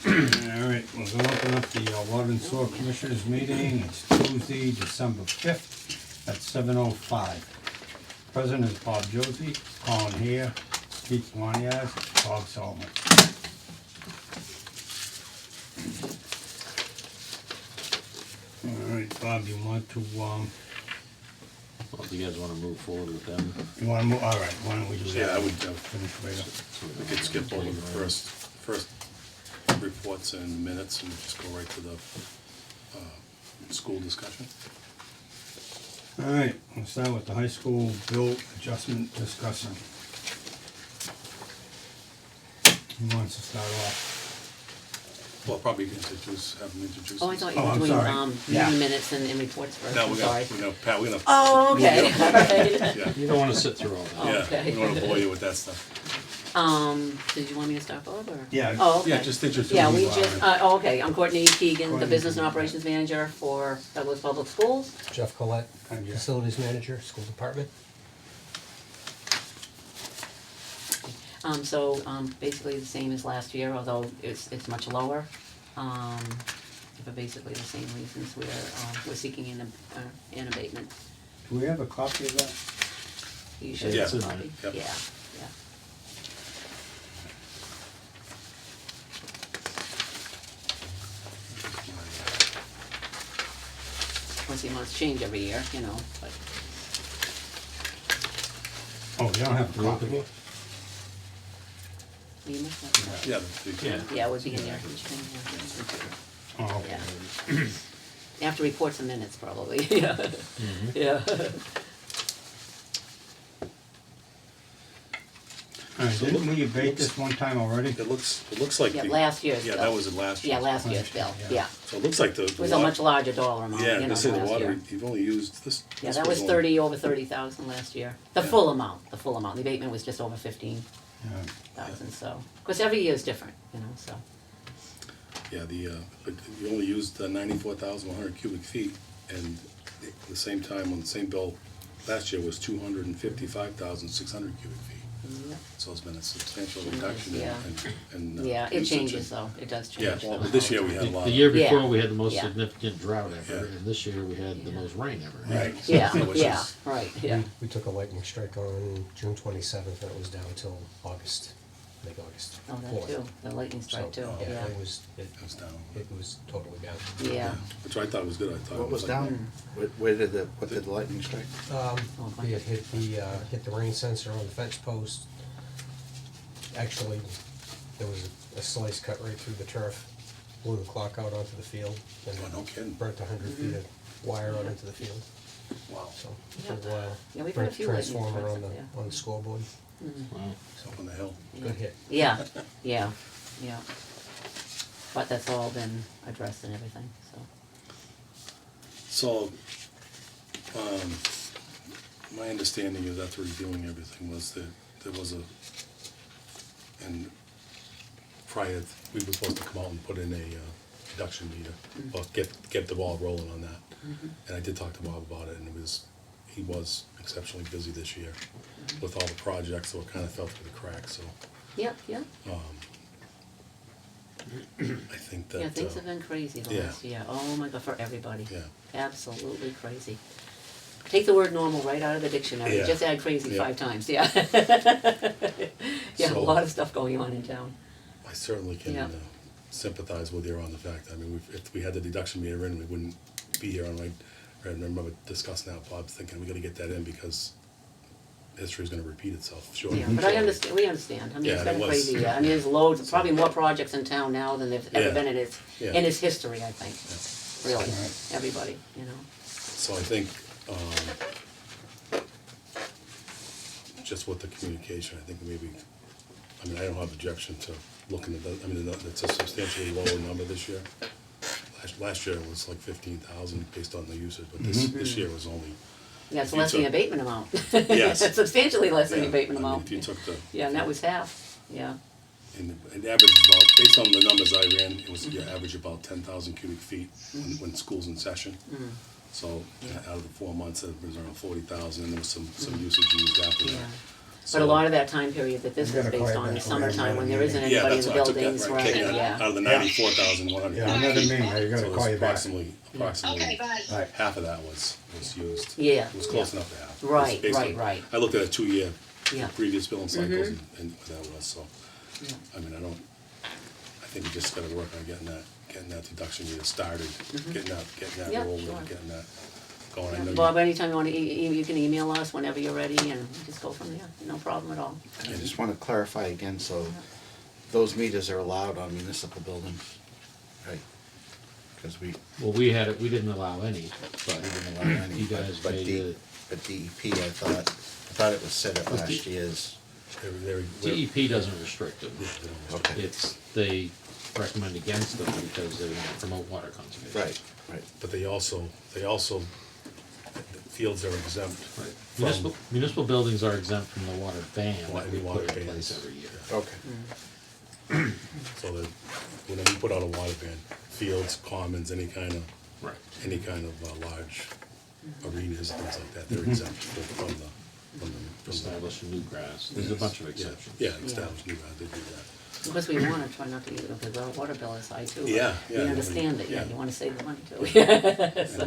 Alright, we're gonna open up the Water and Sewer Commissioners meeting. It's Tuesday, December 5th at 7:05. President is Bob Josie, Colin here, Keith Waniaz, Bob Solomon. Alright, Bob, you want to, Well, if you guys wanna move forward with them, you wanna move, alright, why don't we do that? Yeah, I would, Finish later. we could skip over the first reports and minutes and just go right to the, school discussion. Alright, we'll start with the high school bill adjustment discussion. Who wants to start off? Well, probably have them introduce. Oh, I thought you Oh, were I'm doing, sorry. Yeah. meeting minutes and reports first, No, I'm we're sorry. gonna, Pat, we're gonna. Oh, okay, all right. Yeah, you don't wanna sit through all that. Oh, yeah, okay. we don't wanna bore you with that stuff. Did you want me to start, Bob, or? Yeah. Oh, okay. Yeah, just introduce. Yeah, we Wow. just, okay, I'm Courtney Keegan, the Courtney Business and Keegan. Operations Manager for Douglas Public Schools. Jeff Collette, Thank you. Facilities Manager, School Department. Basically the same as last year, although it's much lower. For basically the same reasons, we're seeking an abatement. Do we have a copy of that? You should, Yeah. probably, Yep. yeah. Of course, the amounts change every year, you know, but, Oh, you don't have a copy? you must have, Yeah, yeah, it would be in there, each thing, Oh, okay. yeah. After reports and minutes, probably, yeah, yeah. Alright, didn't we abate this one time already? it looks like. Yeah, the- last year's Yeah, bill. that was it last year. Yeah, last year's bill, Yeah. yeah. So it looks like the. It was a much larger dollar amount, Yeah, you know, they say the last water, year. you've only used this. Yeah, this that was only- over 30,000 last year. The full amount, the full amount. The abatement was just over 15,000, Yeah. so. Of course, every year is different, you know, so. Yeah, but you only used 94,100 cubic feet, and at the same time, on the same bill, last year was 255,600 cubic feet. Yeah. So it's been a substantial reduction Yeah. in Yeah, it usage. changes though, it does Yeah, change. well, but this year we had a lot The of. year Yeah. before, we had the most Yeah. significant drought ever, Yeah. and this year we had the most rain ever. Right. Yeah, Which yeah, is- right, yeah. We took a lightning strike on June 27th, and it was down till August, mid-August. Oh, that 4th. too, the lightning strike too, So, yeah. it was, It was down. it was totally down. Yeah. Which I thought was good, I thought. What it was like- down? What did the lightning strike? Oh, It hit the rain sensor on the fence post. Actually, there was a slice cut right through the turf, blew the clock out onto the field, and Oh, no kidding. burnt 100 feet of wire out into the field. Wow. So, Yeah. for a while. Yeah, we've had a Burnt few lightning transformer strikes on up the, there. on the scoreboard. Wow. It's up on the hill. Good hit. Yeah, yeah, yeah. But that's all been addressed and everything, so. So, my understanding is after reviewing everything was that there was and prior, we were supposed to come out and put in a reduction meter, or get the ball rolling on that. And I did talk to Bob about it, and he was exceptionally busy this year with all the projects, so it kind of fell through the cracks, so, Yep, yep. I think that. Yeah, things have been crazy the yeah. last year. Oh my God, for everybody. Yeah. Absolutely crazy. Take the word normal right out of the dictionary. Yeah. Just add crazy Yeah. 5 times, yeah. Yeah, a So- lot of stuff going on in town. I certainly can Yeah. sympathize with you on the fact, I mean, if we had the deduction meter in, we wouldn't be here, and I remember discussing that, Bob, thinking we gotta get that in because history's gonna repeat itself, sure. Yeah, but I understand, we understand. I mean, it's Yeah, it been a was- crazy year. I mean, there's loads, probably more projects in town now than there've ever Yeah. been Yeah. in its history, I think. Really, Right. everybody, you know. So I think, just with the communication, I think maybe, I mean, I don't have objection to looking at that, I mean, it's a substantially lower number this year. Last year it was like 15,000 based on the usage, but this year was only. Yeah, it's If you less than the took- abatement amount. Yes. It's substantially less than the Yeah, abatement I mean, amount. if you took the, Yeah, and that was half, yeah. and average about, based on the numbers I ran, it was, you average about 10,000 cubic feet when school's in session. So out of the 4 months, it was around 40,000, and there was some usage used after Yeah. that. But a lot of that time period that this You is gotta based call it on is back around summertime, when the there isn't Yeah, anybody in that's the why I took that, buildings, right, right, take that yeah. out of the 94,100. Yeah, another meeting, you gotta So call you back. approximately, Right. half of that was used. Yeah, It was close yeah. enough to half. It was Right, based right, on- right. I looked at a 2-year Yeah. previous billing cycles and what that was, so, Yeah. I mean, I think we just gotta work on getting that deduction either started, getting that Mm-hmm. Yeah, rolling, sure. getting that going. I Yeah, know Bob, anytime you wanna, you can email us whenever you're ready and just go from there, no problem at all. I just wanna clarify again, so those meters are allowed on municipal buildings, right? Cause we Well, we didn't allow any, but didn't allow any, you guys but made it. but DEP, I thought it was set at Was last year's, DEP doesn't restrict them. okay, They recommend against them because they want to promote water conservation. right. But they also, the fields are exempt. Right. from- Municipal buildings are exempt from the water ban that we Water put in bans. place every year. Okay. So that, whenever you put out a water ban, fields, commons, any kind of large arenas, things like that, they're exempt from the. Establish new grass, there's a bunch of exceptions. Yeah, established new, they do that. Because we wanna try not to use it, because our water bill is high too. but Yeah, We yeah, understand that, yeah. yeah, you wanna save the money too. And So,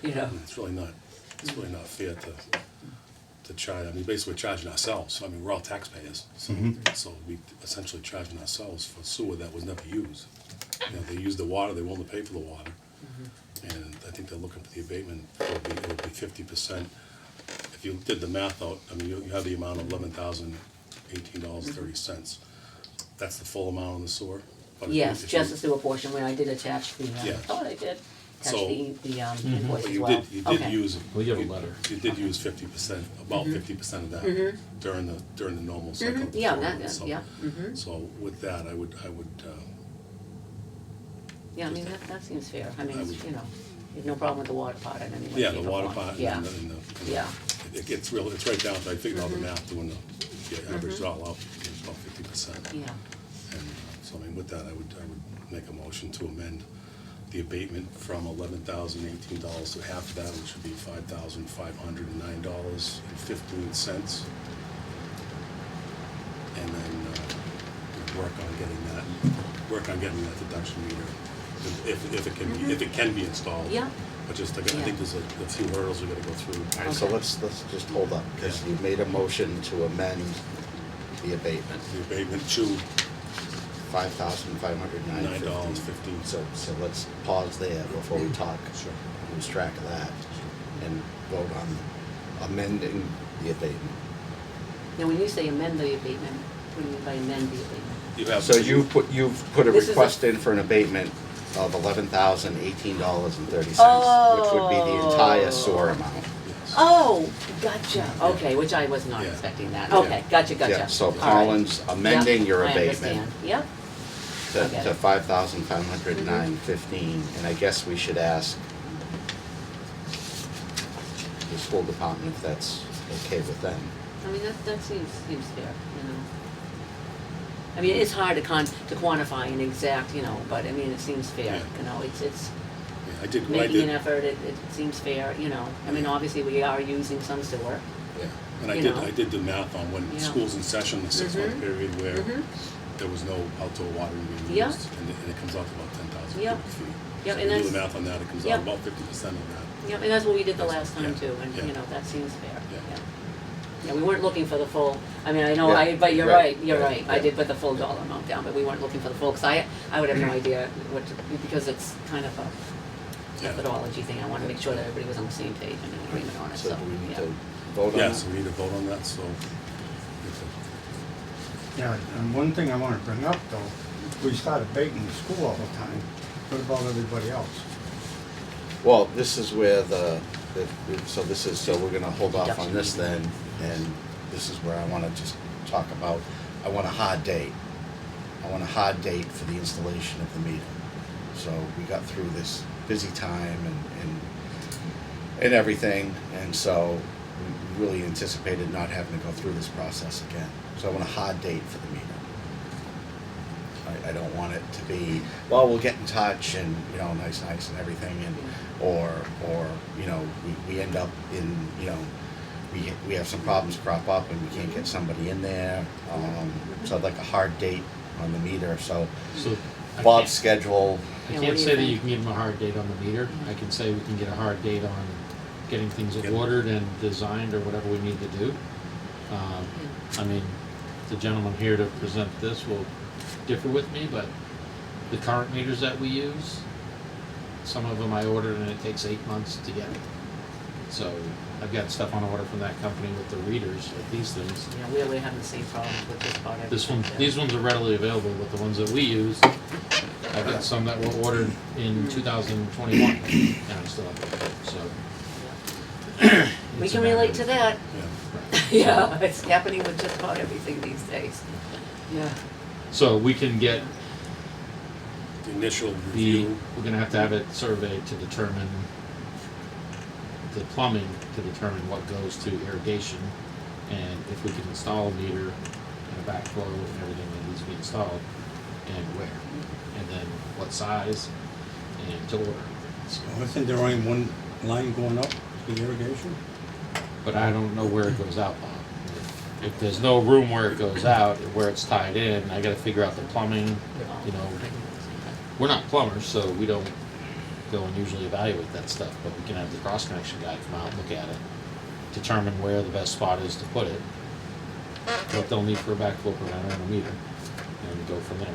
you know, it's really not fair to charge, I mean, basically we're charging ourselves, I mean, we're all taxpayers, so we essentially charging ourselves for sewer that was never used. You know, they use the water, they're willing to pay for the water, and I think they're looking for the abatement, it would be 50%. If you did the math out, I mean, you have the amount of $11,018.30. That's the full amount on the sewer. But if you- yes, if you- just the sewer portion, where I did attach the, Yeah. I thought I did, attach So- the invoice But as you well. did Okay. use. We have a you- letter. You did use 50%, about 50% of that during the normal cycle. of the Yeah, forward, that, so- yeah, So with that, I would, yeah, I mean, that seems fair, I mean, I it's, would- you know, you have no problem with the water part, I mean. yeah, the water part Yeah, and the. yeah. It gets real, it's right down to, I figured out the math doing the average it all out, it's about 50%. Yeah, And so, I mean, with that, I would make a motion to amend the abatement from $11,018 to half of that, which would be $5,509.15. And then work on getting that deduction meter, if it can be installed. Yeah. But just, again, I think there's a few hurdles we gotta go through. All right, so Okay. let's just hold up, because you made a motion to amend the abatement, The abatement to $5,509.15. $9.15. So let's pause there before we talk. Sure. Lose track of that, and vote on amending the abatement. now, when you say amend the abatement, what do you mean by amend the abatement? You have. So you've put a This is a- request in for an abatement of $11,018.30, which would be the entire sewer amount. Oh, gotcha, okay, which I was not Yeah. expecting that, Yeah. okay, gotcha. Yeah, so All right. Collins amending Yep, your I abatement understand. Yep, to I get it. $5,509.15, and I guess we should ask the school department if that's okay with them. I mean, that seems fair, you know. I mean, it's hard to quantify an exact, you know, but I mean, it seems fair, Yeah. you know, it's Yeah, I did, what I making an did, effort, it seems fair, you know. I mean, obviously, we are using some sewer. yeah, and you know. I did the math on when Yeah. school's in session, the 6-month Mhm. period where Mhm. there was no outdoor watering being Yeah. used, and it comes out to about 10,000 Yep. cubic feet. Yep, So and you do that's- the math on that, it comes Yep. out about 50% of that. Yeah, and that's what we did the last time Yeah. too, and, Yeah. you know, that seems fair, Yeah. yeah. Yeah, we weren't looking for the full, I mean, I know, Yeah, but you're right, right, you're right, right. I yeah. did put the full dollar amount down, but we weren't looking for the full, because I would have no idea what, because it's kind of a Yeah. methodology thing. I wanted to make sure that everybody was on the same page and in agreement on it, so, So do we need yeah. to vote on Yeah, that? so we need to vote on that, so. Yeah, and one thing I wanna bring up though, we start abating the school all the time, what about everybody else? Well, this is where so we're gonna hold off on this then, and this is where I wanna just talk about, I want a hard date. I want a hard date for the installation of the meter. So we got through this busy time and everything, and so we really anticipated not having to go through this process again. So I want a hard date for the meter. I don't want it to be, well, we'll get in touch and, you know, nice and everything, and, or, you know, we end up in, you know, we have some problems crop up and we can't get somebody in there. So I'd like a hard date on the meter, so So I Bob's can't, schedule, I Yeah, what can't do you say that think? you can give them a hard date on the meter. I can say we can get a hard date on getting things Yep. ordered and designed or whatever we need to do. I mean, the gentleman here to present this will differ with me, but the current meters that we use, some of them I ordered and it takes 8 months to get. So I've got stuff on order from that company with the readers, like these things. Yeah, we're having the same problems with this product. This one, these ones are readily available, but the ones that we use, I've got some that were ordered in 2021, and I still have them, so. We it's a can matter relate of- to that. Yeah. Yeah, it's happening with just about everything these days. Yeah. So we can get The initial the, review, we're gonna have to have it surveyed to determine the plumbing, to determine what goes to irrigation, and if we can install a meter and a backflow and everything that needs to be installed, and where, and then what size, and to order. So, Isn't there only one line going up to irrigation? but I don't know where it goes out, Bob. If there's no room where it goes out, where it's tied in, I gotta figure out the plumbing, you know. We're not plumbers, so we don't go and usually evaluate that stuff, but we can have the cross connection guy come out and look at it, determine where the best spot is to put it, what they'll need for a backflow preventer and a meter, and go from there.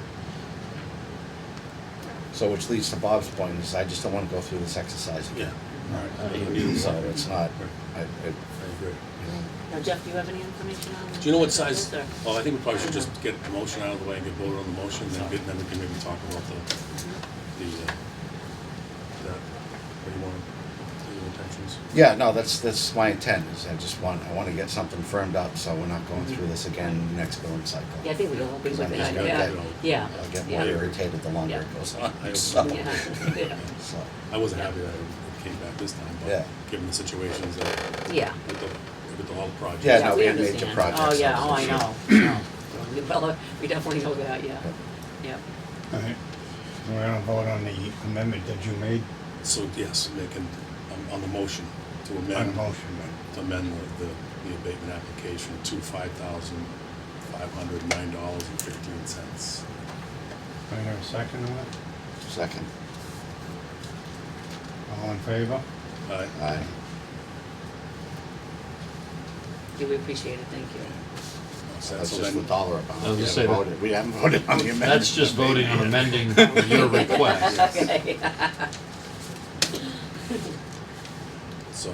so which leads to Bob's point, is I just don't wanna go through this exercise yeah, again. So it's not, I agree. Now, Jeff, do you have any information on? Do you know what size, this, or- well, I think we probably should just get the motion out of the way and get voted on the motion, then we can maybe talk about that, what do you want, your intentions? Yeah, no, that's my intent, is I wanna get something firmed up, so we're not going through this again next billing cycle. Yeah, I think we all agree with I'm just that, gonna yeah, get- yeah. I'll get more Yeah. irritated the longer Yeah. it goes I on, hope so, so. Yeah, yeah, so, I wasn't happy that it came back this time, Yeah. but given the situations that, yeah. with the whole project. Yeah, no, we we had major understand. projects, Oh, yeah, that's oh, for I sure. know, no. Well, we definitely know that, yeah, yeah. Alright, we're gonna vote on the amendment that you made So, yes, making, on the motion to on the amend, motion, then. to amend the abatement application to $5,509.15. Do I have a second on it? second, All in favor? aye. Yeah, we appreciate it, thank you. So That's just then, the dollar I amount, was we gonna say haven't that- voted, we haven't voted on the amendment. That's just voting on amending your request. Okay. so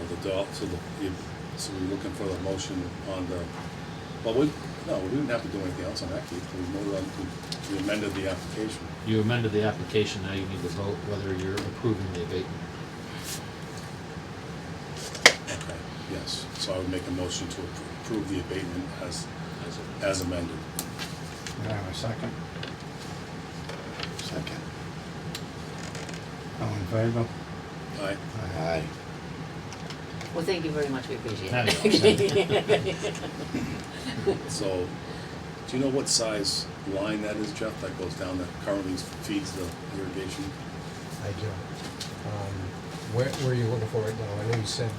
so we're looking for the motion on the, well, we didn't have to do anything else on that, Keith, we voted on, we amended the application. You amended the application, now you need to vote whether you're approving the abatement. Okay, yes, so I would make a motion to approve the abatement as amended. Do I have a second? Second, All in favor? Aye. aye. Well, thank you very much, we appreciate There it. So, do you know what size line that is, Jeff, that goes down, that currently feeds the irrigation? I do. Where are you looking for right now? I know you said.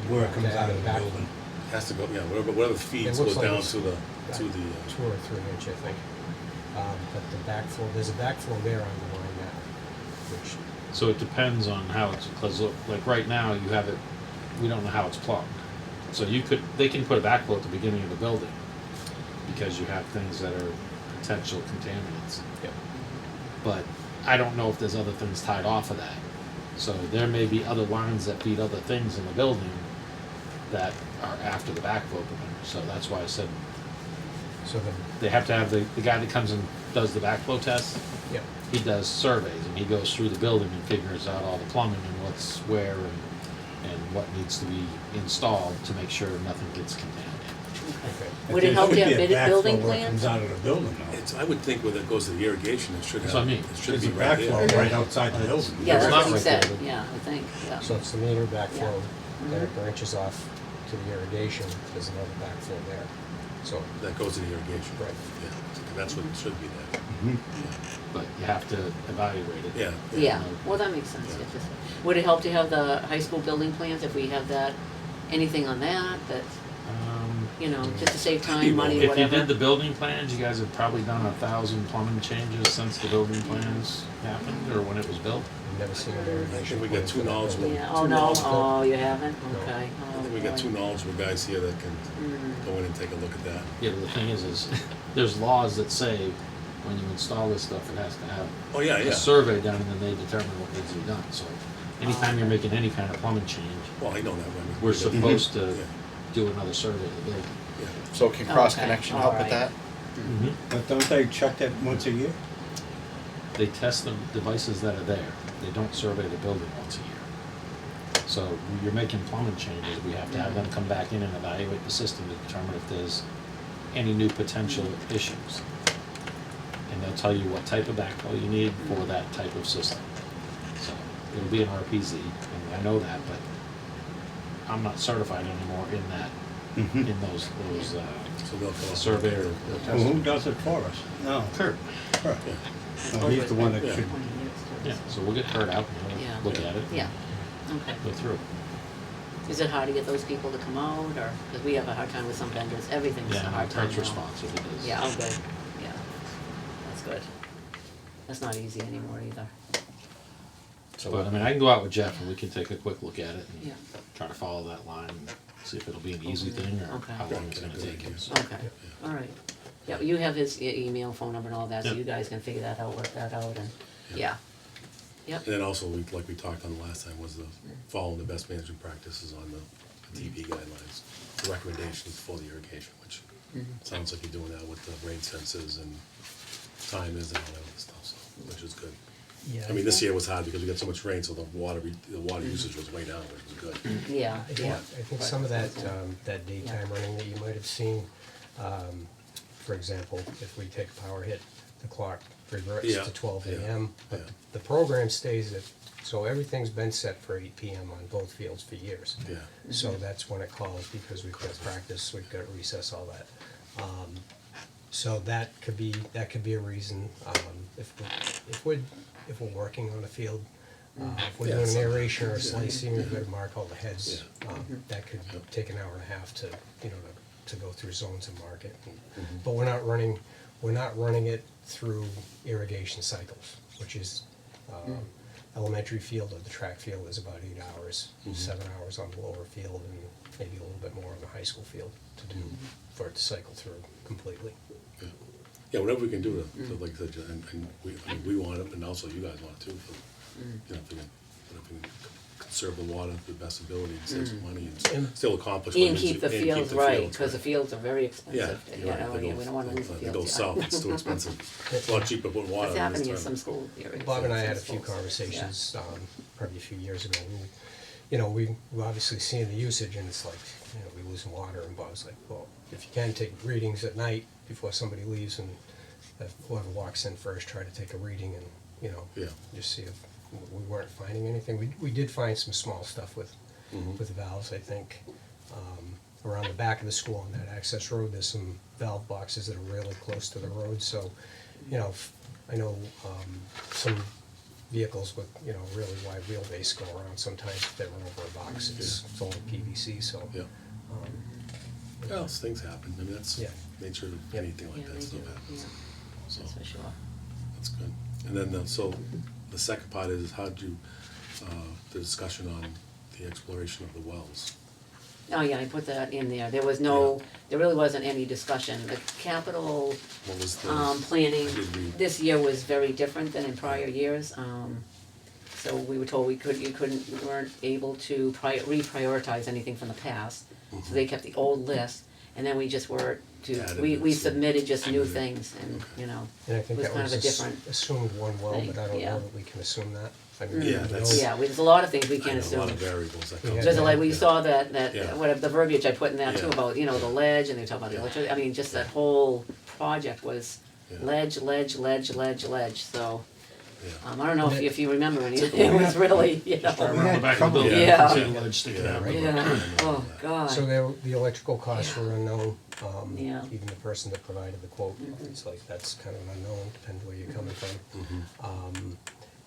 you Where it have to comes add out a of the back- building. Has to go, yeah, whatever feeds looks goes like down it's to the, about 2 or 3 inch, I think. But the backflow, there's a backflow there on the line now, which, So it depends on how it's, because like right now, you have it, we don't know how it's plumbed. So they can put a backflow at the beginning of the building, because you have things that are potential contaminants. yep. But I don't know if there's other things tied off of that. So there may be other lines that feed other things in the building that are after the backflow preventer. So that's why I said So the, they have to have the guy that comes and does the backflow test. yep, He does surveys and he goes through the building and figures out all the plumbing and what's where and what needs to be installed to make sure nothing gets contaminated. okay. Would it help to have There should be a building backflow where it plans? comes out of the building though. I would think when it goes to the irrigation, it should That's have, what I mean. it should There's be a right there. backflow right outside the building. Yeah, It's that's not what he right said, there. yeah, I think, yeah. So it's the meter backflow, Yeah. then it branches off to the irrigation, there's another backflow there. So, That goes to the irrigation. Right. Yeah, that's what it should be there. Mhm. But you have to evaluate it. Yeah, well, that makes sense, Yeah. Would it help to have the high school building plans if we have that anything on that, you know, just to save Be time, money, If you whatever? did the building plans, you guys have probably done 1,000 plumbing changes since the building plans happened, or when it was built. I've never seen an I irrigation. think we got plan two for that knowledgeable. building. Yeah, oh, two no, knowledgeable- oh, you haven't? No. Okay. I think we got Oh, two boy. knowledgeable guys here that can go in and take a look at that. Yeah, but the thing is there's laws that say when you install this stuff, it has to have Oh, yeah, a yeah. survey done, and then they determine what needs to be done. So anytime you're making any kind of plumbing change, Well, I know that one. we're supposed to Yeah, do another survey of the building. yeah. So can cross-connection Okay, help with alright. that? But don't they check that once a year? They test the devices that are there. They don't survey the building once a year. So when you're making plumbing changes, we have to have them come back in and evaluate the system to determine if there's any new potential issues. And they'll tell you what type of backhoe you need for that type of system. So it'll be an RPZ, and I know that, but I'm not certified anymore in that, in those So they'll come up. surveyor Well, testing. who does it for us? No. Kurt. Kurt. Yeah. No, he's the one that Yeah. should, 20 years too. Yeah, so we'll get Kurt out and Yeah. he'll look at it. and Yeah, okay. Go through it. Is it hard to get those people to come out, or, because we have a hard time with some vendors, everything's a Yeah, hard time Kurt's now. responsive, it is. Yeah, oh, good, yeah, that's good. That's not easy anymore either, So But I mean, I can go out with Jeff and we can take a quick look at it yeah, and try to follow that line and see if it'll be an easy thing or Okay. how long it's gonna take him. So, okay, all right. Yeah, you have his email, phone number and all that, so Yeah. you guys can figure that out, work that out, and, yeah. Yep, And then also, like we talked on the last time, was the following the best management practices on the DP guidelines, the recommendations for the irrigation, which sounds like you're doing that with the rain sensors and timers and all that other stuff, so, which is good. Yeah. I mean, this year was hard because we got so much rain, so the water usage was way down, which was good. yeah, I think, yeah. I think some of that, that daytime running that you might have seen, for example, if we take a power hit, the clock reverts Yeah, to 12 yeah, a.m. But yeah. the program stays at, so everything's been set for 8 p.m. on both fields for years. Yeah, So that's when it calls, because we've got practice, we've got recess, all that. So that could be a reason, if we're working on a field, if we're Yeah, doing an something. aeration or a slicing, we've got to mark all the heads. Yeah. That could take an hour and a half to, to go through zones and mark it. Mm-hmm. But we're not running it through irrigation cycles, which is, elementary field or the track field is about 8 hours, Mm-hmm. 7 hours on the lower field, and maybe a little bit more on the high school field to do, for it to cycle through completely. yeah. Yeah, whatever we can do to like I said, and we want it, and also you guys want it too, for, you know, if we can conserve the water to the best ability and save some money and still accomplish what And needs to- keep the and fields the right, fields because the right. fields are very Yeah, expensive, you you're right, know, they we don't wanna lose the they fields, go yeah. south, it's too expensive. It's a lot cheaper to put water What's in happening in this some time. school areas. Bob and I some had a few schools, conversations, probably a few years ago. We're obviously seeing the usage, and it's like, we're losing water, and Bob's like, well, if you can take readings at night before somebody leaves, and whoever walks in first, try to take a reading and, Yeah. just see if we weren't finding anything. We did find some small stuff with valves, I think. Around the back of the school on that access road, there's some valve boxes that are really close to the road, so, I know, some vehicles with, really wide wheelbase go around sometimes if they run over a box, it's only PVC, so. Yeah. Well, things happen, I mean, that's Yeah. nature of Yeah. anything Yeah, like that they stuff do, happens, yeah, so, that's for sure. that's good. And then, so, the second part is how do you, the discussion on the exploration of the wells. Oh, yeah, I put that in there, there was no, there really wasn't any discussion, the capital, What was the? planning, I did read. this year was very different than in prior years, so we were told we weren't able to reprioritize anything from the past, so they kept the old list, and then we just were Added we it, so- submitted just new Okay. things, and, And I it think was that kind was of a different assumed one well, thing, but I don't yeah. know that we can assume that. I mean, Yeah, we that's- know- yeah, there's a lot of things we I can't know, a lot assume. of variables that Yeah. come. Just like we Yeah. saw Yeah. that, whatever, the verbiage I put in that too Yeah. about, the ledge, and they talk about the electricity, I mean, just that whole project was Yeah. ledge, so, Yeah. I don't know if you remember any, it was really, around the back of the trouble. building, Yeah. see the ledge sticking out. Yeah. yeah, oh, God. So the electrical costs were unknown, Yeah. even the person that provided the quote, it's like, that's kind of unknown, depends where you're coming from.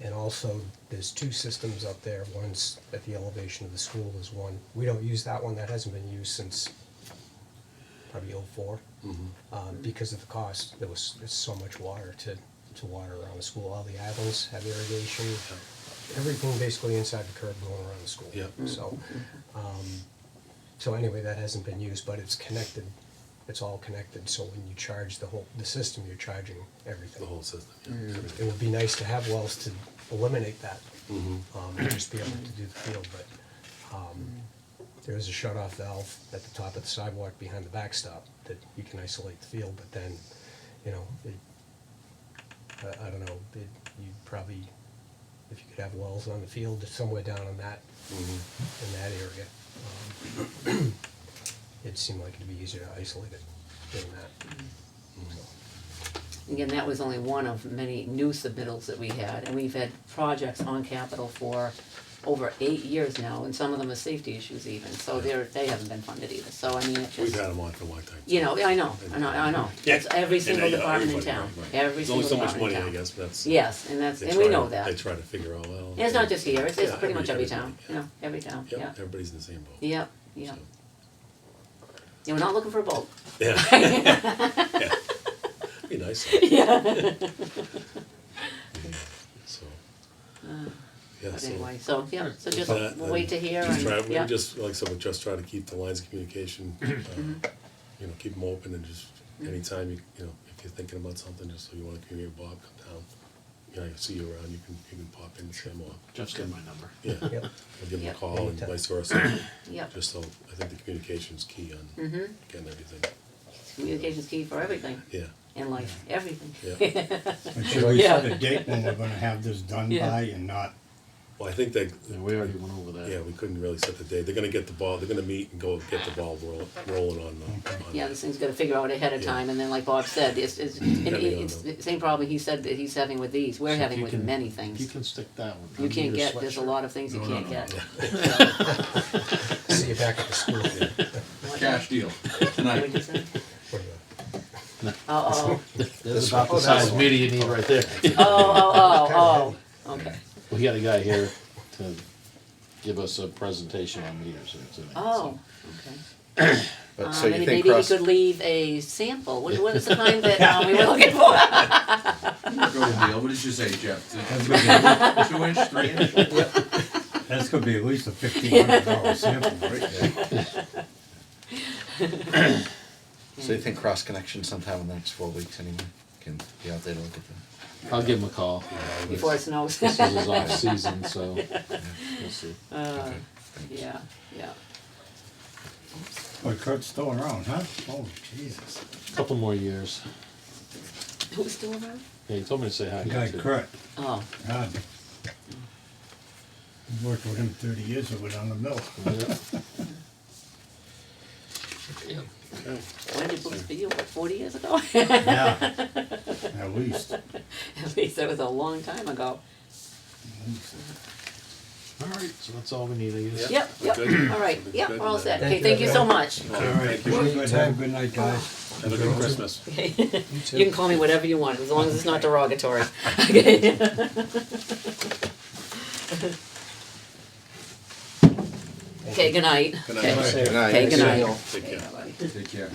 And also, there's two systems up there. One's at the elevation of the school, there's one. We don't use that one, that hasn't been used since probably '04. Because of the cost, there's so much water to water around the school. All the islands have irrigation, everything basically inside the curb going around the school. Yeah. So anyway, that hasn't been used, but it's connected, it's all connected, so when you charge the system, you're charging everything. The whole system, yeah. It Everything. would be nice to have wells to eliminate that, Mhm. and just be able to do the field, but, there is a shut-off valve at the top of the sidewalk behind the backstop that you can isolate the field, but then, you know, I don't know, you'd probably, if you could have wells on the field, somewhere down in that area, it'd seem like it'd be easier to isolate it than that. Again, that was only one of many new submittals that we had, and we've had projects on capital for over 8 years now, and some of them are safety issues even, so they haven't been funded either, so I mean, it's We've just, had them on for a long time. you know, I know. Yeah. It's every And single they- department in everybody, town, right. every There's single only so much department in money, I town. guess, but that's. Yes, and they we try know to- that. They try to figure out, well. And it's not just here, it's Yeah, pretty much every everybody, town, you know, every town, Yep, yeah. everybody's in the same boat. Yep, yep. So, Yeah, we're not looking for a boat. Yeah. Yeah. Be nice. Yeah. So, yeah, But so. anyway, so, yeah, so just, that, we'll wait to hear just and, try- We yeah. just, like I said, we just try to keep the lines of communication, you know, keep them open and just anytime you know, if you're thinking about something, just so you wanna communicate with Bob, come down. You know, I see you around, you can pop in and say more. Jeff's got my number. Yeah, Yep. or give him a Yep. call and Anytime. vice versa, Yep, just so, I think the communication's key on getting everything, communication's key for everything yeah, in life, everything. yeah. But should we Yeah. set a date when we're gonna have this done Yeah. by and not, Well, I think they, Yeah, we already went over that. yeah, we couldn't really set the date, they're gonna get the ball, they're gonna meet and go get the ball rolling on, Yeah, this thing's gotta figure out ahead of Yeah. time, and then like Bob said, and Depending on it's the same problem he said that he's having with these, we're So having you with can- many You things. can stick that one. You on can't your get, there's a sweatshirt. lot of things you No, can't no, no. get. See you back at the school. What- Cash deal, What'd tonight. you say? What are Oh, There's about the size meter you need right there. okay. We got a guy here to give us a presentation on meters. It's in it, Oh, so. okay. But so you Maybe think he cross, could leave a sample, what is the kind that, we were looking for? Go deal, what did you say, Jeff? 2 inch, 3 inch? that's gonna be at least a $1,500 sample right there. so you think cross connection sometime in the next 4 weeks anyway? Can be out there to look at that. I'll give him a call. Before it snows. This is his off season, so we'll see. Okay. Yeah, yeah. But Kurt's still around, huh? Oh, Jesus. Couple more years. Who's still around? Yeah, he told me to say hi. The guy too. Kurt, Oh, God. I've worked with him 30 years over down the mill. when did books for you, what, 40 years ago? Yeah, at least. At least that was a long time ago. All right, so that's all we need, I guess. Yep, yep, Good. all right, yep, Good. we're all set. Thank Okay, you, thank you so everyone. much. All right, good, have a good night, guys. Have a good Christmas. You can call me whatever you want, as long as it's not derogatory. Okay. Okay, good night. Good night. Okay. Good night. Okay, good night. Take care. Take care.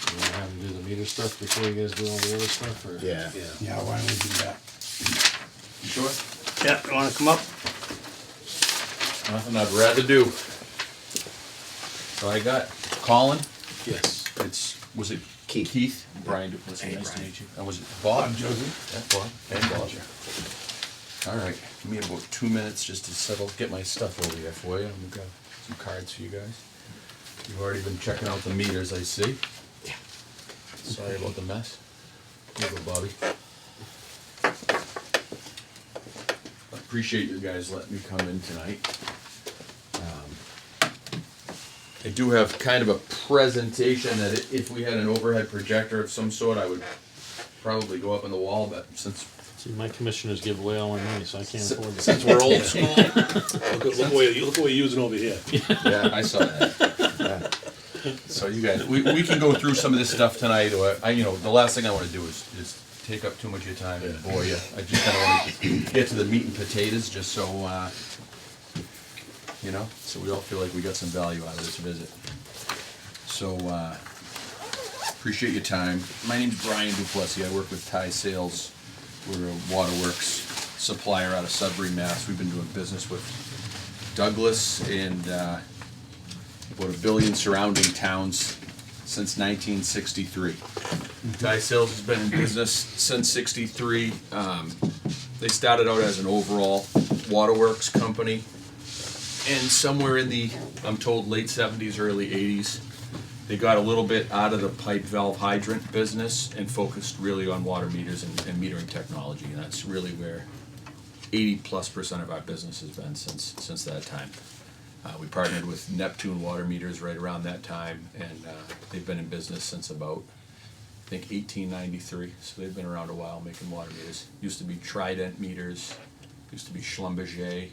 You wanna have him do the meter stuff before you guys do all the other stuff, or? Yeah. Yeah. Yeah, why don't we do that? You sure? Yeah, you wanna come up? Nothing I'd rather do. So I got Colin, Yes. was it Keith? Brian, nice to meet you. And was it Bob? Josie. Yeah, Bob, and Bob. All right, give me about 2 minutes just to get my stuff over here for you. I've got some cards for you guys. You've already been checking out the meters, I see. Yeah. Sorry about the mess. Here you go, Bobby. I appreciate you guys letting me come in tonight. I do have kind of a presentation that if we had an overhead projector of some sort, I would probably go up on the wall, but since See, my commissioners give away all my money, so I can't afford it. since we're old school, Look what you're using over here. yeah, I saw that. So you guys, we can go through some of this stuff tonight, or the last thing I want to do is take up too much of your time and bore you. I just kind of want to get to the meat and potatoes, just so so we all feel like we got some value out of this visit. So appreciate your time. My name's Brian Duplessis. I work with Ty Sales. We're a waterworks supplier out of Sudbury, Mass. We've been doing business with Douglas and about 1 billion surrounding towns since 1963. Ty Sales has been in business since '63. They started out as an overall waterworks company, and somewhere in the, I'm told, late '70s, early '80s, they got a little bit out of the pipe valve hydrant business and focused really on water meters and metering technology, and that's really where 80+% of our business has been since that time. We partnered with Neptune Water Meters right around that time, and they've been in business since about, I think, 1893. So they've been around a while making water meters. Used to be Trident Meters, used to be Schlumberger,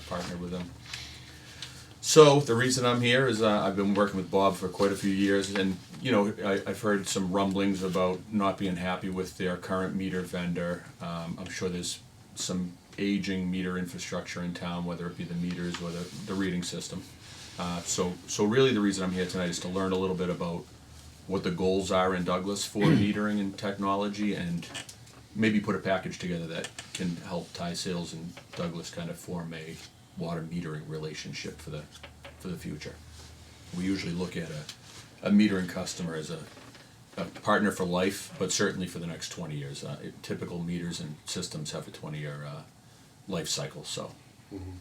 partnered with them. So the reason I'm here is I've been working with Bob for quite a few years, and I've heard some rumblings about not being happy with their current meter vendor. I'm sure there's some aging meter infrastructure in town, whether it be the meters or the reading system. So really the reason I'm here tonight is to learn a little bit about what the goals are in Douglas for metering and technology, and maybe put a package together that can help Ty Sales and Douglas kind of form a water metering relationship for the future. We usually look at a metering customer as a partner for life, but certainly for the next 20 years. Typical meters and systems have a 20-year life cycle, so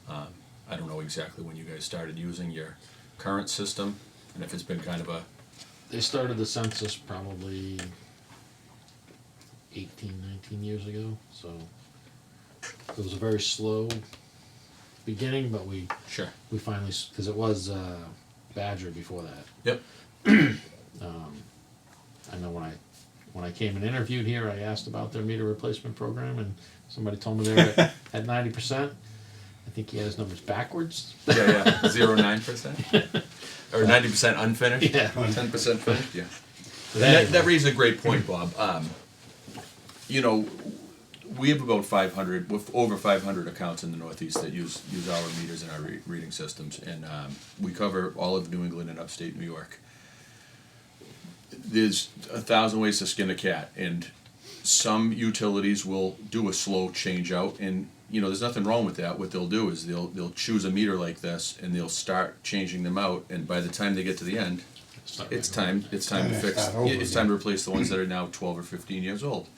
I don't know exactly when you guys started using your current system, and if it's been kind of They started the census probably 18, 19 years ago, so it was a very slow beginning, but we Sure. finally, because it was Badger before that. Yep. I know when I came and interviewed here, I asked about their meter replacement program, and somebody told me they were at 90%. I think he had his numbers backwards. Yeah, 0.9%? Or 90% unfinished? Yeah. 10% finished? Yeah. But And anyway. that raises a great point, Bob. We have about 500, with over 500 accounts in the Northeast that use our meters and our reading systems, and we cover all of New England and upstate New York. There's 1,000 ways to skin a cat, and some utilities will do a slow change out, and there's nothing wrong with that. What they'll do is they'll choose a meter like this, and they'll start changing them out, and by the time they get to the end, it's time to fix. start over It's time to replace the ones that are now 12 or 15 years old.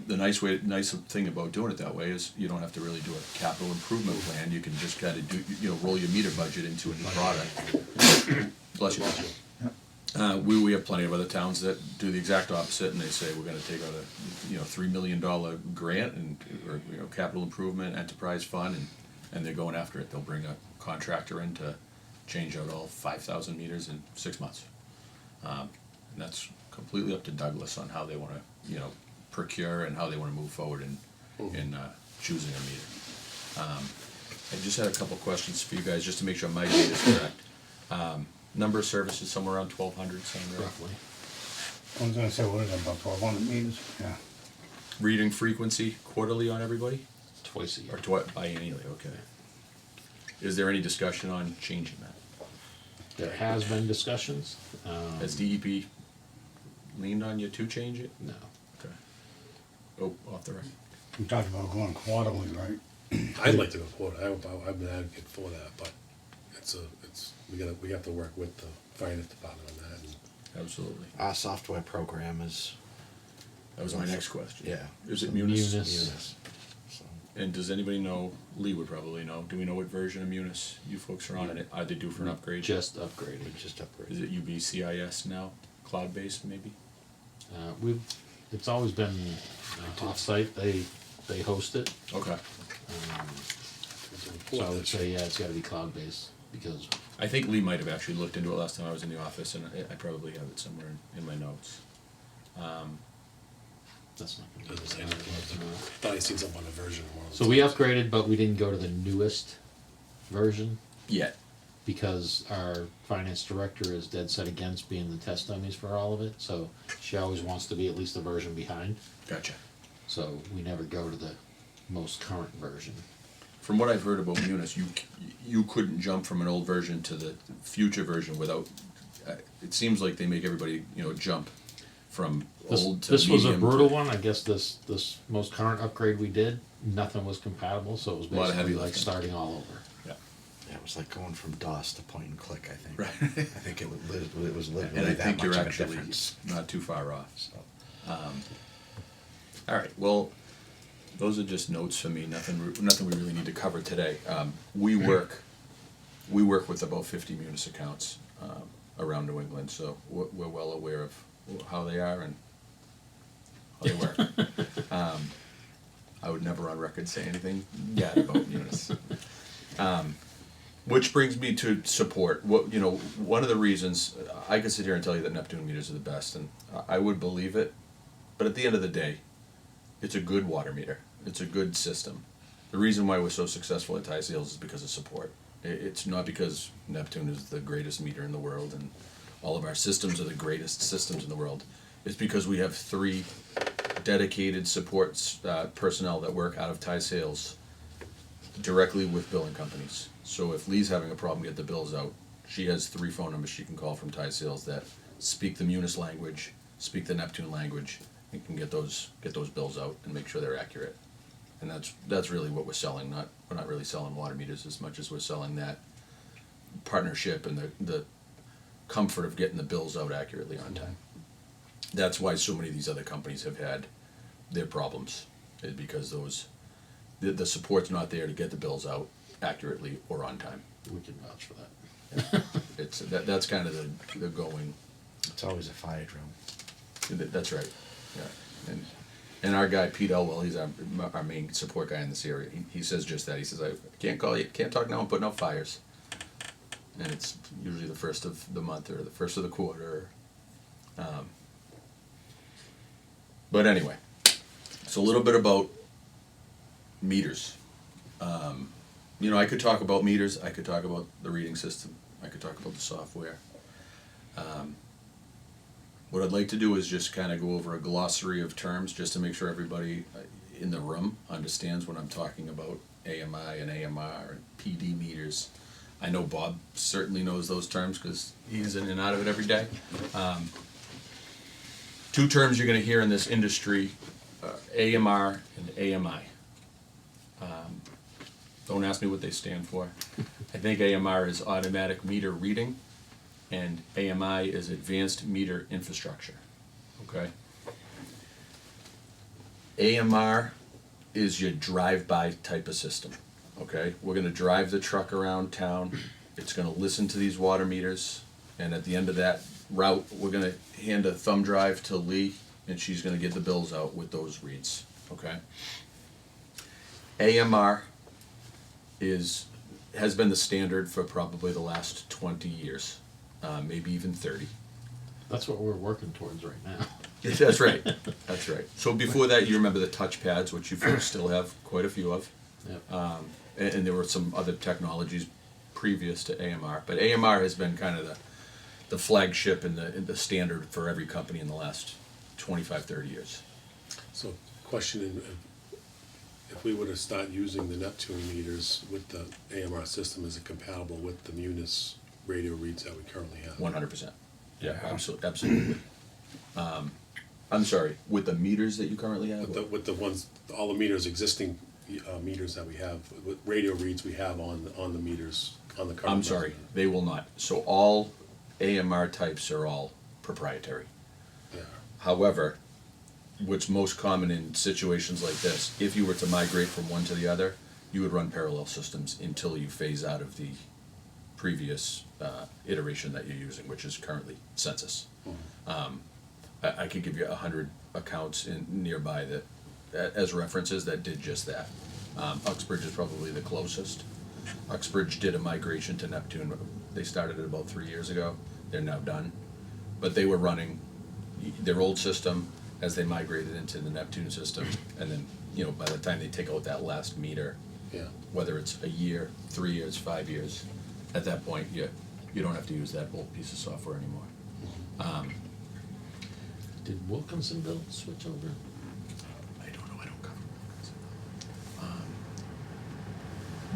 The nice thing about doing it that way is you don't have to really do a capital improvement plan. You can just kind of roll your meter budget into a new product. Bless you. We have plenty of other towns that do the exact opposite, and they say we're going to take out a $3 million grant or capital improvement enterprise fund, and they're going after it. They'll bring a contractor in to change out all 5,000 meters in 6 months, and that's completely up to Douglas on how they want to procure and how they want to move forward in choosing a meter. I just had a couple questions for you guys just to make sure my data is correct. Number of services somewhere around 1,200, sound right? Roughly. I was gonna say, what is it, about 1,200 meters? Yeah. Reading frequency quarterly on everybody, Twice a year. or biennially? Okay. Is there any discussion on changing that? There has been discussions. Has DEP leaned on you to change it? No. Okay. Oh, off the record. We talked about going quarterly, right? I'd like to go quota. I've been advocate for that, but we have to work with the finance department on that. And Absolutely. Our software program is, That was my next question. yeah. Is it Munis? Munis. So, And does anybody know, Lee would probably know, do we know what version of Munis you folks are on, and are they due for an upgrade? Just upgraded. we just upgraded. Is it UBCIS now, cloud-based maybe? It's always been off-site. They host it. Okay. So I would say, yeah, it's gotta be cloud-based, because I think Lee might have actually looked into it last time I was in the office, and I probably have it somewhere in my notes. that's not gonna be. Doesn't say anything about it. Thought I seen something on a version. So we upgraded, but we didn't go to the newest version. Yet. because our finance director is dead set against being the test dummies for all of it, so she always wants to be at least a version behind. Gotcha. So we never go to the most current version. From what I've heard about Munis, you couldn't jump from an old version to the future version without. It seems like they make everybody jump from old to This was a medium brutal to- one. I guess this most current upgrade we did, nothing was compatible, so it was A lot of heavy basically like lifting. starting all over. Yeah. Yeah, it was like going from DOS to point and click, I think. Right. I think it was literally And I that think much you're of a actually difference. not too far off. So, All right. Well, those are just notes for me. Nothing we really need to cover today. We work with about 50 Munis accounts around New England, so we're well aware of how they are and how they work. I would never on record say anything bad about Munis. Which brings me to support. One of the reasons I could sit here and tell you that Neptune meters are the best, and I would believe it. But at the end of the day, it's a good water meter. It's a good system. The reason why we're so successful at Ty Sales is because of support. It's not because Neptune is the greatest meter in the world and all of our systems are the greatest systems in the world. It's because we have 3 dedicated support personnel that work out of Ty Sales directly with billing companies. So if Lee's having a problem getting the bills out, she has 3 phone numbers she can call from Ty Sales that speak the Munis language, speak the Neptune language, and can get those bills out and make sure they're accurate. And that's really what we're selling. We're not really selling water meters as much as we're selling that partnership and the comfort of getting the bills out accurately on time. That's why so many of these other companies have had their problems, is because the support's not there to get the bills out accurately or on time. We can vouch for that. That's kind of the going. it's always a fire drill. That's right. Yeah. And our guy Pete Elwell, he's our main support guy in this area. He says just that. He says, I can't call you, can't talk now. I'm putting out fires. And it's usually the first of the month or the first of the quarter. But anyway, so a little bit about meters. I could talk about meters. I could talk about the reading system. I could talk about the software. What I'd like to do is just kind of go over a glossary of terms just to make sure everybody in the room understands what I'm talking about. AMI and AMR and PD meters. I know Bob certainly knows those terms because he's in and out of it every day. 2 terms you're going to hear in this industry, AMR and AMI. Don't ask me what they stand for. I think AMR is automatic meter reading and AMI is advanced meter infrastructure. Okay? AMR is your drive-by type of system. Okay? We're going to drive the truck around town. It's going to listen to these water meters, and at the end of that route, we're going to hand a thumb drive to Lee, and she's going to get the bills out with those reads. Okay? AMR has been the standard for probably the last 20 years, maybe even 30. That's what we're working towards right now. That's right. That's right. So before that, you remember the touch pads, which you folks still have quite a few of. Yep. And there were some other technologies previous to AMR, but AMR has been kind of the flagship and the standard for every company in the last 25, 30 years. So, question, if we were to start using the Neptune meters with the AMR system, is it compatible with the Munis radio reads that we currently have? 100%. Yeah, absolutely. I'm sorry, with the meters that you currently have? With the ones, all the meters, existing meters that we have, with radio reads we have on the meters, on the current. I'm sorry, they will not. So all AMR types are all proprietary. Yeah. However, what's most common in situations like this, if you were to migrate from one to the other, you would run parallel systems until you phase out of the previous iteration that you're using, which is currently Census. I could give you 100 accounts nearby that, as references, that did just that. Uxbridge is probably the closest. Uxbridge did a migration to Neptune. They started it about 3 years ago. They're now done. But they were running their old system as they migrated into the Neptune system. And then, by the time they take out that last meter, Yeah. whether it's a year, 3 years, 5 years, at that point, you don't have to use that old piece of software anymore. Did Wilkinsonville switch over? I don't know, I don't cover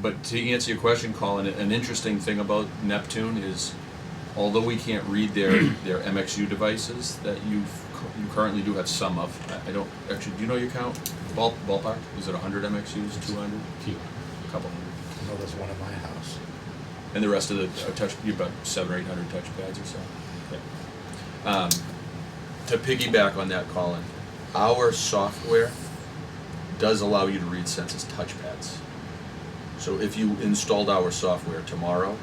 But to answer your question, Colin, an interesting thing about Neptune is, although we can't read their MXU devices that you currently do have some of. I don't actually. Do you know your count? Ballpark? Is it 100 MXUs? 200? Few. A couple hundred. I know there's one at my house. And the rest of the touch, you about 700 or 800 touchpads or so. Yeah. To piggyback on that, Colin, our software does allow you to read Census touchpads. So if you installed our software tomorrow,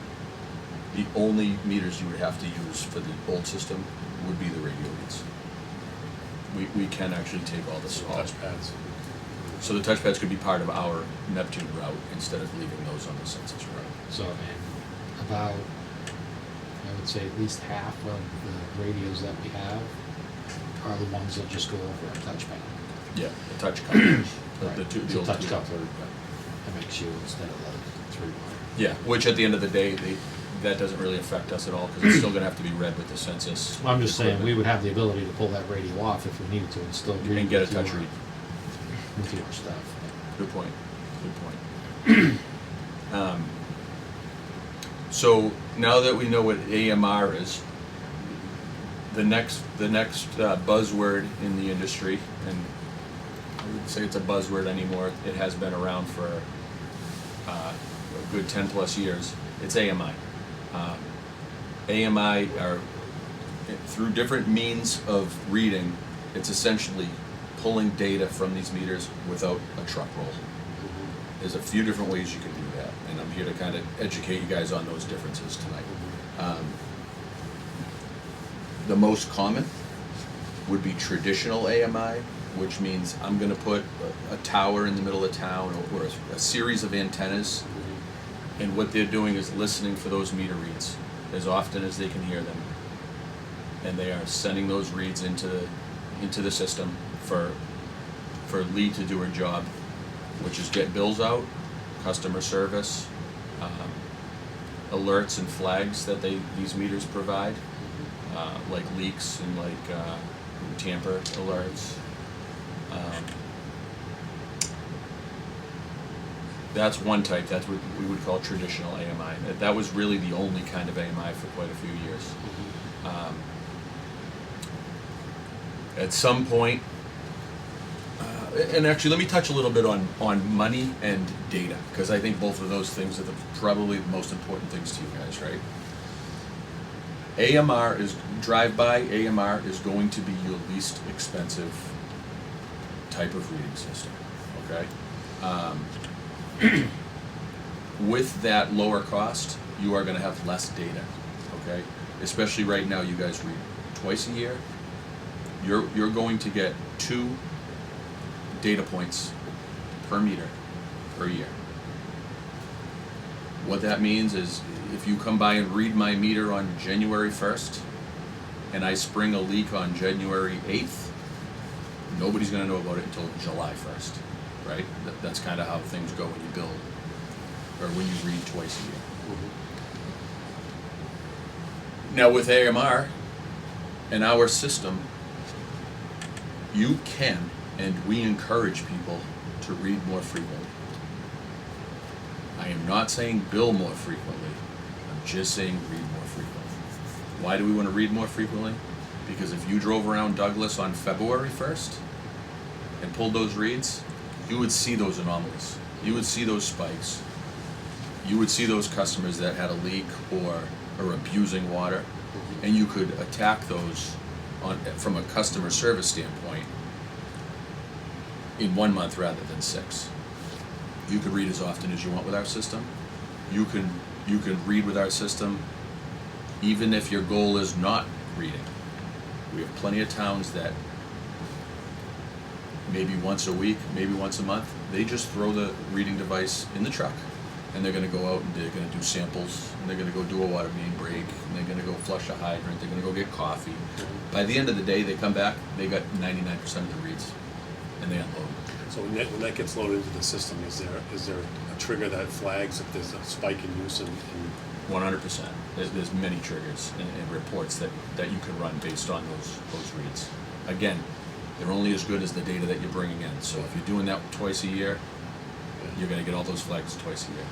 the only meters you would have to use for the old system would be the radio reads. We can actually take all this off. Touchpads. So the touchpads could be part of our Neptune route instead of leaving those on the Census route. So, and about, I would say at least half of the radios that we have are the ones that just go over a touchpad. Yeah, the touch couplers. Right. The It's a old touch two. coupler, but MXU instead of the 3-wire. Yeah, which at the end of the day, that doesn't really affect us at all because it's still going to have to be read with the Census. Well, I'm just saying, we equipment. would have the ability to pull that radio off if we needed to and still read And get a with your- touch read. with your stuff. Good point. Good point. So now that we know what AMR is, the next buzzword in the industry, and I wouldn't say it's a buzzword anymore. It has been around for a good 10 plus years. It's AMI. AMI are through different means of reading. It's essentially pulling data from these meters without a truck roll. There's a few different ways you can do that, and I'm here to kind of educate you guys on those differences tonight. The most common would be traditional AMI, which means I'm going to put a tower in the middle of town or a series of antennas, and what they're doing is listening for those meter reads as often as they can hear them, and they are sending those reads into the system for Lee to do her job, which is get bills out, customer service, alerts and flags that these meters provide, like leaks and like tamper alerts. That's one type. That's what we would call traditional AMI. That was really the only kind of AMI for quite a few years. At some point, and actually let me touch a little bit on money and data, because I think both of those things are probably the most important things to you guys, right? AMR is drive-by. AMR is going to be your least expensive type of reading system, okay? With that lower cost, you are going to have less data, okay? Especially right now, you guys read twice a year. You're going to get 2 data points per meter per year. What that means is if you come by and read my meter on January 1st and I spring a leak on January 8th, nobody's going to know about it until July 1st, right? That's kind of how things go when you bill or when you read twice a year. Now with AMR and our system, you can, and we encourage people to read more frequently. I am not saying bill more frequently. I'm just saying read more frequently. Why do we want to read more frequently? Because if you drove around Douglas on February 1st and pulled those reads, you would see those anomalies. You would see those spikes. You would see those customers that had a leak or are abusing water, and you could attack those from a customer service standpoint in 1 month rather than 6. You could read as often as you want with our system. You can read with our system even if your goal is not reading. We have plenty of towns that maybe once a week, maybe once a month, they just throw the reading device in the truck and they're going to go out and they're going to do samples and they're going to go do a water main break and they're going to go flush a hydrant, they're going to go get coffee. By the end of the day, they come back, they got 99% of the reads and they unload. So when that gets loaded into the system, is there a trigger that flags if there's a spike in use in 100%. There's many triggers and reports that you can run based on those reads. Again, they're only as good as the data that you're bringing in. So if you're doing that twice a year, you're going to get all those flags twice a year.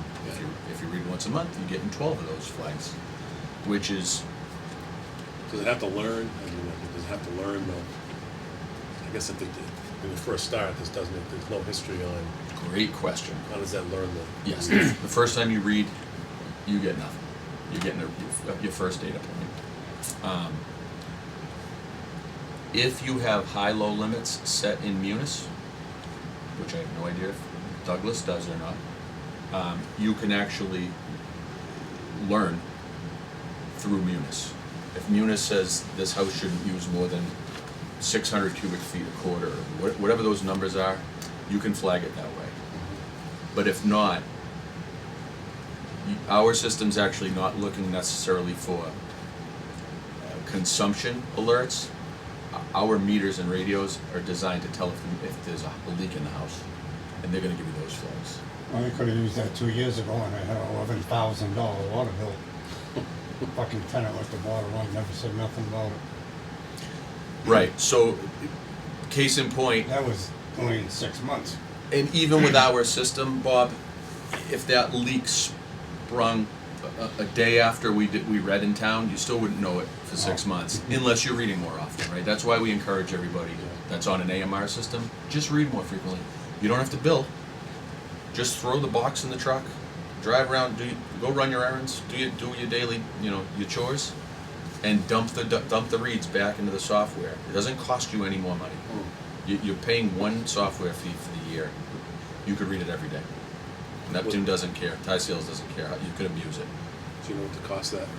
If you read once a month, you're getting 12 of those flags, which is. Does it have to learn? I mean, does it have to learn? I guess when you first start, there's no history on. Great question. How does that learn Yes, the first time you read, you get nothing. You're getting your first data point. If you have high-low limits set in Munis, which I have no idea if Douglas does or not, you can actually learn through Munis. If Munis says this house shouldn't use more than 600 cubic feet a quarter, or whatever those numbers are, you can flag it that way. But if not, our system's actually not looking necessarily for consumption alerts. Our meters and radios are designed to tell if there's a leak in the house, and they're going to give you those flags. Well, you could have used that 2 years ago and I had an $11,000 water bill. Fucking tenant with the water on, never said nothing about it. Right. So, case in point, That was only in 6 months. and even with our system, Bob, if that leak sprung a day after we read in town, you still wouldn't know it for 6 months, unless you're reading more often, right? That's why we encourage everybody that's on an AMR system, just read more frequently. You don't have to bill. Just throw the box in the truck, drive around, go run your errands, do your daily, your chores, and dump the reads back into the software. It doesn't cost you any more money. You're paying one software fee for the year. You could read it every day. Neptune doesn't care. Ty Seals doesn't care. You could abuse it. Do you know what the cost of that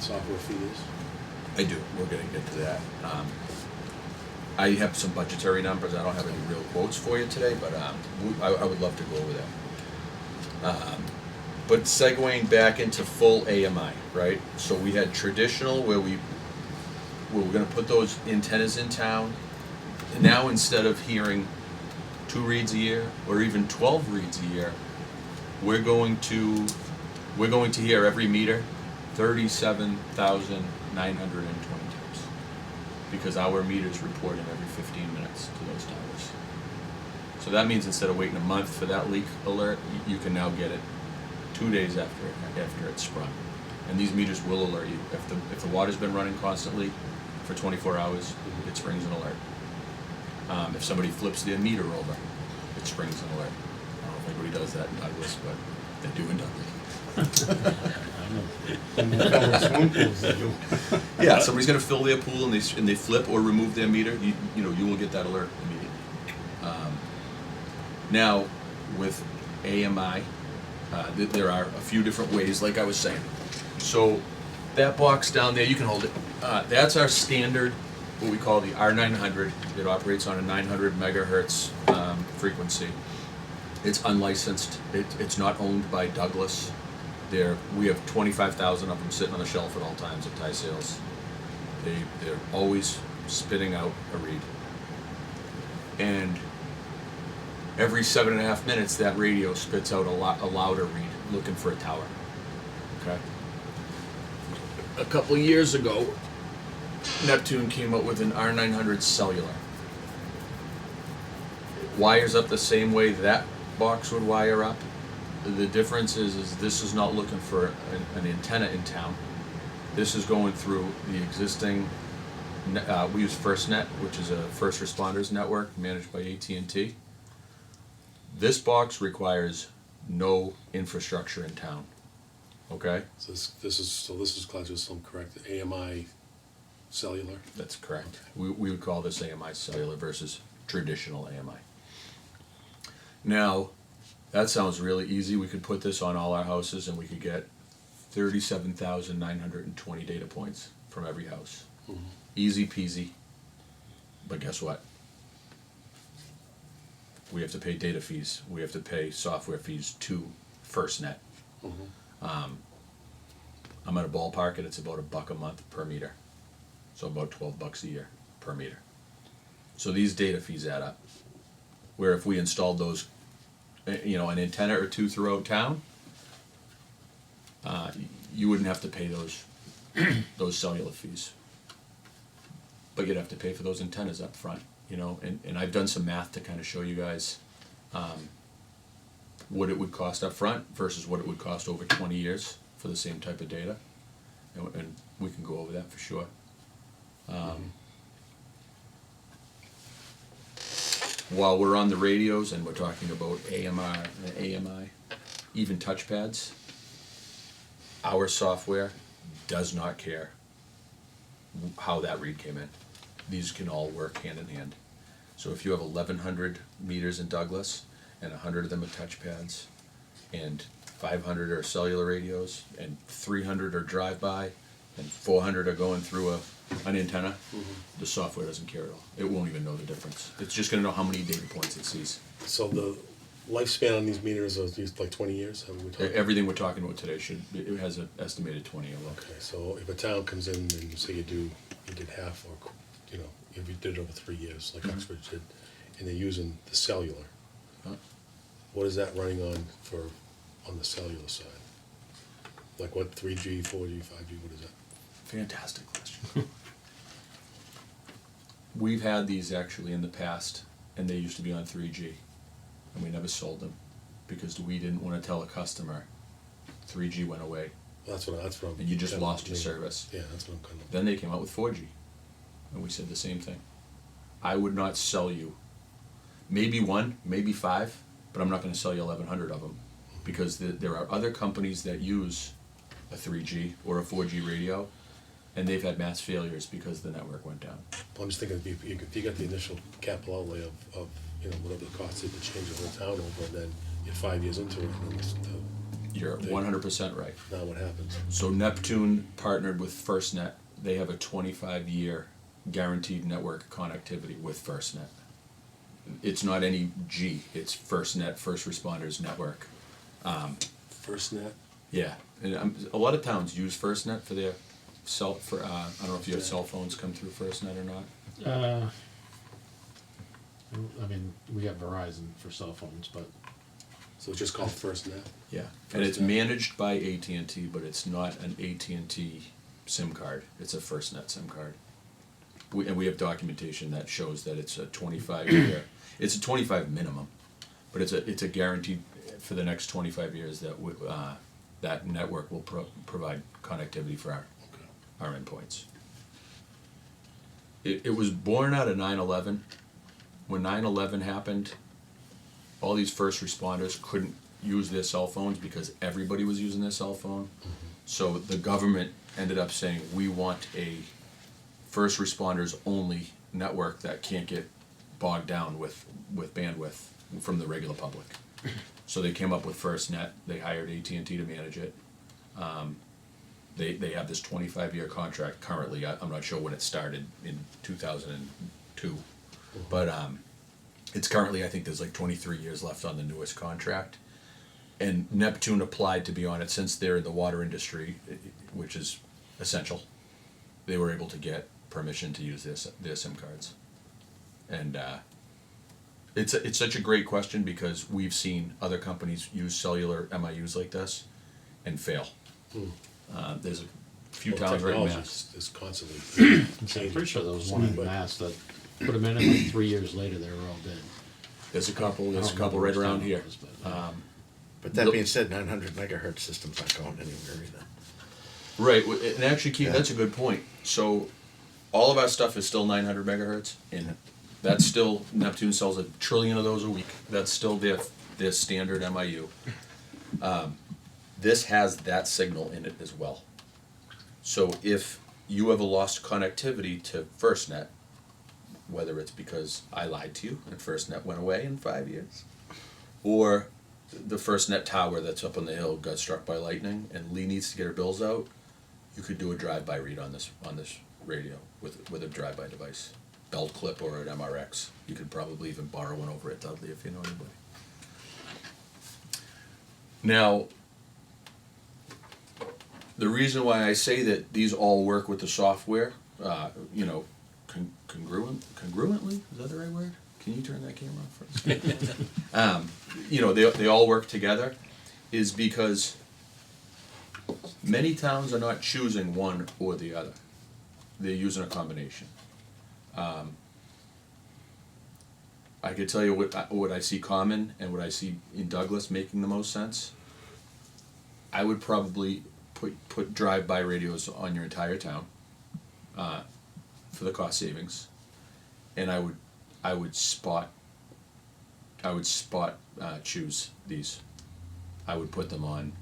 software fee is? I do. We're going to get to that. I have some budgetary numbers. I don't have any real quotes for you today, but I would love to go over that. But segueing back into full AMI, right? So we had traditional where we're going to put those antennas in town. And now instead of hearing 2 reads a year or even 12 reads a year, we're going to hear every meter 37,920 times, because our meters report in every 15 minutes to those towers. So that means instead of waiting a month for that leak alert, you can now get it 2 days after it's sprung. And these meters will alert you. If the water's been running constantly for 24 hours, it springs an alert. If somebody flips their meter over, it springs an alert. I don't know if anybody does that in Douglas, but they do in Douglas. And they cover swim pools, they do. Yeah, somebody's gonna fill their pool and they flip or remove their meter, you will get that alert immediately. Now, with AMI, there are a few different ways, like I was saying. So, that box down there, you can hold it. That's our standard, what we call the R900. It operates on a 900 megahertz frequency. It's unlicensed. It's not owned by Douglas. We have 25,000 of them sitting on the shelf at all times at Ty Sales. They're always spitting out a read. And every 7.5 minutes, that radio spits out a louder read, looking for a tower. Okay. A couple of years ago, Neptune came out with an R900 cellular. It wires up the same way that box would wire up. The difference is this is not looking for an antenna in town. This is going through the existing. We use FirstNet, which is a first responders network managed by AT&T. This box requires no infrastructure in town. Okay? So this is classified as some correct AMI cellular. That's correct. We would call this AMI cellular versus traditional AMI. Now, that sounds really easy. We could put this on all our houses and we could get 37,920 data points from every house. Mm-hmm. Easy peasy. But guess what? We have to pay data fees. We have to pay software fees to FirstNet. Mm-hmm. I'm at a ballpark and it's about $1 a month per meter. So about $12 a year per meter. So these data fees add up. Where if we installed those, an antenna or two throughout town, you wouldn't have to pay those, those cellular fees. But you'd have to pay for those antennas up front, you know, and I've done some math to kind of show you guys, what it would cost up front versus what it would cost over 20 years for the same type of data. And we can go over that for sure. While we're on the radios and we're talking about AMI, even touchpads, our software does not care how that read came in. These can all work hand in hand. So if you have 1,100 meters in Douglas and 100 of them are touchpads and 500 are cellular radios and 300 are drive-by and 400 are going through an antenna, the software doesn't care at all. It won't even know the difference. It's just gonna know how many data points it sees. So the lifespan on these meters is used like 20 years? How we talking? Everything we're talking about today it has an estimated 20 year life. Okay, so if a town comes in and say you did half, or, you know, if you did it over 3 years, like Oxford did, and they're using the cellular, Huh? what is that running on the cellular side? Like what, 3G, 4G, 5G, what is that? Fantastic question. We've had these actually in the past, and they used to be on 3G, and we never sold them because we didn't want to tell a customer 3G went away That's what I'm. and you just kinda lost your meaning. service. Yeah, that's what I'm kind of. Then they came out with 4G, and we said the same thing. I would not sell you, maybe one, maybe five, but I'm not going to sell you 1,100 of them because there are other companies that use a 3G or a 4G radio, and they've had mass failures because the network went down. I'm just thinking, if you got the initial capital outlay of, you know, whatever the cost is to change the whole town over, and then you're 5 years into it, and then You're 100% right. now what happens? So Neptune partnered with FirstNet. They have a 25-year guaranteed network connectivity with FirstNet. It's not any G, it's FirstNet, First Responders Network. FirstNet? Yeah, and a lot of towns use FirstNet for their I don't know if your cell phones come through FirstNet or not. I mean, we have Verizon for cell phones, but So it's just called FirstNet? Yeah, and it's FirstNet. managed by AT&T, but it's not an AT&T SIM card. It's a FirstNet SIM card. And we have documentation that shows that it's a 25-year. It's a 25 minimum, but it's a guaranteed for the next 25 years that that network will provide connectivity for our endpoints. It was born out of 9/11. When 9/11 happened, all these first responders couldn't use their cell phones because everybody was using their cell phone. So the government ended up saying, we want a first responders only network that can't get bogged down with bandwidth from the regular public. So they came up with FirstNet. They hired AT&T to manage it. They have this 25-year contract currently. I'm not sure when it started in 2002, but it's currently, I think there's like 23 years left on the newest contract. And Neptune applied to be on it since they're in the water industry, which is essential. They were able to get permission to use their SIM cards. And it's such a great question because we've seen other companies use cellular MIUs like this and fail. There's a few towns right in Technology Mass. is constantly I'm changing. pretty sure there was one in But- Mass that put them in and like 3 years later they were all dead. There's a couple I don't right remember around which here. town it was, But that being said, 900 megahertz systems aren't going anywhere either. Right, and actually, Keith, that's a good point. So, all of our stuff is still 900 megahertz, and that's still, Neptune sells 1 trillion of those a week. That's still their standard MIU. This has that signal in it as well. So if you ever lost connectivity to FirstNet, whether it's because I lied to you and FirstNet went away in 5 years, or the FirstNet tower that's up on the hill got struck by lightning and Lee needs to get her bills out, you could do a drive-by read on this radio with a drive-by device, belt clip or an MRX. You could probably even borrow one over at Dudley if you know anybody. Now, the reason why I say that these all work with the software, congruently, is that the right word? Can you turn that camera off first? They all work together, is because Many towns are not choosing one or the other. They're using a combination. I could tell you what I see common and what I see in Douglas making the most sense. I would probably put drive-by radios on your entire town for the cost savings, and I would spot choose these. I would put them on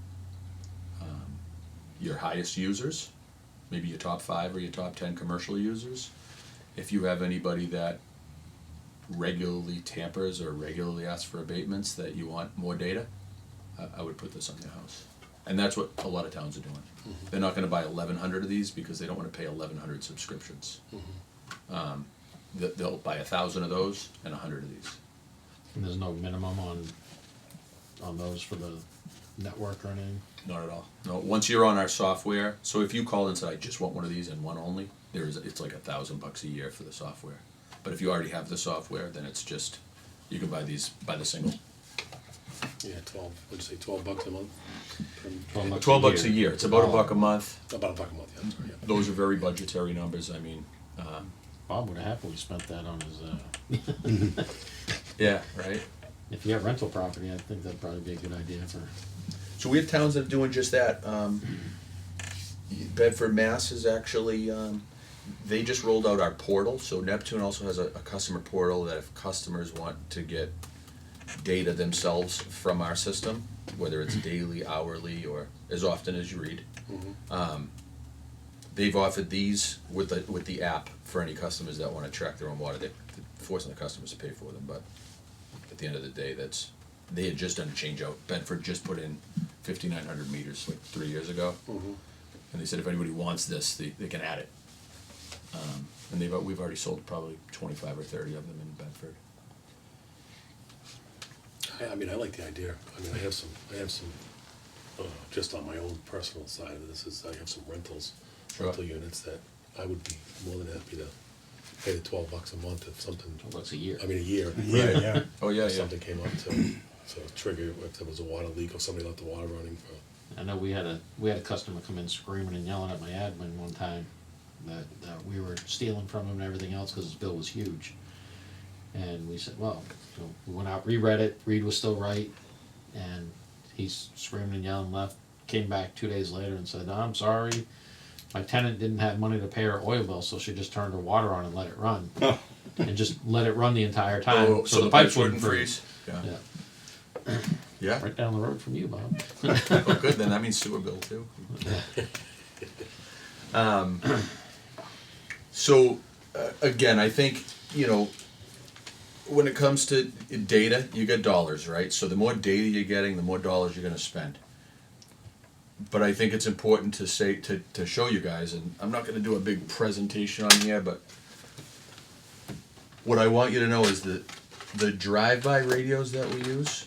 your highest users, maybe your top 5 or your top 10 commercial users. If you have anybody that regularly tampers or regularly asks for abatements that you want more data, I would put this on your house. And that's what a lot of towns are doing. They're not gonna buy 1,100 of these because they don't wanna pay 1,100 subscriptions. They'll buy 1,000 of those and 100 of these. And there's no minimum on those for the network or anything? Not at all. No, once you're on our software, so if you call and say, I just want one of these and one only, it's like $1,000 a year for the software. But if you already have the software, then it's just, you can buy these by the single. Yeah, 12, what'd you say, $12 a month? $12 a year, it's about $1 a month. About $1 a month, yeah, that's right, yeah. Those are very budgetary numbers, I mean, Bob would have happily spent that on his, yeah, right? if you have rental property, I think that'd probably be a good idea for, So we have towns that are doing just that. Bedford, Mass is actually, they just rolled out our portal. So Neptune also has a customer portal that if customers want to get data themselves from our system, whether it's daily, hourly, or as often as you read, they've offered these with the app for any customers that want to track their own water. They're forcing the customers to pay for them, but at the end of the day, they had just done a change out. Bedford just put in 5,900 meters like 3 years ago, and they said if anybody wants this, they can add it. And we've already sold probably 25 or 30 of them in Bedford. I mean, I like the idea. I mean, I have some, just on my own personal side of this, I have some Sure. rental units that I would be more than happy to pay the $12 a month if something, $12 a year. I mean, a year. Yeah, right? yeah. Oh yeah, If yeah. something came up to trigger, if there was a water leak or somebody left the water running for, I know we had a customer come in screaming and yelling at my admin one time that we were stealing from him and everything else because his bill was huge. And we said, well, so we went out, reread it, Reed was still right, and he's screaming and yelling, left, came back 2 days later and said, I'm sorry, my tenant didn't have money to pay her oil bill, so she just turned her water on and let it run. And just let it run the entire time, Oh, so the pipes wouldn't freeze. Yeah. Yeah, Yeah. right down the road from you, Bob. Oh, good. Then that means sewer bill too. So again, I think when it comes to data, you get dollars, right? So the more data you're getting, the more dollars you're going to spend. But I think it's important to say to show you guys, and I'm not going to do a big presentation on here, but what I want you to know is that the drive-by radios that we use,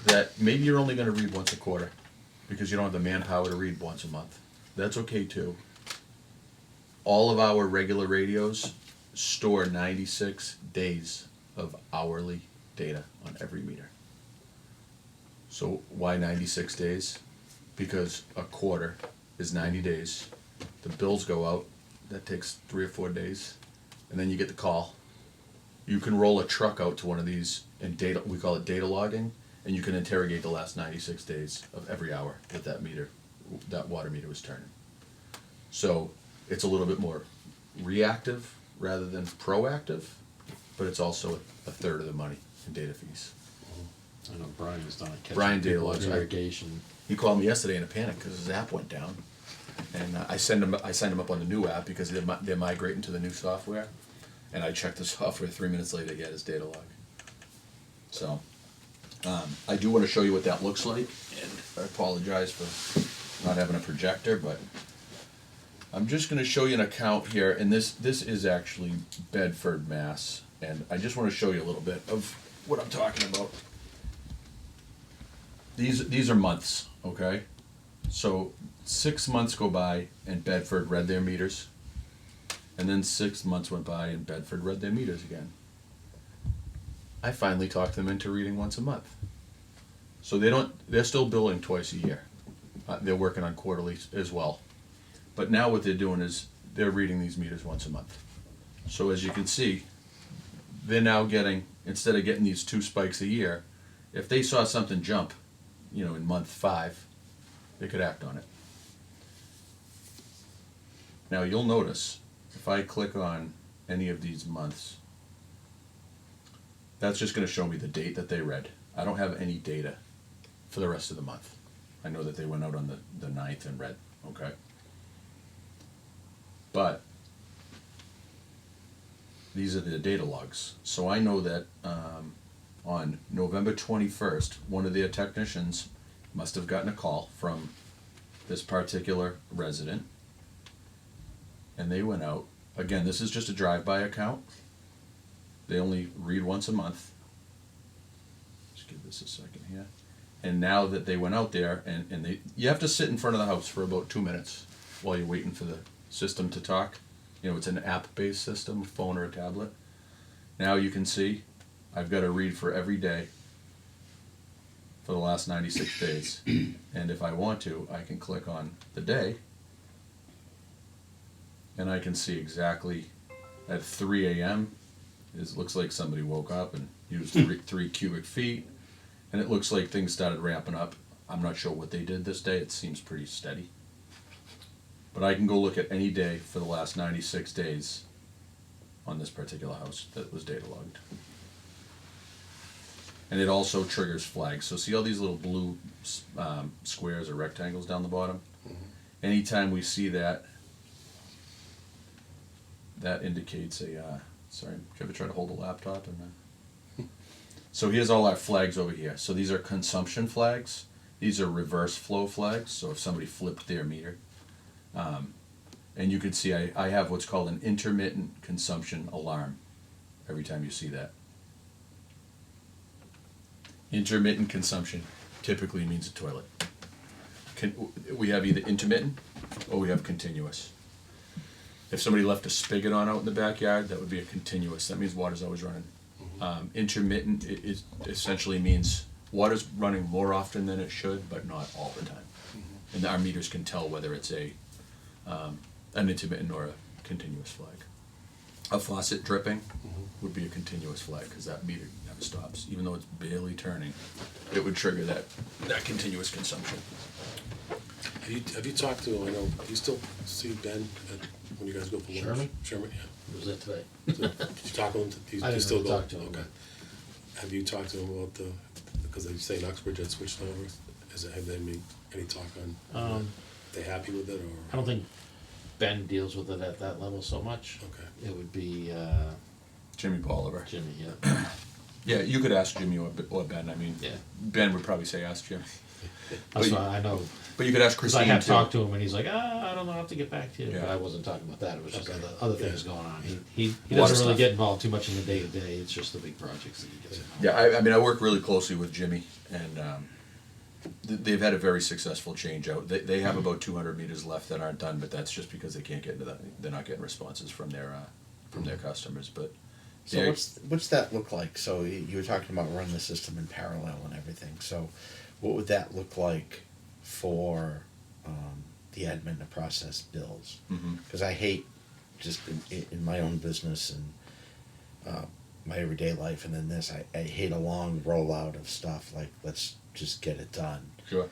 that maybe you're only going to read once a quarter because you don't have the manpower to read once a month. That's okay too. All of our regular radios store 96 days of hourly data on every meter. So why 96 days? Because a quarter is 90 days. The bills go out, that takes 3 or 4 days, and then you get the call. You can roll a truck out to one of these and data, we call it data logging, and you can interrogate the last 96 days of every hour that water meter was turning. So it's a little bit more reactive rather than proactive, but it's also a third of the money in data fees. I know Brian's done it. Brian did a lot of irrigation. He called me yesterday in a panic because his app went down, and I signed him up on the new app because they're migrating to the new software, and I checked the software 3 minutes later. He had his data log. So I do want to show you what that looks like, and I apologize for not having a projector, but I'm just going to show you an account here, and this is actually Bedford, Mass, and I just want to show you a little bit of what I'm talking about. These are months, okay? So 6 months go by and Bedford read their meters, and then 6 months went by and Bedford read their meters again. I finally talked them into reading once a month. So they're still billing twice a year, They're working on quarterly as well. But now what they're doing is they're reading these meters once a month. So as you can see, they're now getting, instead of getting these 2 spikes a year, if they saw something jump, in month 5, they could act on it. Now you'll notice, if I click on any of these months, that's just going to show me the date that they read. I don't have any data for the rest of the month. I know that they went out on the 9th and read, okay? But these are the data logs. So I know that on November 21st, one of their technicians must have gotten a call from this particular resident, and they went out. Again, this is just a drive-by account. They only read once a month. Just give this a second here. And now that they went out there, and you have to sit in front of the house for about 2 minutes while you're waiting for the system to talk. It's an app-based system, phone or a tablet. Now you can see I've got a read for every day for the last 96 days. And if I want to, I can click on the day, and I can see exactly at 3 a.m. It looks like somebody woke up and used 3 cubic feet, and it looks like things started ramping up. I'm not sure what they did this day. It seems pretty steady. But I can go look at any day for the last 96 days on this particular house that was data logged. And it also triggers flags. So see all these little blue squares or rectangles down the bottom? Anytime we see that, that indicates a, sorry, did you ever try to hold a laptop? So here's all our flags over here. So these are consumption flags. These are reverse flow flags. So if somebody flipped their meter. And you can see I have what's called an intermittent consumption alarm every time you see that. Intermittent consumption typically means a toilet. We have either intermittent or we have continuous. If somebody left a spigot on out in the backyard, that would be a continuous. That means water's always running. Intermittent it essentially means water's running more often than it should, but not all the time. And our meters can tell whether it's an intermittent or a continuous flag. A faucet dripping would be a continuous flag because that meter never stops. Even though it's barely turning, it would trigger that continuous consumption. Have you talked to, I know, do you still see Ben when you guys go for lunch? Sherman? Sherman, yeah. Was that today? So, did you talk to him? I didn't still really go? talk to him. Okay. Have you talked to him about because they say in Uxbridge had switched over? Have they made any talk on, they happy with it or? I don't think Ben deals with it at that level so much. Okay. It would be Jimmy Bolivar. Jimmy, yeah. Yeah, you could ask Jimmy or Ben. I mean, Yeah. Ben would probably say ask Jimmy. That's But why I know. But you could ask Because I Christine have too. talked to him and he's like, I don't know, I have to get back to you. Yeah. But I wasn't talking about that. It was just Okay. other things going on. He Water doesn't really stuff. get involved too much in the day to day. It's just the big projects that he gets involved. Yeah, I mean, I work really closely with Jimmy, and they've had a very successful change out. They have about 200 meters left that aren't done, but that's just because they can't get into that. They're not getting responses from their customers. But So they're- what's that look like? So you were talking about running the system in parallel and everything. So what would that look like for the admin to process bills? Mhm. Because I hate just in my own business and my everyday life, and then this, I hate a long rollout of stuff. Like, let's just get it done Sure.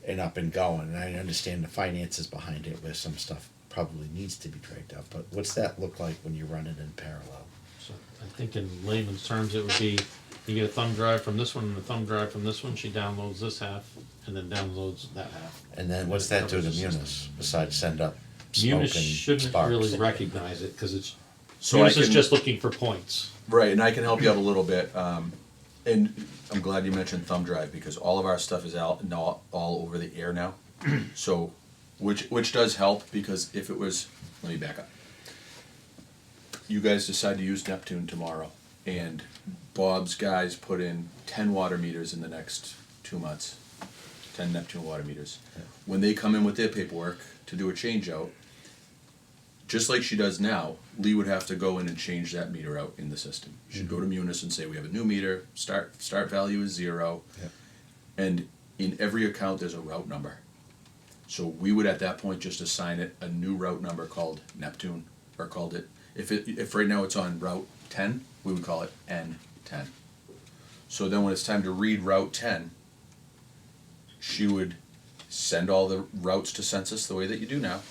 and up and going. And I understand the finances behind it, where some stuff probably needs to be dragged up. But what's that look like when you run it in parallel? So I think in layman's terms, it would be you get a thumb drive from this one and a thumb drive from this one. She downloads this half and then downloads that half. And then what's that do to Covers the system. Munis besides send up smoke Munis and shouldn't sparks? really recognize it because it's So Munis I is can- just looking for points. Right, and I can help you out a little bit. And I'm glad you mentioned thumb drive because all of our stuff is out all over the air now. So, which does help because if it was, let me back up. You guys decide to use Neptune tomorrow, and Bob's guys put in 10 water meters in the next 2 months. 10 Neptune water meters. When they come in with their paperwork to do a change out, just like she does now, Lee would have to go in and change that meter out in the system. She'd go to Munis and say, we have a new meter, start value is 0. Yep. And in every account, there's a route number. So we would at that point just assign it a new route number called Neptune, or called it, if right now it's on Route 10, we would call it N10. So then when it's time to read Route 10, she would send all the routes to census the way that you do now,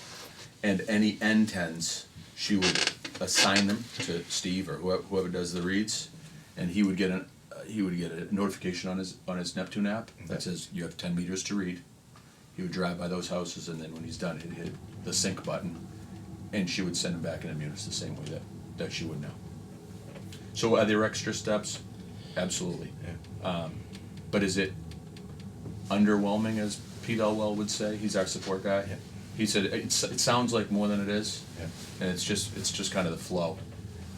and any N10s, she would assign them to Steve or whoever does the reads, and he would get a notification on his Neptune app that says you have 10 meters to read. He would drive by those houses, and then when he's done, he'd hit the sync button, and she would send him back in a Munis the same way that she would now. So are there extra steps? Absolutely. But is it underwhelming, as Pete Elwell would say? He's our support guy. Yeah. He said it sounds like more than it is, Yeah. and it's just kind of the flow.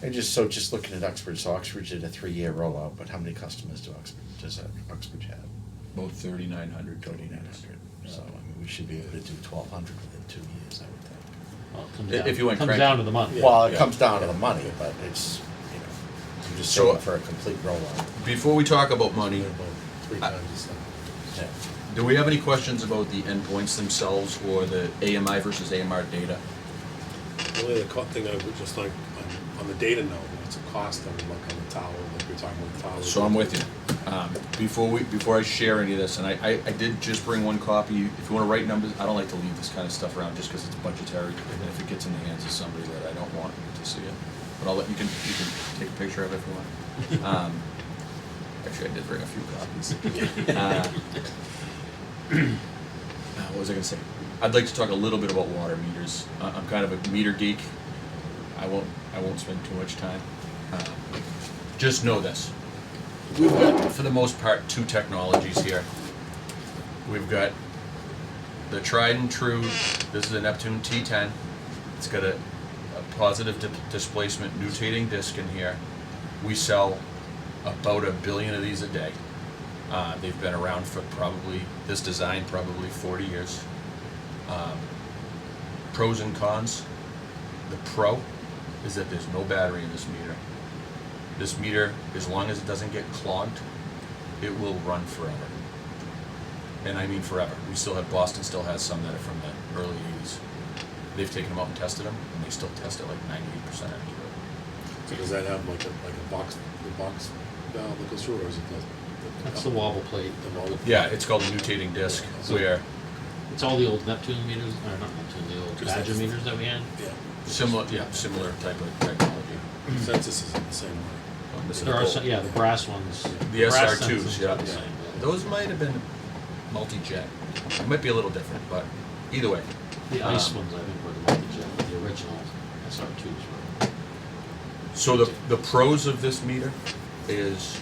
And just looking at Uxbridge, so Uxbridge did a 3-year rollout, but how many customers does Uxbridge have? About 3,900. 3,900. So, I mean, we should be able to do 1,200 within 2 years, I would think. Well, it comes If down- you went comes crank- down to the money. Well, it Yeah. comes down to the money, but it's, I'm just So- saying for a complete rollout. Before we talk about money, About 3 times as that. Yeah. do we have any questions about the endpoints themselves or the AMI versus AMR data? The only other thing I would just like, on the data note, what's the cost of it, like on the tower, like we were talking about the tower. So I'm with you. Before I share any of this, and I did just bring one copy. If you want to write numbers, I don't like to leave this kind of stuff around just because it's budgetary, and if it gets in the hands of somebody that I don't want to see it. But you can take a picture of it if you want. Actually, I did bring a few copies. What was I gonna say? I'd like to talk a little bit about water meters. I'm kind of a meter geek. I won't spend too much time. Just know this. We've got, for the most part, 2 technologies here. We've got the tried and true, this is a Neptune T10. It's got a positive displacement nutating disc in here. We sell about 1 billion of these a day. They've been around for this design probably 40 years. Pros and cons. The pro is that there's no battery in this meter. This meter, as long as it doesn't get clogged, it will run forever. And I mean forever. Boston still has some that are from the early 80s. They've taken them out and tested them, and they still test it like 98% accurate. So does that have like a box valve that goes through, or is it That's the wobble plate. the wall? Yeah, it's called a nutating disc, where It's all the old Neptune meters, or not Neptune, the old Just Badger like- meters that we had. Yeah. similar type of technology. Census is in the same way. I'm missing There a are bolt. some, yeah, the brass ones. The brass SR2s, sensors yeah. are the same. Those might have been multi-jet. It might be a little different, but either way. The ice ones, I think, were the multi-jet, but the original SR2s were. So the pros of this meter is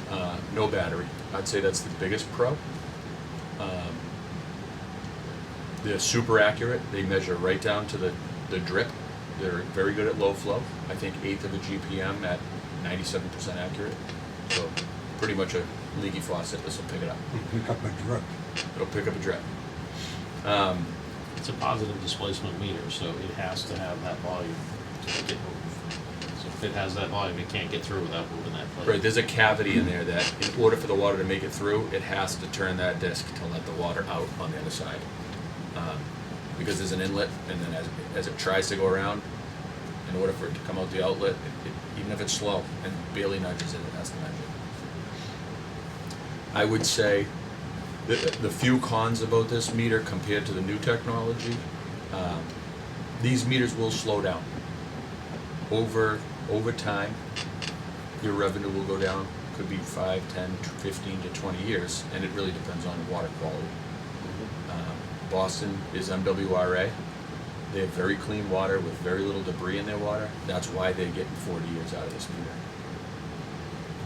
no battery. I'd say that's the biggest pro. They're super accurate. They measure right down to the drip. They're very good at low flow. I think 1/8 of a GPM at 97% accurate. So pretty much a leaky faucet. This will pick it up. Pick up a drip. It'll pick up a drip. It's a positive displacement meter, so it has to have that volume to make it move. So if it has that volume, it can't get through without moving that plate. Right, there's a cavity in there that in order for the water to make it through, it has to turn that disc to let the water out on the other side. Because there's an inlet, and then as it tries to go around, in order for it to come out the outlet, even if it's slow and barely nudges it, it has to nudge it. I would say the few cons about this meter compared to the new technology, these meters will slow down. Over time, your revenue will go down. Could be 5, 10, 15 to 20 years, and it really depends on water quality. Boston is MWRA. They have very clean water with very little debris in their water. That's why they get 40 years out of this meter.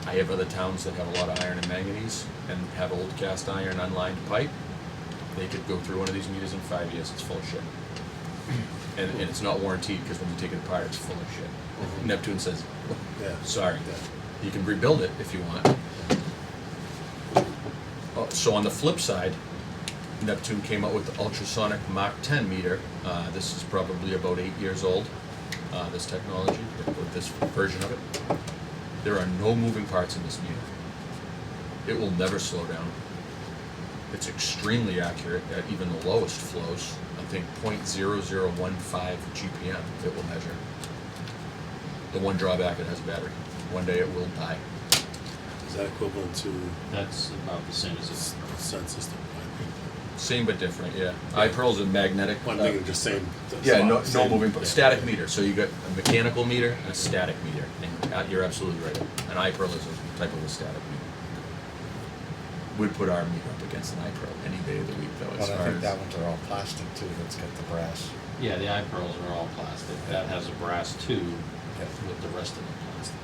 I have other towns that have a lot of iron and manganese and have old cast iron unlined pipe. They could go through one of these meters in 5 years, it's full of shit. And it's not warranted, because when you take it apart, it's full of shit. Neptune says, Yeah. sorry, you can rebuild it if you want. So on the flip side, Neptune came out with the ultrasonic Mach 10 meter. This is probably about 8 years old, this technology, with this version of it. There are no moving parts in this meter. It will never slow down. It's extremely accurate at even the lowest flows, think 0.0015 GPM it will measure. The one drawback, it has a battery. One day it will die. Is that equivalent to That's about the same as the this. sun system? Same but different, yeah. iPearl's a magnetic. One thing, just saying. Yeah, no same- moving, yeah. static meter. So you got a mechanical meter and a static meter. And you're absolutely right. An iPearl is a type of a static meter. We'd put our meter up against an iPearl any day of the week, though. As But I far think as that ones are all plastic too, that's got the brass. Yeah, the iPearls are all plastic. That has a brass tube with the rest of it plastic.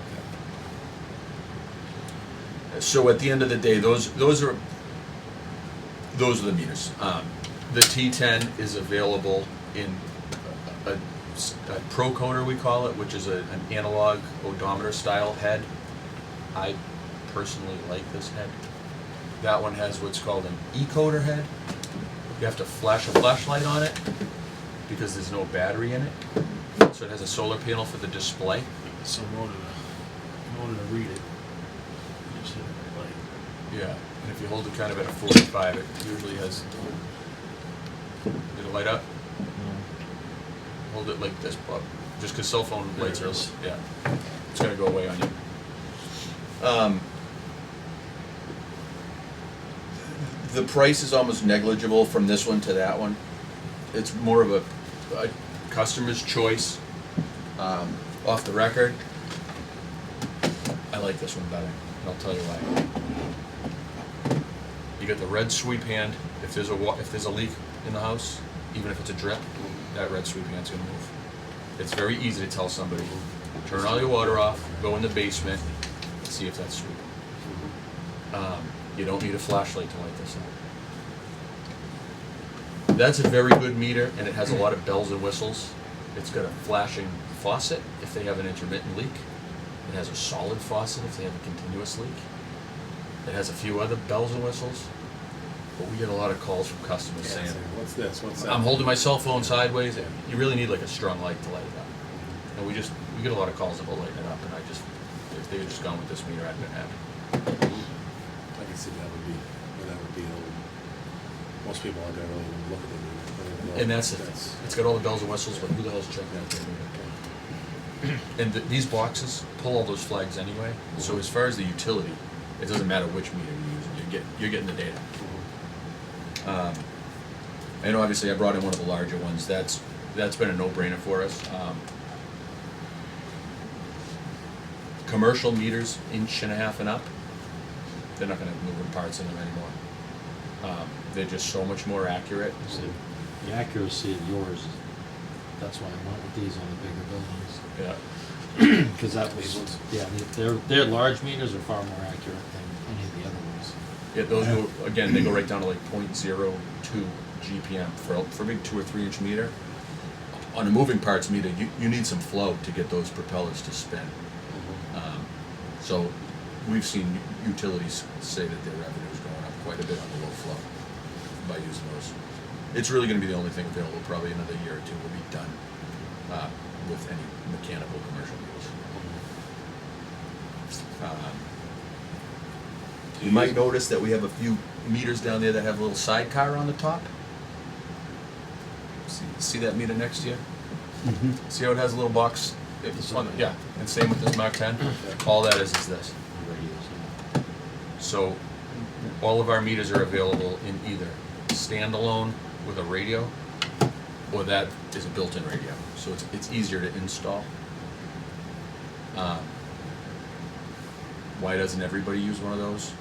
So at the end of the day, those are the meters. The T10 is available in a Procoder, we call it, which is an analog odometer style head. I personally like this head. That one has what's called an ecoder head. You have to flash a flashlight on it because there's no battery in it. So it has a solar panel for the display. So in order to read it, you just hit it like. Yeah, and if you hold it kind of at a 45, it usually has. Did it light up? Hold it like this, Bob. Just because cell phone lights are, yeah, it's gonna go away on you. The price is almost negligible from this one to that one. It's more of a customer's choice. Off the record, I like this one better, and I'll tell you why. You got the red sweep hand. If there's a leak in the house, even if it's a drip, that red sweep hand's gonna move. It's very easy to tell somebody, turn all your water off, go in the basement, and see if that's sweeping. You don't need a flashlight to light this up. That's a very good meter, and it has a lot of bells and whistles. It's got a flashing faucet if they have an intermittent leak. It has a solid faucet if they have a continuous leak. It has a few other bells and whistles. But we get a lot of calls from customers Yeah, saying, saying, what's this, what's that? I'm holding my cell phone sideways. You really need like a strong light to light it up. And we get a lot of calls about lighting it up, and if they had just gone with this meter, I'd been happy. I can see that would be, most people aren't gonna really even look at the meter. And that's it. It's got all the bells and whistles, but who the hell's checking out that meter? And these boxes pull all those flags anyway. So as far as the utility, it doesn't matter which meter you're using. You're getting the data. I know obviously I brought in one of the larger ones. That's been a no-brainer for us. Commercial meters, 1.5 inches and up, they're not going to have moving parts in them anymore. They're just so much more accurate. So the accuracy of yours, that's why I went with these on the bigger buildings. Yeah. Because that was, yeah, their large meters are far more accurate than any of the other ones. Yeah, those go, again, they go right down to like 0.02 GPM for a big 2 or 3 inch meter. On a moving parts meter, you need some flow to get those propellers to spin. So we've seen utilities say that their revenue is going up quite a bit on the low flow by using those. It's really going to be the only thing available. Probably another year or two will be done with any mechanical commercial meters. You might notice that we have a few meters down there that have a little sidecar on the top. See that meter next to you? See how it has a little box? It's on, yeah, and same with this Mark 10. All that is this. The radios, So all of our meters are available in either standalone with a radio, or that is a built-in radio. So it's easier to install. Why doesn't everybody use one of those?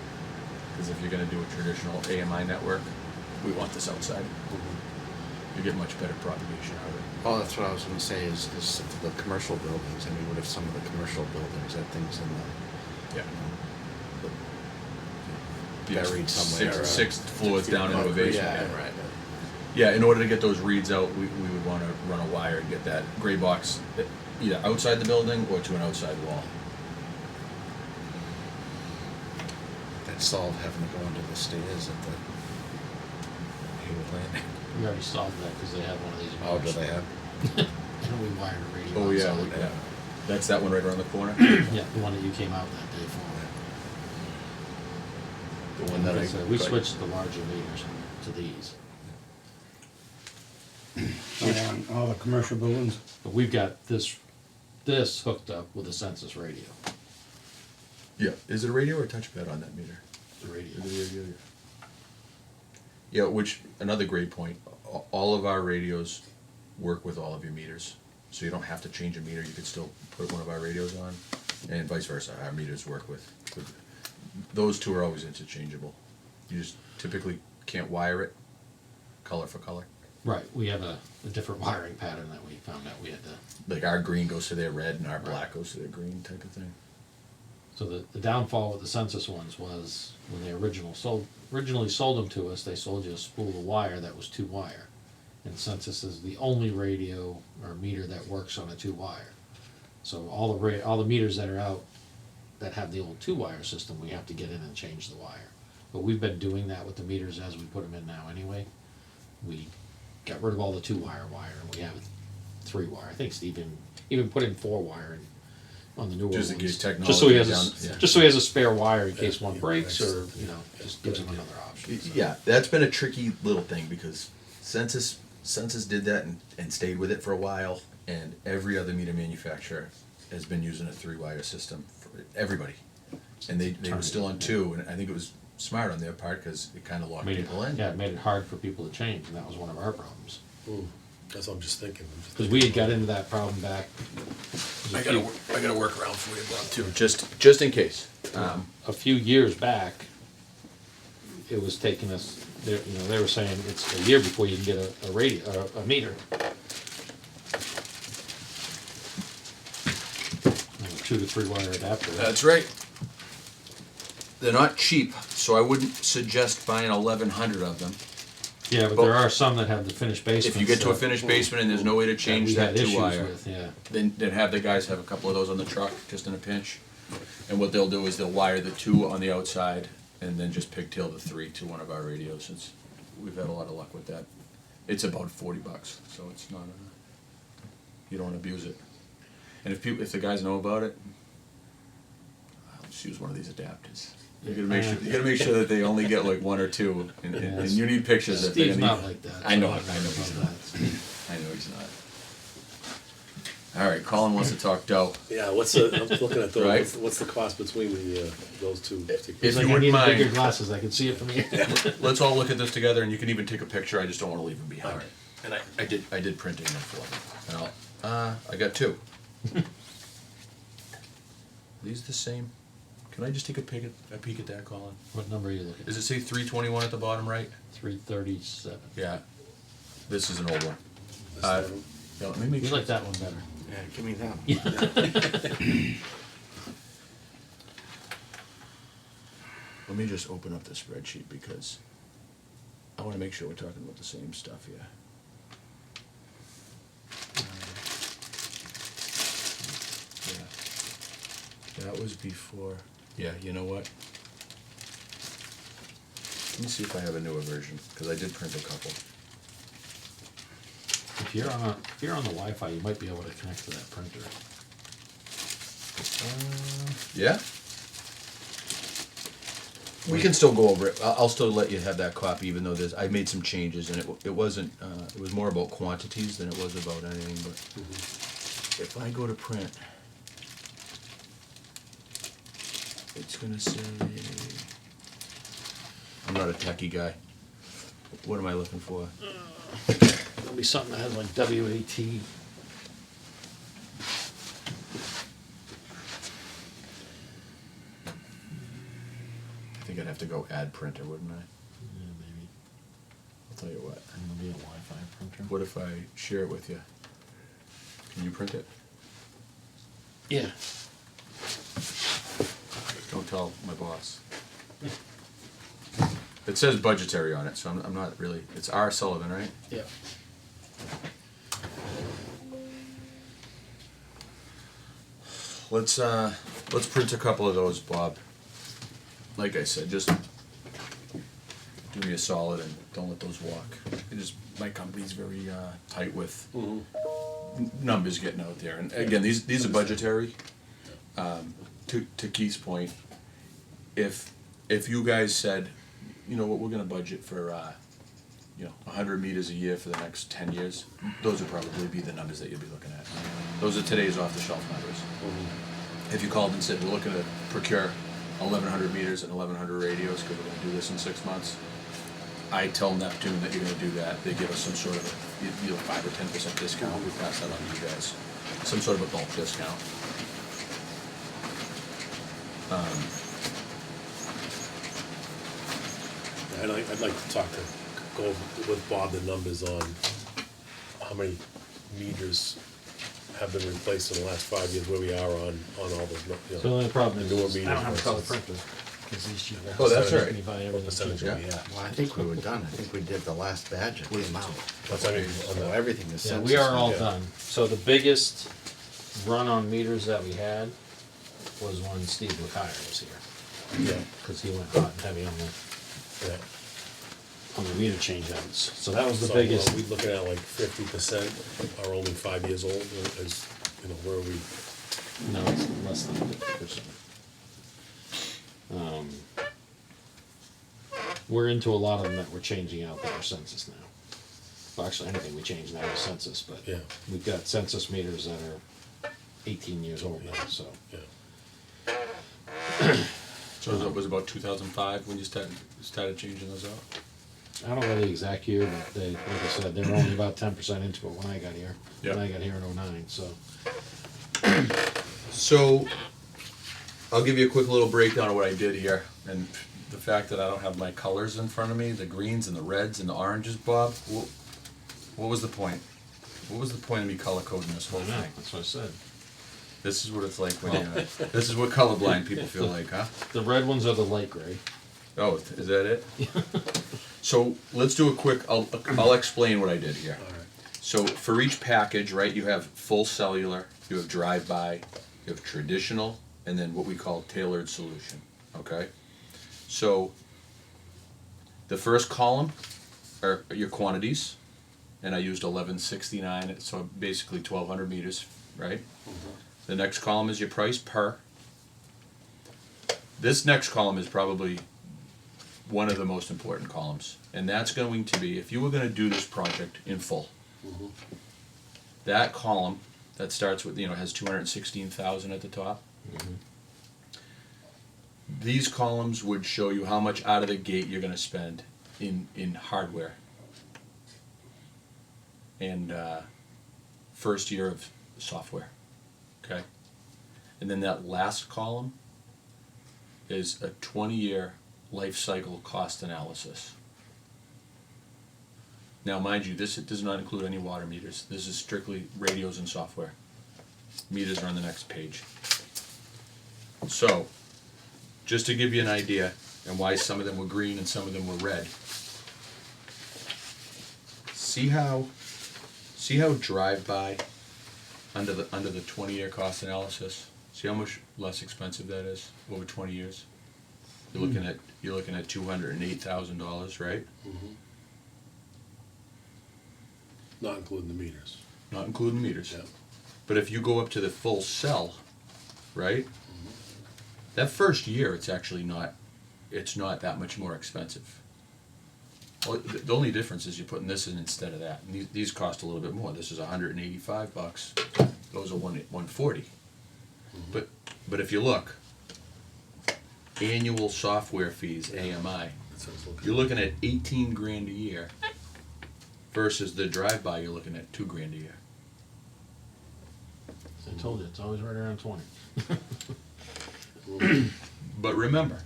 Because if you're going to do a traditional AMI network, we want this outside. You get much better propagation out of it. Oh, that's what I was gonna say, is the commercial buildings, I mean, what if some of the commercial buildings had things in Yeah. buried somewhere? Six floors down into a basement. Yeah, right. Yeah, in order to get those reads out, we would want to run a wire and get that gray box either outside the building or to an outside wall. That solved having to go under the stairs at the Hayward Landing. We already solved that because they have one of these. Oh, do they have? And we wired a radio. Oh, yeah, outside. yeah. That's that one right around the corner? Yeah, the one that you came out that day for. The one that Like I said, we got- switched the larger meters to these. on all the commercial buildings. But we've got this hooked up with a census radio, Yeah, is it a radio or a touchpad on that meter? the radio. Is it a radio? Yeah, which, another great point, all of our radios work with all of your meters. So you don't have to change a meter, you could still put one of our radios on, and vice versa, our meters work with, those two are always interchangeable. You just typically can't wire it color for color. Right, we have a different wiring pattern that we found out we had to. Like our green goes to their red and our black goes to their green type of thing. So the downfall with the census ones was when they originally sold them to us, they sold you a spool of wire that was 2-wire. And census is the only radio or meter that works on a 2-wire. So all the meters that are out that have the old 2-wire system, we have to get in and change the wire. But we've been doing that with the meters as we put them in now anyway. We got rid of all the 2-wire and we have 3-wire. I think Steve even put in 4-wire on the newer Just ones. in case technology Just so he has down- yeah. just so he has a spare wire in case one breaks, or just gives him another option. So. Yeah, that's been a tricky little thing because Census did that and stayed with it for a while, and every other meter manufacturer has been using a 3-wire system for everybody. And they were still on 2, and I think it was smart on their part because it kind of locked people in. Yeah, it made it hard for people to change, and that was one of our problems. That's what I'm just thinking. Because we had got into that problem back. I gotta work around for you, Bob, too. Just in case. A few years back, it was taking us. They were saying it's a year before you can get a radio, a meter. 2 to 3-wire adapter. That's right. They're not cheap, so I wouldn't suggest buying 1,100 of them. Yeah, but there are some that have the finished basement. If you get to a finished basement and there's no way to change that 2-wire, Yeah. then have the guys have a couple of those on the truck, just in a pinch. And what they'll do is they'll wire the 2 on the outside and then just pigtail the 3 to one of our radios, since we've had a lot of luck with that. It's about $40, so it's not, you don't abuse it. And if the guys know about it, I'll just use one of these adapters. You gotta make sure that they only get like 1 or 2, and you need pictures that Steve's they not like that. I know so he's about not. I know he's not. All right, Colin wants to talk dough. Yeah, I'm looking at those, Right. what's the cost between those two? If He's like, you I wouldn't need bigger mind, glasses. I can see it from here. let's all look at this together, and you can even take a picture. I just don't want to leave them behind. All right. And I did printing them for them. And I got 2. These the same? Can I just take a peek at that, Colin? What number are you looking at? Does it say 321 at the bottom right? 337. Yeah. This is an old one. This one? Yeah, let me make You sure. like that one better. Yeah, give me that one. Let me just open up the spreadsheet because I want to make sure we're talking about the same stuff here. Yeah. That was before. Yeah, you know what? Let me see if I have a newer version, because I did print a couple. If you're on the Wi-Fi, you might be able to connect to that printer. Yeah? We can still go over it. I'll still let you have that copy, even though I made some changes, and it wasn't, it was more about quantities than it was about anything, but if I go to print, it's gonna say, I'm not a techie guy. What am I looking for? It'll be something that has like WAT. I think I'd have to go add printer, wouldn't I? Yeah, maybe. I'll tell you what. It'll be a Wi-Fi printer. What if I share it with you? Can you print it? Yeah. Don't tell my boss. It says budgetary on it, so I'm not really, it's R. Sullivan, right? Yeah. Let's print a couple of those, Bob. Like I said, just do me a solid and don't let those walk. My company's very tight with numbers getting out there. And again, these are budgetary. To Keith's point, if you guys said, you know what, we're gonna budget for 100 meters a year for the next 10 years, those would probably be the numbers that you'll be looking at. Those are today's off-the-shelf numbers. If you called and said, we're looking to procure 1,100 meters and 1,100 radios, because we're gonna do this in 6 months, I tell Neptune that you're gonna do that, they give us some sort of, 5 or 10% discount, we pass that on to you guys. Some sort of a bulk discount. I'd like to go with Bob the numbers on how many meters have been replaced in the last 5 years, where we are on all those, So the only problem is, The newer I don't have a meters color versus- printer. 'Cause these cheaper. Oh, that's all right. Can you buy what everything percentage cheaper? are we at? Well, I think we were done. I think we did the last batch that came out. That's, I mean, on So the, everything is Yeah, census. we are all yeah. done. So the biggest run on meters that we had was when Steve McKire was here. yeah, Cause he went hot and heavy yeah. on the meter change outs. So that was the So, biggest. are we looking at like 50% are only 5 years old, is, where are we? No, it's less than 50%. We're into a lot of them that we're changing out that are census now. Well, actually, anything we change now is census, but Yeah. we've got census meters that are 18 years old now, so. Yeah. So it was about 2005 when you started changing those out? I don't know the exact year, but they, like I said, they were only about 10% into it when I got here. When Yep. I got here in '09, so. So, I'll give you a quick little breakdown of what I did here, and the fact that I don't have my colors in front of me, the greens and the reds and the oranges, Bob, what was the point? What was the point of me color coding this whole I know, thing? that's what I said. This is what it's like when this is what colorblind people feel like, huh? The red ones are the light gray. Oh, is that it? So, let's do a quick, I'll explain what I did here. All right. So for each package, right, you have full cellular, you have drive-by, you have traditional, and then what we call tailored solution, okay? So the first column are your quantities, and I used 1169, so basically 1,200 meters, right? The next column is your price per. This next column is probably one of the most important columns, and that's going to be, if you were gonna do this project in full, that column that starts with, has 216,000 at the top. These columns would show you how much out of the gate you're gonna spend in hardware and first year of software, okay? And then that last column is a 20-year life cycle cost analysis. Now, mind you, this does not include any water meters. This is strictly radios and software. Meters are on the next page. So, just to give you an idea, and why some of them were green and some of them were red. See how drive-by under the 20-year cost analysis. See how much less expensive that is over 20 years. You're looking at $208,000, right? Not including the meters. Not including the meters. Yeah. But if you go up to the full cell, right? That first year, it's actually not that much more expensive. Well, the only difference is you're putting this in instead of that. And these cost a little bit more. This is $185. Those are $140. But if you look, annual software fees, AMI, That's what I was looking you're looking at 18 grand a year versus the drive-by, you're looking at 2 grand a year. I told you, it's always right around 20. But remember,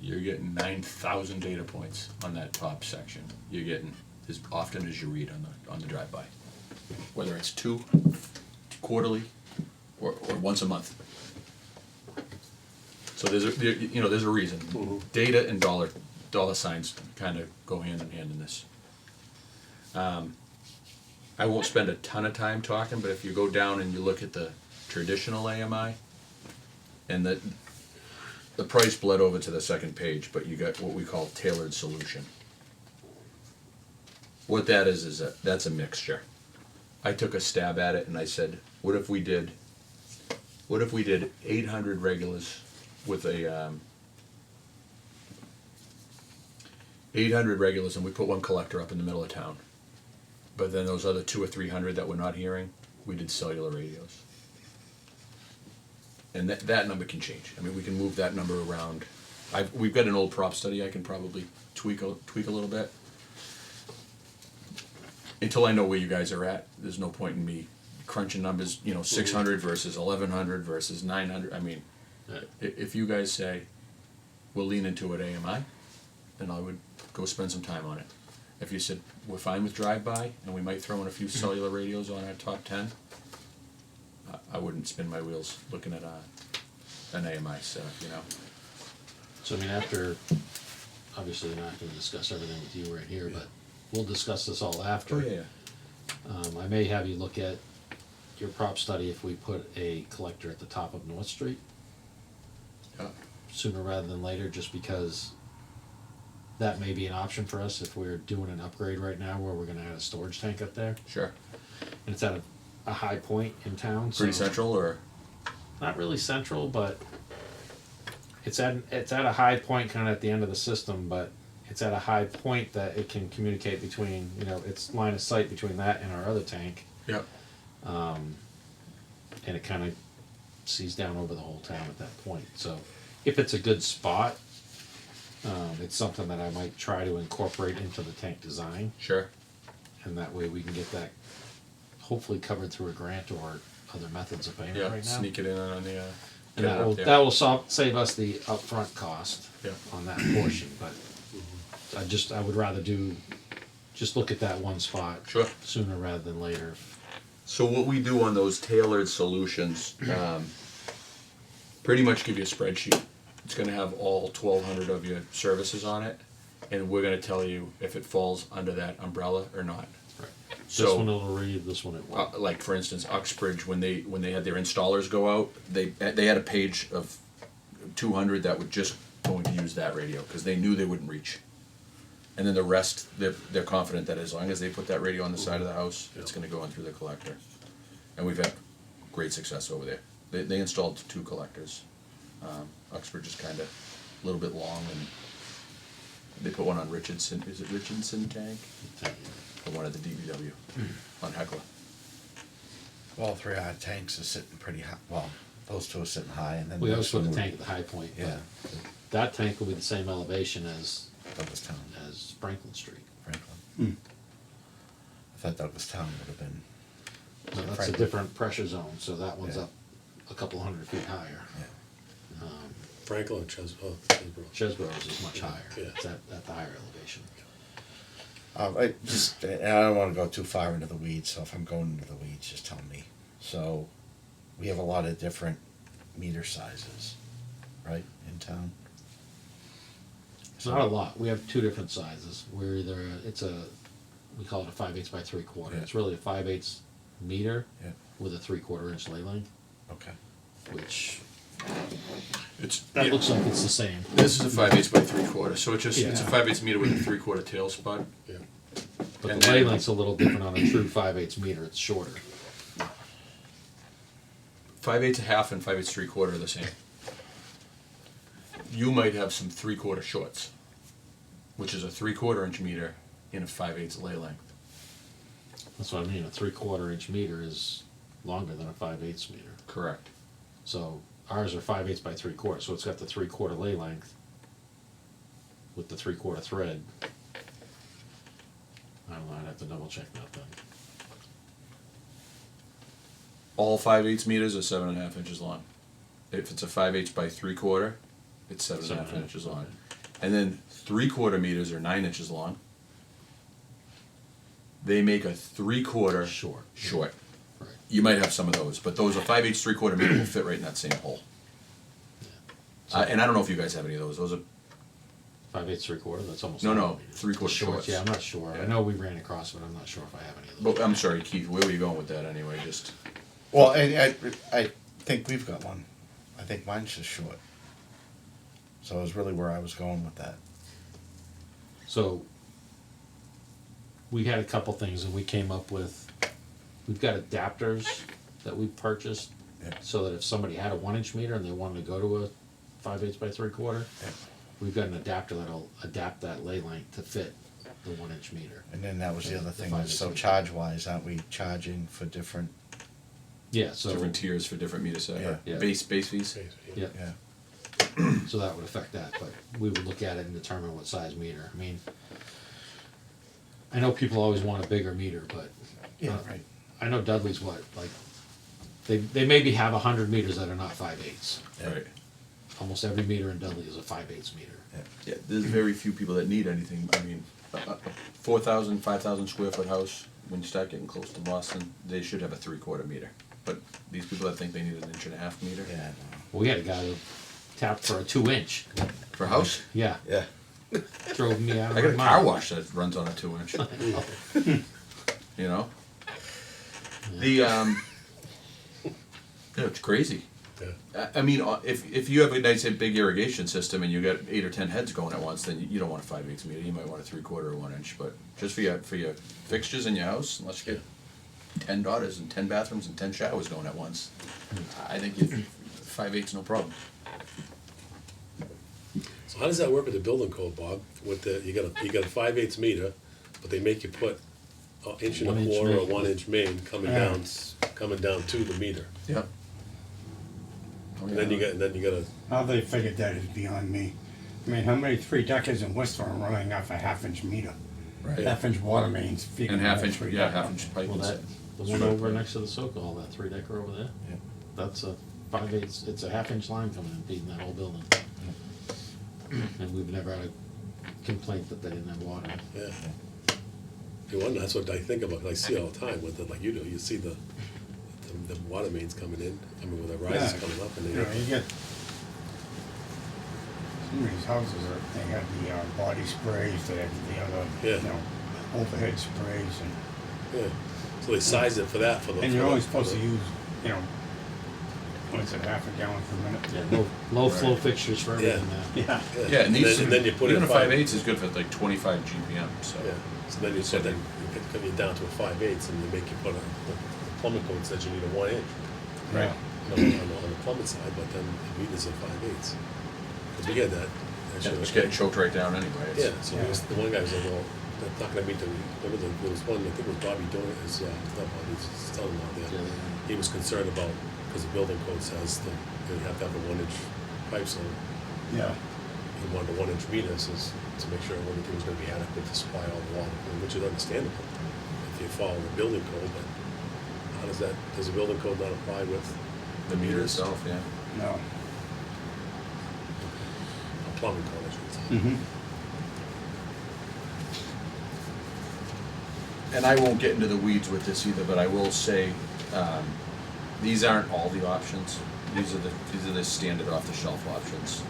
you're getting 9,000 data points on that top section. You're getting as often as you read on the drive-by, whether it's 2 quarterly or once a month. So there's a reason. Data and dollar signs kind of go hand in hand in this. I won't spend a ton of time talking, but if you go down and you look at the traditional AMI, and the price bled over to the second page, but you got what we call tailored solution. What that is that's a mixture. I took a stab at it and I said, what if we did 800 regulars with a 800 regulars, and we put one collector up in the middle of town. But then those other 200 or 300 that we're not hearing, we did cellular radios. And that number can change. I mean, we can move that number around. We've got an old prop study I can probably tweak a little bit. Until I know where you guys are at, there's no point in me crunching numbers, 600 versus 1100 versus 900. I mean, if you guys say, we'll lean into it AMI, then I would go spend some time on it. If you said, we're fine with drive-by, and we might throw in a few cellular radios on our top 10, I wouldn't spin my wheels looking at an AMI setup, So I mean, after, obviously we're not gonna discuss everything with you right here, but we'll discuss this all after. Oh, yeah. I may have you look at your prop study if we put a collector at the top of North Street Yeah. sooner rather than later, just because that may be an option for us if we're doing an upgrade right now where we're gonna add a storage tank up there. Sure. And it's at a high point in town, so. Pretty central, or? Not really central, but it's at a high point kind of at the end of the system, but it's at a high point that it can communicate between, it's line of sight between that and our other tank. Yep. And it kind of sees down over the whole town at that point. So if it's a good spot, it's something that I might try to incorporate into the tank design. Sure. And that way we can get that hopefully covered through a grant or other methods of payment Yeah, right now. sneak it in on the, And get it up there. that will save us the upfront cost Yeah. on that portion, but I would rather just look at that one spot. Sure. Sooner rather than later. So what we do on those tailored solutions, pretty much give you a spreadsheet. It's gonna have all 1,200 of your services on it, and we're gonna tell you if it falls under that umbrella or not. Right. This So- one it'll read, this one it won't. Like for instance, Uxbridge, when they had their installers go out, they had a page of 200 that were just going to use that radio because they knew they wouldn't reach. And then the rest, they're confident that as long as they put that radio on the side of the house, it's going to go in through the collector. And we've had great success over there. They installed 2 collectors. Uxbridge is kind of a little bit long, and they put one on Richardson. Is it Richardson tank? Or one at the DBW on Heckler. All 3 of our tanks are sitting pretty high, well, those 2 are sitting high, and then. We always put the one- tank at the high point. but Yeah, That tank will be the same elevation as Douglastown, Franklin Street. Franklin. I thought Douglastown would have been. So that's a Franklin. different pressure zone, so that one's Yeah. up a couple hundred feet higher. Yeah. Franklin and Chesbrough. Chesbro's is much higher. Yeah. It's at the higher elevation. And I don't wanna go too far into the weeds, so if I'm going into the weeds, just tell me. So, we have a lot of different meter sizes, right, in town? It's not a lot. We have 2 different sizes. We're either, we call it a 5/8 by 3/4. Yeah. It's really a 5/8 meter Yeah, with a 3/4 inch ley length, okay. which, It's that looks like it's the same. This is a 5/8 by 3/4, so it's a Yeah. 5/8 meter with a 3/4 tail spot. Yeah. But And the ley then- length's a little different on a true 5/8 meter. It's shorter. 5/8 a half and 5/8 3/4 are the same. You might have some 3/4 shorts, which is a 3/4 inch meter in a 5/8 ley length. That's what I mean. A 3/4 inch meter is longer than a 5/8 meter. Correct. So ours are 5/8 by 3/4, so it's got the 3/4 ley length with the 3/4 thread. I don't know, I'd have to double check that then. All 5/8 meters are 7.5 inches long. If it's a 5/8 by 3/4, it's 7.5 7.5, inches long. okay. And then 3/4 meters are 9 inches long. They make a 3/4 Short. short. Right. You might have some of those, but those are 5/8 3/4 meter will fit right in that same hole. And I don't know if you guys have any of those. Those are 5/8 3/4, that's almost. No, all no, we need. 3/4 The shorts. Yeah, I'm not sure. I Yeah. know we ran across it, but I'm not sure if I have any of those. But I'm sorry, Keith, where were you going with that anyway? Just Well, I think we've got one. I think mine's just short. So it was really where I was going with that. So we had a couple things and we came up with, we've got adapters that we purchased Yeah. so that if somebody had a 1 inch meter and they wanted to go to a 5/8 by 3/4, Yeah. we've got an adapter that'll adapt that lay length to fit the 1-inch meter. And then that was the other thing, The was so 5/8. charge-wise, aren't we charging for different, Yeah, so, Different tiers for different meter set, or Yeah. base fees? yeah, yeah, so that would affect that, but we would look at it and determine what size meter. I mean, I know people always want a bigger meter, but yeah, right. I know Dudley's what, like, they maybe have 100 meters that are not 5/8. Yeah. Right. Almost every meter in Dudley is a 5/8 meter. Yeah, there's very few people that need anything. I mean, a 4,000, 5,000 square foot house, when you start getting close to Boston, they should have a 3/4 meter. But these people that think they need an 1.5 meter Yeah, I know. Well, we had a guy who tapped for a 2-inch. for a house, Yeah, Yeah, drove me out of I got my a car mind. wash that runs on a 2-inch. You know, the yeah, it's crazy. Yeah. I mean, if you have a nice big irrigation system and you got 8 or 10 heads going at once, then you don't want a 5/8 meter. You might want a 3/4 or 1-inch. But just for your fixtures in your house, unless you get 10 daughters and 10 bathrooms and 10 showers going at once, I think 5/8's no problem. So how does that work with the building code, Bob? With the, you got a 5/8 meter, but they make you put an inch and a 1-inch quarter or main. 1-inch main coming Yeah. down to the meter. Yeah. And then you got a, How they figured that is beyond me. I mean, how many 3-deckers in Worcester are running off a 1/2-inch meter? Right. 1/2-inch water mains. feeding And that 1/2-inch, 3-decker. 1/2-inch pipe. Well, that, the one over next to the Sokol, that 3-decker over there, yeah. that's a 5/8, it's a 1/2-inch line coming in, feeding that whole building. And we've never had a complaint that they didn't have water. yeah. You wonder, that's what I think about, 'cause I see it all the time with it, like you do, you see the water mains coming in, I mean, with the rises Yeah. coming up and You they, know, you get, some of these houses are, they have the body sprays, they have the other, Yeah. you know, overhead sprays and, yeah. So they size it for that, for the. and for you're the- only for supposed to the- use, you know, what is it, 1/2 gallon per minute? Yeah, low flow fixtures for everything now. Yeah. Yeah, and these, And then you put in even a 5/8. 5/8 is good for like 25 GPM, so. Yeah, so then you said then you cut you down to a 5/8 and they make you put the plumbing code says you need a 1-inch. Right. You know, on the plumbing side, but then the meters are 5/8. Cause we get that. Yeah, it's getting choked right down anyway. Yeah, so he was, the one guy was like, well, that's not gonna meet the, there was one, I think it was Bobby doing it, not Bobby, his son-in-law there. Yeah. He was concerned about, cause the building code says that you have to have a 1-inch pipe, so Yeah. he wanted a 1-inch meter, says, to make sure everything was gonna be adequate to supply all the water, which is understandable if you follow the building code, but how does the building code not apply with The meter itself, yeah. No. a plumbing code, I should say? Mm-hmm. And I won't get into the weeds with this either, but I will say, these aren't all the options. These are the standard off-the-shelf options.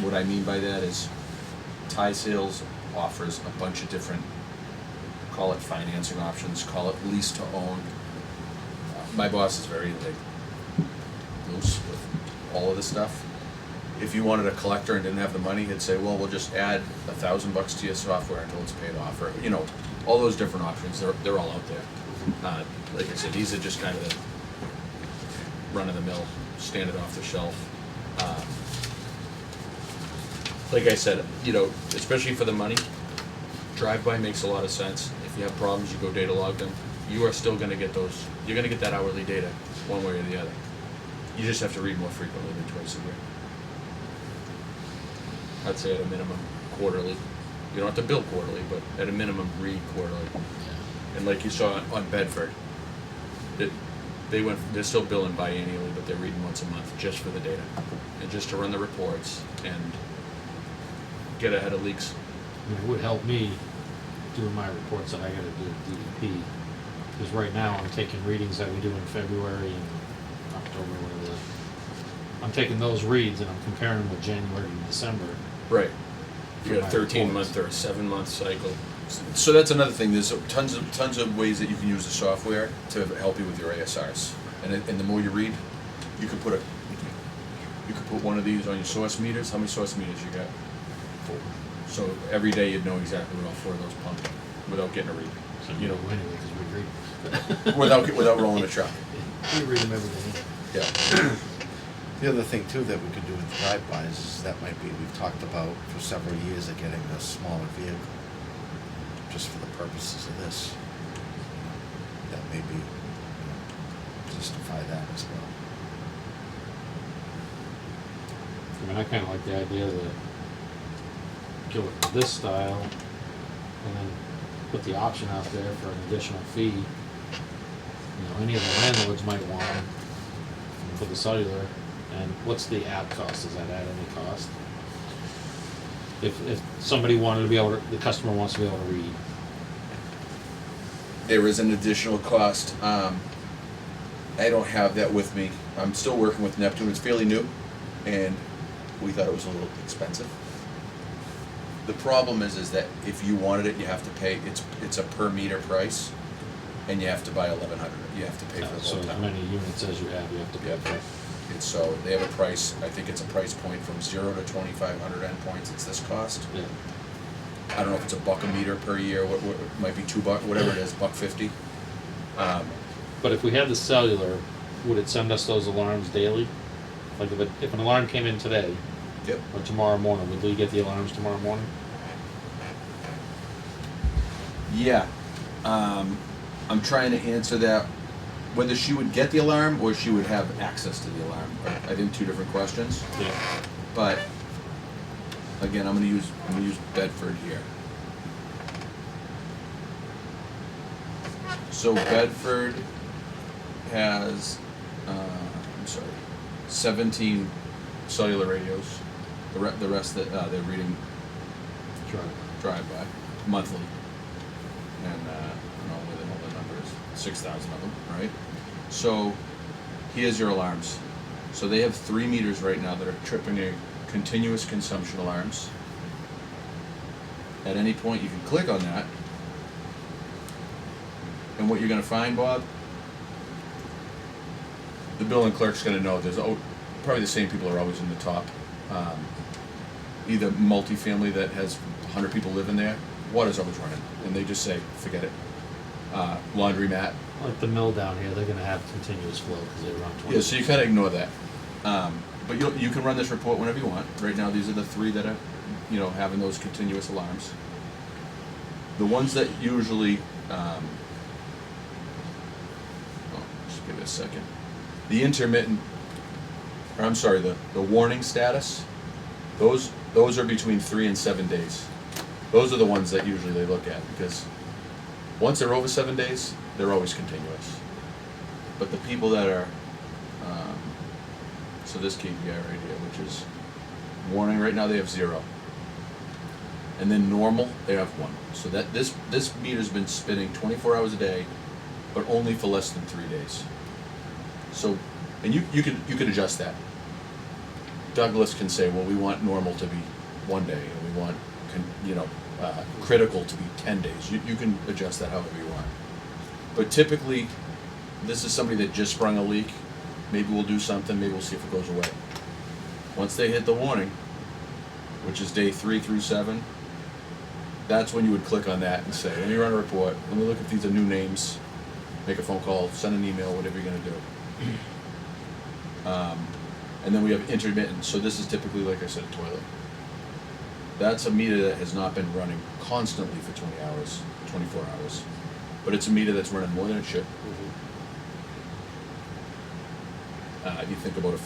What I mean by that is, Tie Sales offers a bunch of different, call it financing options, call it lease to own. My boss is very like loose with all of this stuff. If you wanted a collector and didn't have the money, he'd say, well, we'll just add $1,000 to your software until it's paid off, or, you know, all those different options, they're all out there. Like I said, these are just kind of the run-of-the-mill, standard off-the-shelf. Like I said, you know, especially for the money, drive-by makes a lot of sense. If you have problems, you go data log them. You are still gonna get those, you're gonna get that hourly data, one way or the other. You just have to read more frequently than twice a year. I'd say at a minimum quarterly. You don't have to bill quarterly, but at a minimum read quarterly. And like you saw on Bedford, they're still billing biannually, but they're reading once a month just for the data. And just to run the reports and get ahead of leaks. I mean, it would help me doing my reports that I gotta do with DEP. Because right now, I'm taking readings that we do in February and October, whatever. I'm taking those reads and I'm comparing them with January and December. Right. You got a For my 13-month or a 7-month cycle. So that's another thing. There's tons of ways that you can use the software to help you with your ASRs. And the more you read, you could put one of these on your source meters. How many source meters you got? 4. So every day you'd know exactly what all 4 of those pump without getting a read. So You know, anyway, because we read. without rolling a truck. We read them every day. Yeah. The other thing too that we could do with drive-bys is that might be, we've talked about for several years of getting a smaller vehicle, just for the purposes of this. That may be, justify that as well. I mean, I kinda like the idea that go with this style and then put the option out there for an additional fee. You know, any of the landlords might want for the cellular, and what's the app cost? Does that add any cost? If somebody wanted to be able to, the customer wants to be able to read. There is an additional cost. I don't have that with me. I'm still working with Neptune. It's fairly new, and we thought it was a little expensive. The problem is that if you wanted it, you have to pay. It's a per meter price, and you have to buy 1,100. You have to pay for the So whole as town. many units as you have, you have to pay for. And so they have a price. I think it's a price point from 0 to 2,500 endpoints. It's this cost. Yeah. I don't know if it's $1 a meter per year. What it might be $2, whatever it is, $1.50. But if we had the cellular, would it send us those alarms daily? Like if an alarm came in today Yep. or tomorrow morning, would we get the alarms tomorrow morning? Yeah. I'm trying to answer that. Whether she would get the alarm or she would have access to the alarm. I think two different questions. Yeah. But again, I'm gonna use Bedford here. So Bedford has, 17 cellular radios. The rest that they're reading Sure. drive-by monthly. And I don't know where all the numbers, 6,000 of them, right? So here's your alarms. So they have 3 meters right now that are tripping a continuous consumption alarms. At any point, you can click on that. And what you're gonna find, Bob, the billing clerk's gonna know there's probably the same people are always in the top. Either multifamily that has 100 people living there, water's always running, and they just say, forget it. Laundromat. Like the mill down here, they're gonna have continuous flow because they run 20. Yeah, so you kind of ignore that. But you can run this report whenever you want. Right now, these are the 3 that are, having those continuous alarms. The ones that usually, just give it a second. The intermittent, or I'm sorry, the warning status, those are between 3 and 7 days. Those are the ones that usually they look at, because once they're over 7 days, they're always continuous. But the people that are, so this KPI right here, which is warning, right now they have 0. And then normal, they have 1. So that this meter's been spinning 24 hours a day, but only for less than 3 days. So, and you could adjust that. Douglas can say, well, we want normal to be 1 day, and we want critical to be 10 days. You can adjust that however you want. But typically, this is somebody that just sprung a leak. Maybe we'll do something, maybe we'll see if it goes away. Once they hit the warning, which is day 3 through 7, that's when you would click on that and say, let me run a report, let me look if these are new names, make a phone call, send an email, whatever you're gonna do. And then we have intermittent, so this is typically, like I said, a toilet. That's a meter that has not been running constantly for 20 hours, 24 hours. But it's a meter that's running more than it should. You think about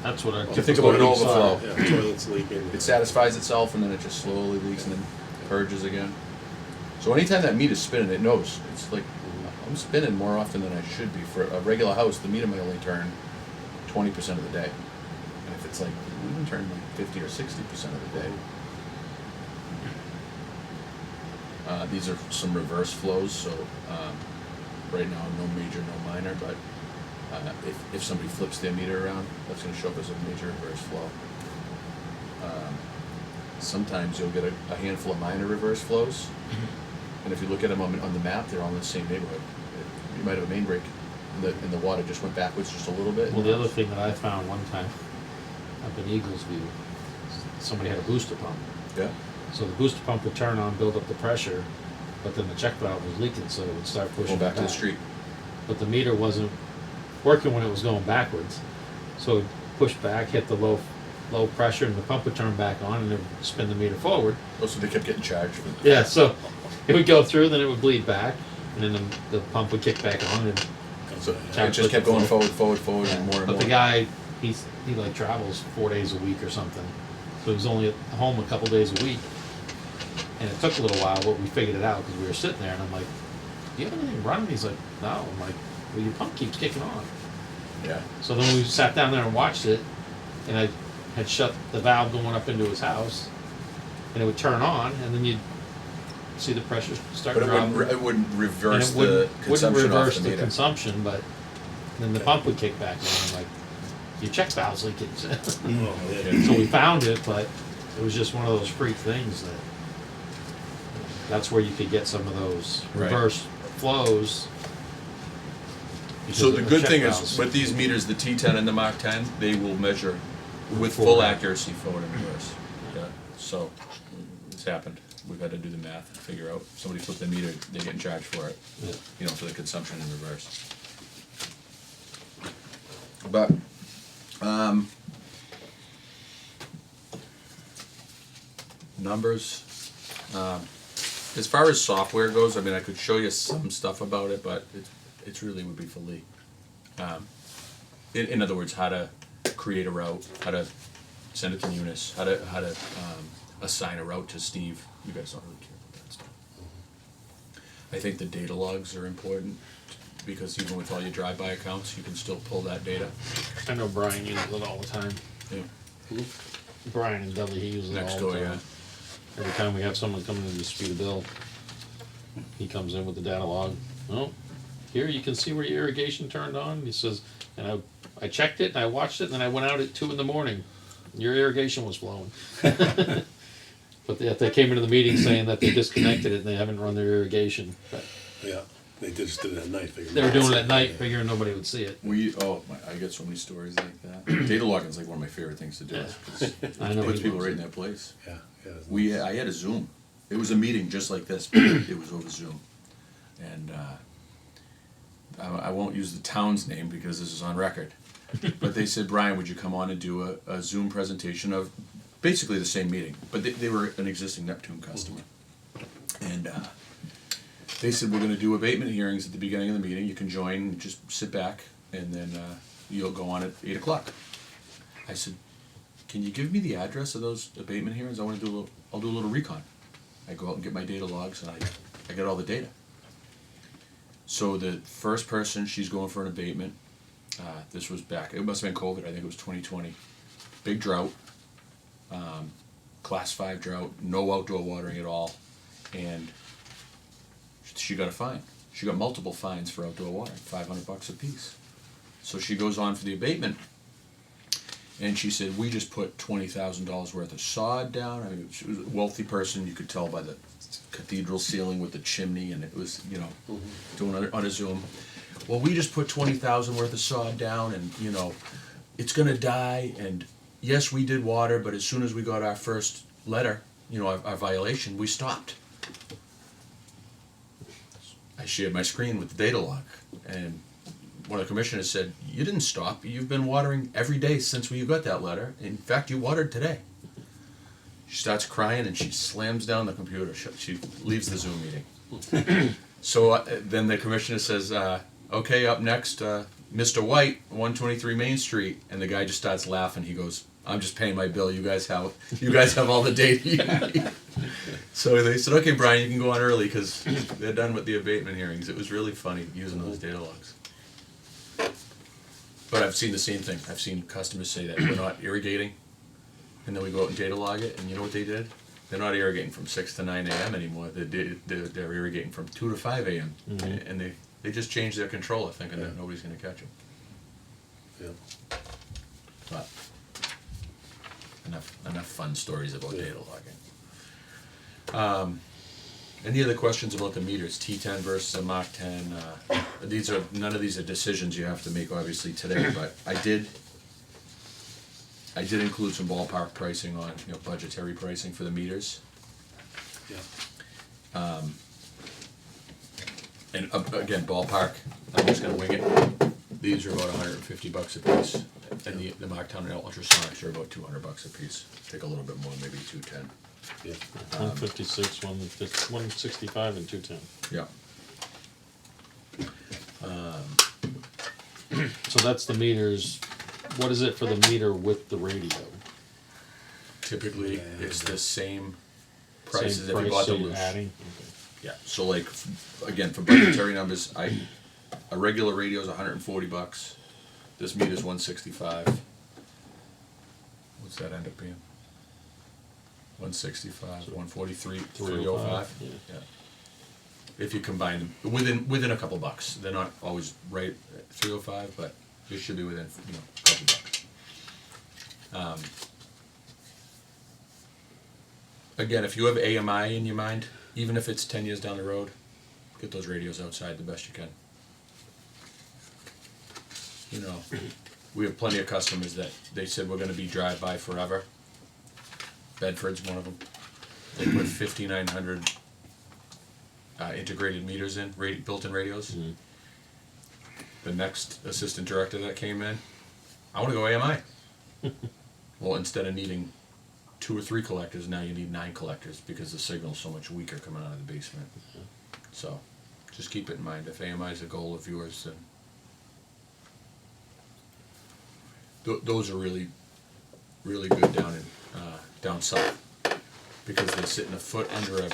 That's what our You think about an typical leaks are. overflow. Yeah, toilets leaking. it satisfies itself and then it just slowly leaks and then purges again. So anytime that meter's spinning, it knows. It's like, I'm spinning more often than I should be. For a regular house, the meter may only turn 20% of the day. And if it's like, we can turn like 50 or 60% of the day. These are some reverse flows, so right now no major, no minor, but if somebody flips their meter around, that's going to show up as a major reverse flow. Sometimes you'll get a handful of minor reverse flows, and if you look at them on the map, they're all in the same neighborhood. You might have a main break, and the water just went backwards just a little bit. Well, the other thing that I found one time up in Eagles View, somebody had a booster pump. Yeah. So the booster pump would turn on, build up the pressure, but then the check valve was leaking, so it would start pushing Go back to the back. street. But the meter wasn't working when it was going backwards. So push back, hit the low pressure, and the pump would turn back on, and it would spin the meter forward. Also, they kept getting charged for that. Yeah, so it would go through, then it would bleed back, and then the pump would kick back on. And So it just kept going forward, and more and but more. the guy, he like travels 4 days a week or something, so he was only at home a couple days a week. And it took a little while, but we figured it out because we were sitting there, and I'm like, "Do you have anything running?" He's like, "No." I'm like, "Well, your pump keeps kicking on." Yeah. So then we sat down there and watched it, and I had shut the valve going up into his house, and it would turn on, and then you'd see the pressure start But dropping. it wouldn't And reverse it the wouldn't consumption reverse off the the meter. consumption, but then the pump would kick back on. I'm like, your check valve's leaking. So we found it, but it was just one of those freak things that's where you could get some of those Right. reverse flows. because So of the good check thing valves. is, with these meters, the T10 and the Mach 10, they will measure with Forward. full accuracy forward and reverse. Yeah, so it's happened. We've had to do the math and figure out, somebody flipped the meter, they're getting charged for it, Yeah. you know, for the consumption in reverse. But, numbers, as far as software goes, I mean, I could show you some stuff about it, but it's really would be for Lee. In other words, how to create a route, how to send it to Eunice, how to assign a route to Steve. You guys don't really care about that stuff. I think the data logs are important, because even with all your drive-by accounts, you can still pull that data. I know Brian uses it all the time. Yeah. Brian and Dudley, he uses it Next all door, the time. yeah. Every time we have someone come in to dispute a bill, he comes in with the data log. Oh, here you can see where your irrigation turned on. He says, and I checked it and I watched it, and then I went out at 2 in. Your irrigation was flowing. But they came into the meeting saying that they disconnected it and they haven't run their irrigation. But Yeah, they just did it at night. they were doing it at night, figuring nobody would see it. I get so many stories like that. Data logging is like one of my favorite things to do. Yeah. 'Cause I it know puts he people loves right it. in their place. Yeah. I had a Zoom. It was a meeting just like this, but it was over Zoom. And I won't use the town's name because this is on record. But they said, Brian, would you come on and do a Zoom presentation of basically the same meeting? But they were an existing Neptune customer. And they said, we're going to do abatement hearings at the beginning of the meeting. You can join, just sit back, and then you'll go on at 8 o'clock. I said, can you give me the address of those abatement hearings? I'll do a little recon. I go out and get my data logs, and I get all the data. So the first person, she's going for an abatement. This was back, it must have been COVID, I think it was 2020. Big drought, class 5 drought, no outdoor watering at all, and she got a fine. She got multiple fines for outdoor watering, $500 a piece. So she goes on for the abatement, and she said, we just put $20,000 worth of sod down. I mean, she was a wealthy person, you could tell by the cathedral ceiling with the chimney, and it was, doing it on a Zoom. Well, we just put 20,000 worth of sod down, and, it's gonna die, and yes, we did water, but as soon as we got our first letter, our violation, we stopped. I shared my screen with the data log, and one of the commissioners said, you didn't stop, you've been watering every day since you got that letter. In fact, you watered today. She starts crying and she slams down the computer. She leaves the Zoom meeting. So then the commissioner says, okay, up next, Mr. White, 123 Main Street. And the guy just starts laughing. He goes, I'm just paying my bill. You guys have all the data you need. So they said, okay, Brian, you can go on early because they're done with the abatement hearings. It was really funny using those data logs. But I've seen the same thing. I've seen customers say that we're not irrigating, and then we go out and data log it, and you know what they did? They're not irrigating from 6 to 9 a.m. anymore. They're irrigating from 2 to 5 a.m. Mm-hmm. And they just changed their controller, thinking that nobody's going to catch them. Yeah. But enough fun stories about data logging. Any other questions about the meters? T10 versus a Mach 10. None of these are decisions you have to make obviously today, but I did include some ballpark pricing on budgetary pricing for the meters. Yeah. And again, ballpark. I'm just gonna wing it. These are about 150 bucks a piece, and the Marktown ultrasonics are about 200 bucks a piece. Take a little bit more, maybe 210. Yeah. 156, 165, and 210. Yeah. So that's the meters. What is it for the meter with the radio? Typically, it's the same price Same as if you price bought the that you're loose. adding? Yeah. So like, again, for budgetary numbers, a regular radio is 140 bucks. This meter's 165. What's that end up being? 165, 143, 305. Yeah. Yeah. If you combine them within a couple bucks, they're not always right at 305, but you should be within a couple bucks. Again, if you have AMI in your mind, even if it's 10 years down the road, get those radios outside the best you can. We have plenty of customers that they said we're going to be drive-by forever. Bedford's one of them. They put 5,900 integrated meters in, built-in radios. Mhm. The next assistant director that came in, I want to go AMI. Well, instead of needing 2 or 3 collectors, now you need 9 collectors because the signal's so much weaker coming out of the basement. So, just keep it in mind. If AMI is a goal of yours, then those are really, really good down south because they sit in a foot under a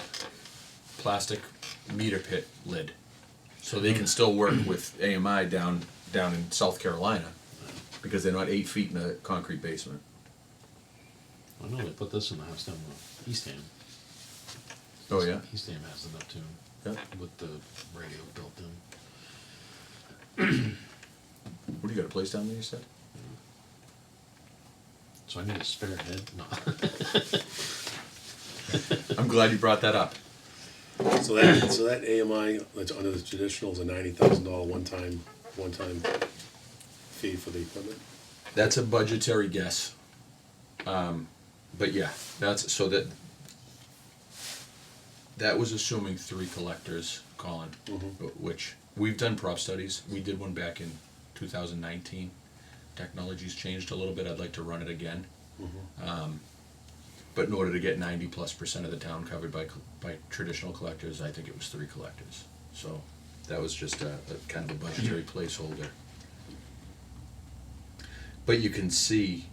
plastic meter pit lid, so they can still work with AMI down in South Carolina because they're not 8 feet in a concrete basement. I know they put this in the house down in Eastham. Oh yeah. Eastham has enough too, Yeah. with the radio built in. What do you got, a place down there, you said? So I need a spare head. No. I'm glad you brought that up. So that AMI that's under the traditional is a $90,000 one time fee for the equipment. That's a budgetary guess. But yeah, that was assuming 3 collectors, Colin, which we've done prop studies. We did one back in 2019. Technology's changed a little bit. I'd like to run it again. But in order to get 90+% of the town covered by traditional collectors, I think it was 3 collectors. So that was just a kind of a budgetary placeholder. But you can see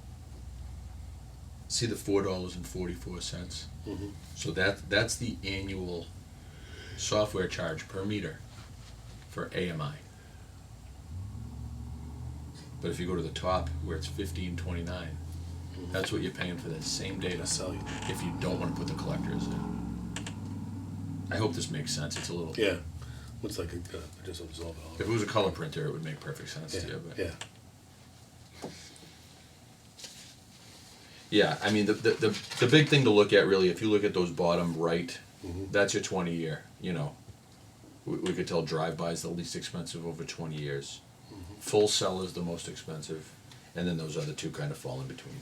the $4.44. So that's the annual software charge per meter for AMI. But if you go to the top where it's $15.29, that's what you're paying for the same data if you don't want to put the collectors in. I hope this makes sense. It's a little. Yeah. Looks like it just absorb it all. If it was a color printer, it would make perfect sense to you. But Yeah. yeah, I mean the big thing to look at really, if you look at those bottom right, that's your 20-year. We could tell drive-by is the least expensive over 20 years. Full cell is the most expensive, and then those other 2 kind of fall in between.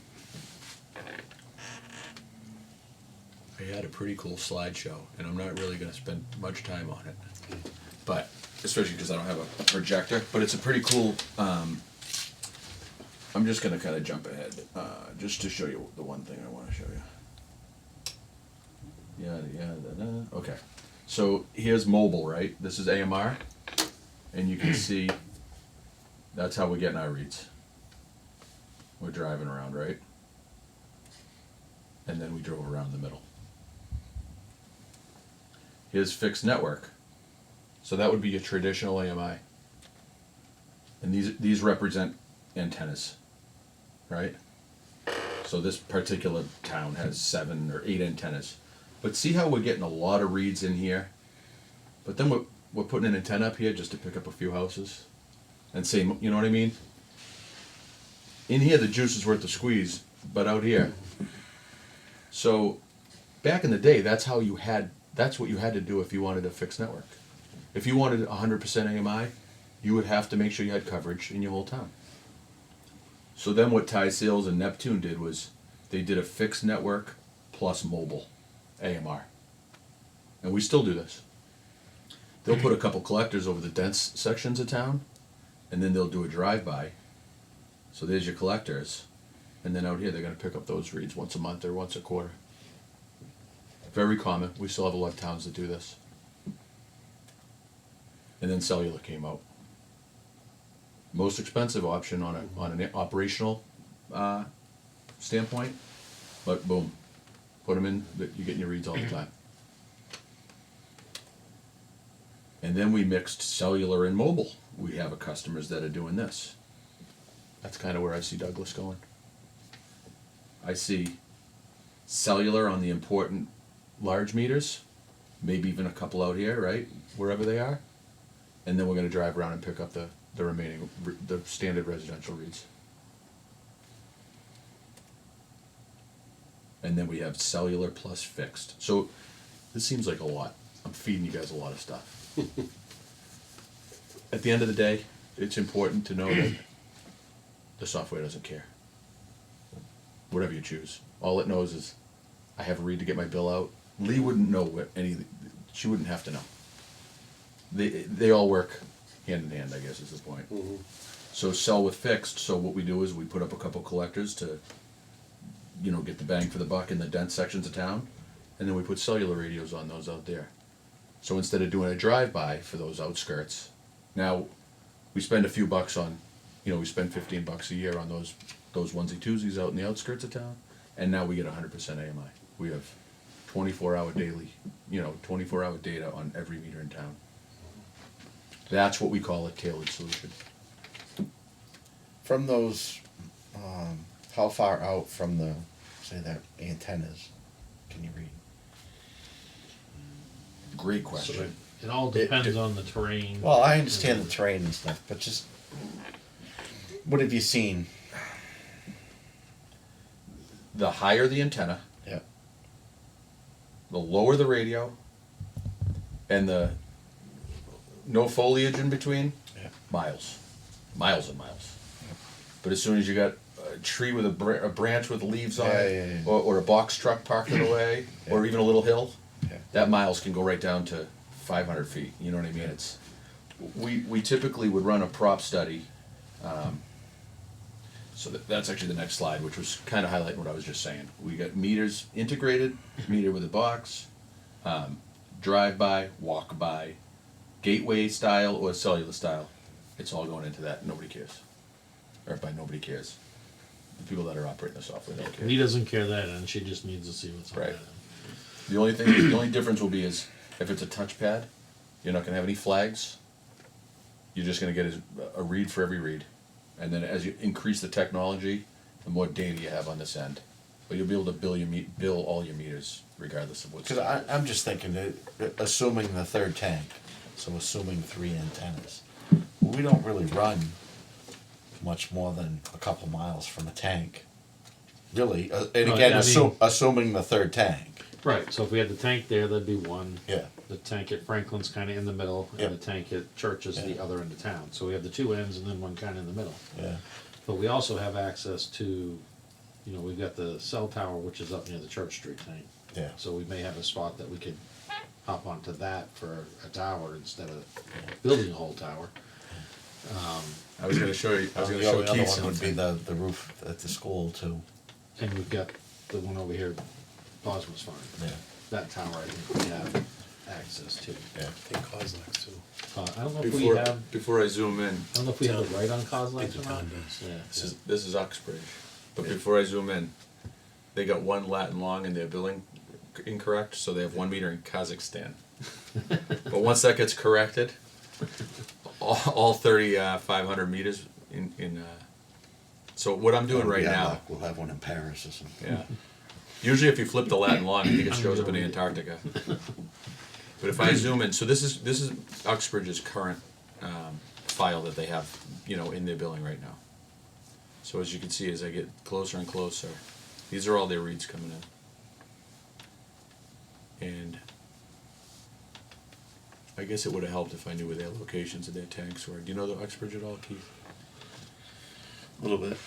I had a pretty cool slideshow, and I'm not really going to spend much time on it, but especially because I don't have a projector. But it's a pretty cool. I'm just going to kind of jump ahead, just to show you the one thing I want to show you. Okay, so here's mobile, right? This is AMR, and you can see that's how we're getting our reads. We're driving around, right? And then we drove around the middle. Here's fixed network. So that would be a traditional AMI. And these represent antennas, right? So this particular town has 7 or 8 antennas. But see how we're getting a lot of reads in here? But then we're putting an antenna up here just to pick up a few houses. And say, you know what I mean? In here the juice is worth the squeeze, but out here. So back in the day, that's what you had to do if you wanted a fixed network. If you wanted 100% AMI, you would have to make sure you had coverage in your whole town. So then what Ty Sales and Neptune did was they did a fixed network plus mobile AMR. And we still do this. They'll put a couple collectors over the dense sections of town, and then they'll do a drive-by. So there's your collectors, and then out here, they're gonna pick up those reads once a month or once a quarter. Very common, we still have a lot of towns that do this. And then cellular came out. Most expensive option on an operational, standpoint, but boom, put them in, you're getting your reads all the time. And then we mixed cellular and mobile. We have customers that are doing this. That's kind of where I see Douglas going. I see cellular on the important large meters, maybe even a couple out here, right, wherever they are. And then we're gonna drive around and pick up the remaining, the standard residential reads. And then we have cellular plus fixed. So this seems like a lot. I'm feeding you guys a lot of stuff. At the end of the day, it's important to know that the software doesn't care. Whatever you choose. All it knows is I have a read to get my bill out. Lee wouldn't know what she wouldn't have to know. They all work hand in hand, I guess is the point. So sell with fixed, so what we do is we put up a couple collectors to, get the bang for the buck in the dense sections of town, and then we put cellular radios on those out there. So instead of doing a drive-by for those outskirts, now we spend a few bucks on, we spend $15 a year on those onesie-twosies out in the outskirts of town, and now we get 100% AMI. We have 24-hour daily, 24-hour data on every meter in town. That's what we call a tailored solution. From those, how far out from the, say that antennas, can you read? Great So question. it all depends on the terrain. Well, I understand the terrain and stuff, but just, what have you seen? The higher the antenna, Yeah. the lower the radio, and the no foliage in between, Yeah. miles and miles. But as soon as you got a tree with a branch with leaves on it, Yeah. or a box truck parked in a way, or even a little hill, Yeah. that miles can go right down to 500 feet. You know what I mean? It's we typically would run a prop study. So that's actually the next slide, which was kind of highlighting what I was just saying. We got meters integrated, meter with a box, drive-by, walk-by, gateway style or cellular style. It's all going into that. Nobody cares. Or by nobody cares. The people that are operating the software don't care. He doesn't care that, and she just needs to see what's on Right. that. The only difference will be is if it's a touchpad, you're not gonna have any flags. You're just gonna get a read for every read. And then as you increase the technology, the more data you have on this end. But you'll be able to bill all your meters regardless of what's. Because I'm just thinking that, assuming the third tank, so assuming 3 antennas, we don't really run much more than a couple miles from a tank. Really, and No, again, I mean- assuming the third tank. Right, so if we had the tank there, that'd be one. Yeah. The tank at Franklin's kinda in the middle, Yep. and the tank at Church is the Yeah. other end of town. So we have the two ends and then one kinda in the middle. Yeah. But we also have access to, we've got the cell tower, which is up near the Church Street tank. Yeah. So we may have a spot that we could hop onto that for a tower instead of building a whole tower. I was gonna show you. I was gonna The show only other Keith one would be something. the roof at the school too. And we've got the one over here, Bosma's Farm. Yeah. That tower, I think we have access to. Yeah. I think Coslex too. I don't know if we have, I Before I zoom in, don't know if we have the right on Coslex the or not. town does. Yeah. this is Uxbridge. But before I zoom in, they got one Latin long in their billing incorrect, so they have 1 meter in Kazakhstan. But once that gets corrected, all 3,500 meters in. So what I'm doing right Yeah, now, look, we'll have one in Paris or something. yeah. Usually, if you flip the Latin long, I think it shows up in Antarctica. But if I zoom in, so this is Uxbridge's current file that they have, in their billing right now. So as you can see, as I get closer and closer, these are all their reads coming in. And I guess it would have helped if I knew where their locations of their tanks were. Do you know the Uxbridge at all, Keith? A little bit.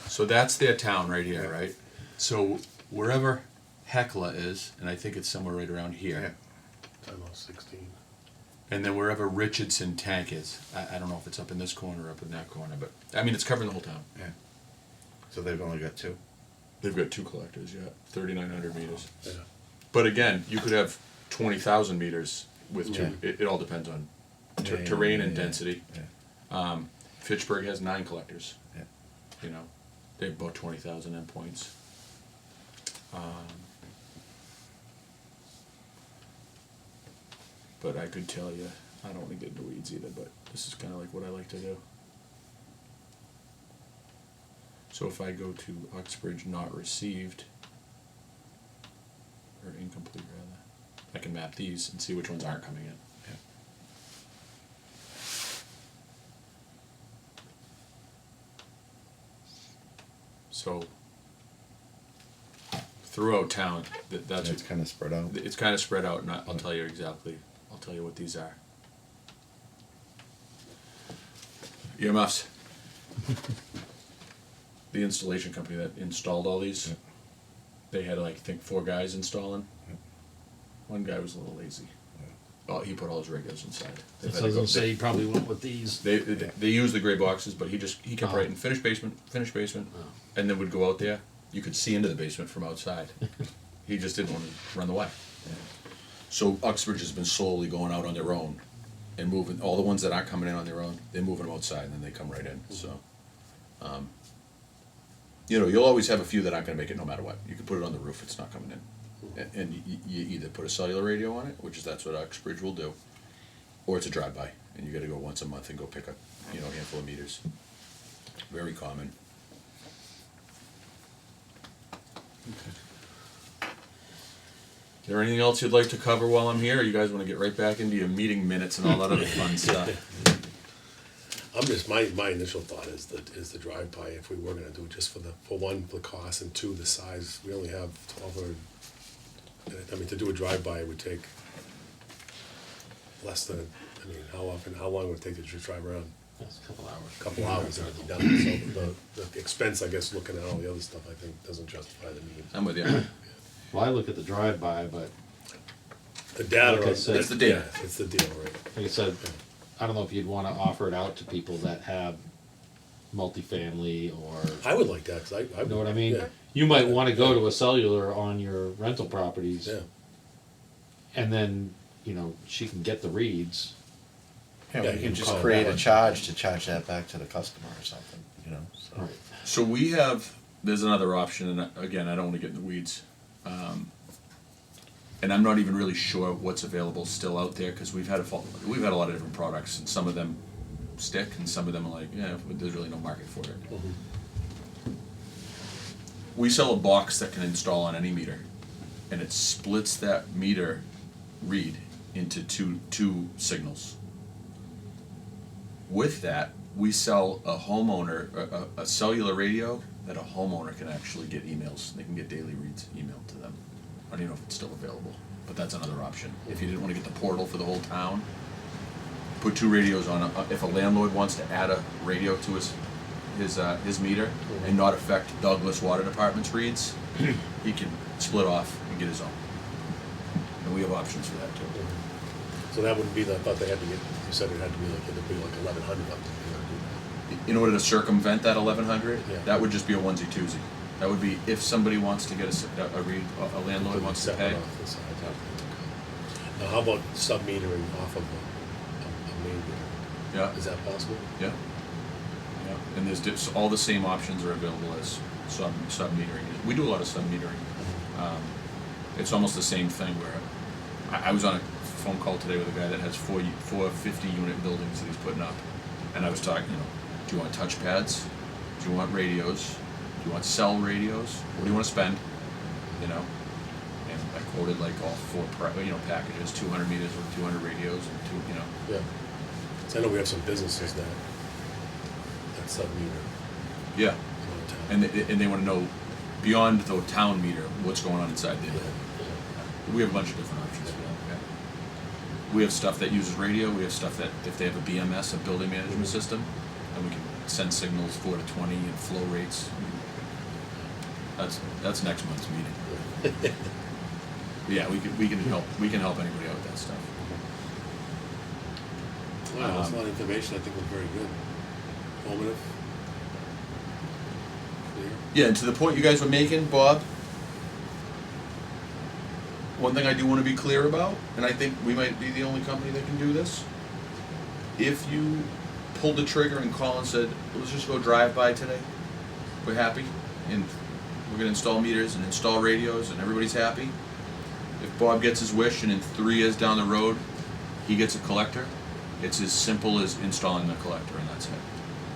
So that's their town right here, right? So wherever Hecla is, and I think it's somewhere right around here. Time out 16. And then wherever Richardson Tank is, I don't know if it's up in this corner or up in that corner, but, I mean, it's covering the whole town. Yeah. So they've only got 2. They've got 2 collectors, yeah, 3,900 meters. Yeah. But again, you could have 20,000 meters with 2, Yeah. it all depends on Yeah, yeah, terrain yeah, and yeah. density. Yeah. Fitchburg has 9 collectors. Yeah. You know, they have about 20,000 endpoints. But I could tell you, I don't want to get into weeds either, but this is kind of like what I like to do. So if I go to Uxbridge not received, or incomplete rather, I can map these and see which ones aren't coming in. Yeah. So throughout town, that's It's kind of spread out. it's kind of spread out, and I'll tell you exactly. I'll tell you what these are. Earmuffs. The installation company that installed all these, Yeah. they had like I think 4 guys installing. Yeah. One guy was a little lazy. Oh, he put all his radios inside. They've So had I was to go- gonna say, you probably went with these. They use the gray boxes, but he kept Oh. writing finished basement, Oh. and then would go out there. You could see into the basement from outside. He just didn't want to run the way. So Uxbridge has been slowly going out on their own and moving all the ones that aren't coming in on their own. They're moving them outside, and then they come right in. So, you know, you'll always have a few that aren't going to make it no matter what. You can put it on the roof; it's not coming in. And you either put a cellular radio on it, which is that's what Uxbridge will do, or it's a drive-by, and you got to go once a month and go pick up, you know, a handful of meters. Very common. Is there anything else you'd like to cover while I'm here, or you guys want to get right back into your meeting minutes and all that other fun stuff? I'm just, my initial thought is the drive-by, if we were gonna do it just for one, the cost, and 2, the size, we only have 12 or, I mean, to do a drive-by, it would take less than, I mean, how long would it take to just drive around? That's a couple hours. A couple hours and it'd be done, so the expense, I guess, looking at all the other stuff, I think, doesn't justify the need. I'm with you. Well, I look at the drive-by, but The data, Like I said- that's the data. yeah, it's the deal, right? like I said, I don't know if you'd wanna offer it out to people that have multifamily or, I would like that, cause I. you know what I mean? Yeah, You might wanna go to a cellular on your rental properties, yeah. and then, you know, she can get the reads. Yeah, Yeah, we you can can just call create that. a charge to charge that back to the customer or something, you know, so. Right. So we have, there's another option, and again, I don't want to get in the weeds. And I'm not even really sure what's available still out there, because we've had a lot of different products, and some of them stick, and some of them are like, yeah, there's really no market for it. We sell a box that can install on any meter, and it splits that meter read into two signals. With that, we sell a homeowner a cellular radio that a homeowner can actually get emails. They can get daily reads emailed to them. I don't even know if it's still available, but that's another option. If you didn't want to get the portal for the whole town, put 2 radios on. If a landlord wants to add a radio to his meter and not affect Douglas Water Department's reads, he can split off and get his own. And we have options for that too. So that wouldn't be I thought they had to get, you said it had to be like, it'd be like 1,100 up to In order to circumvent that 1100, Yeah. that would just be a onesie twosie. That would be if somebody wants to get a landlord wants to pay. Now, how about sub-metering off of a main meter? Yeah, Is that possible? yeah, yeah. And there's all the same options are available as sub-metering. We do a lot of sub-metering. It's almost the same thing where I was on a phone call today with a guy that has four 50-unit buildings that he's putting up, and I was talking, you know, do you want touchpads? Do you want radios? Do you want cell radios? What do you want to spend? You know, and I quoted like all 4 packages, 200 meters with 200 radios and 2, you know. Yeah. So I know we have some businesses that sub-meter Yeah. in our town. And they want to know beyond the town meter what's going on inside there. We have a bunch of different options for that. Yeah. We have stuff that uses radio. We have stuff that if they have a BMS, a building management system, then we can send signals 4 to 20 and flow rates. That's next month's meeting. Yeah, we can help anybody out with that stuff. Wow, that's a lot of information, I think was very good. Informative. Clear. Yeah, and to the point you guys were making, Bob, one thing I do want to be clear about, and I think we might be the only company that can do this. If you pulled the trigger and called and said, let's just go drive by today, we're happy, and we're gonna install meters and install radios and everybody's happy. If Bob gets his wish and in 3 years down the road, he gets a collector, it's as simple as installing the collector and that's it.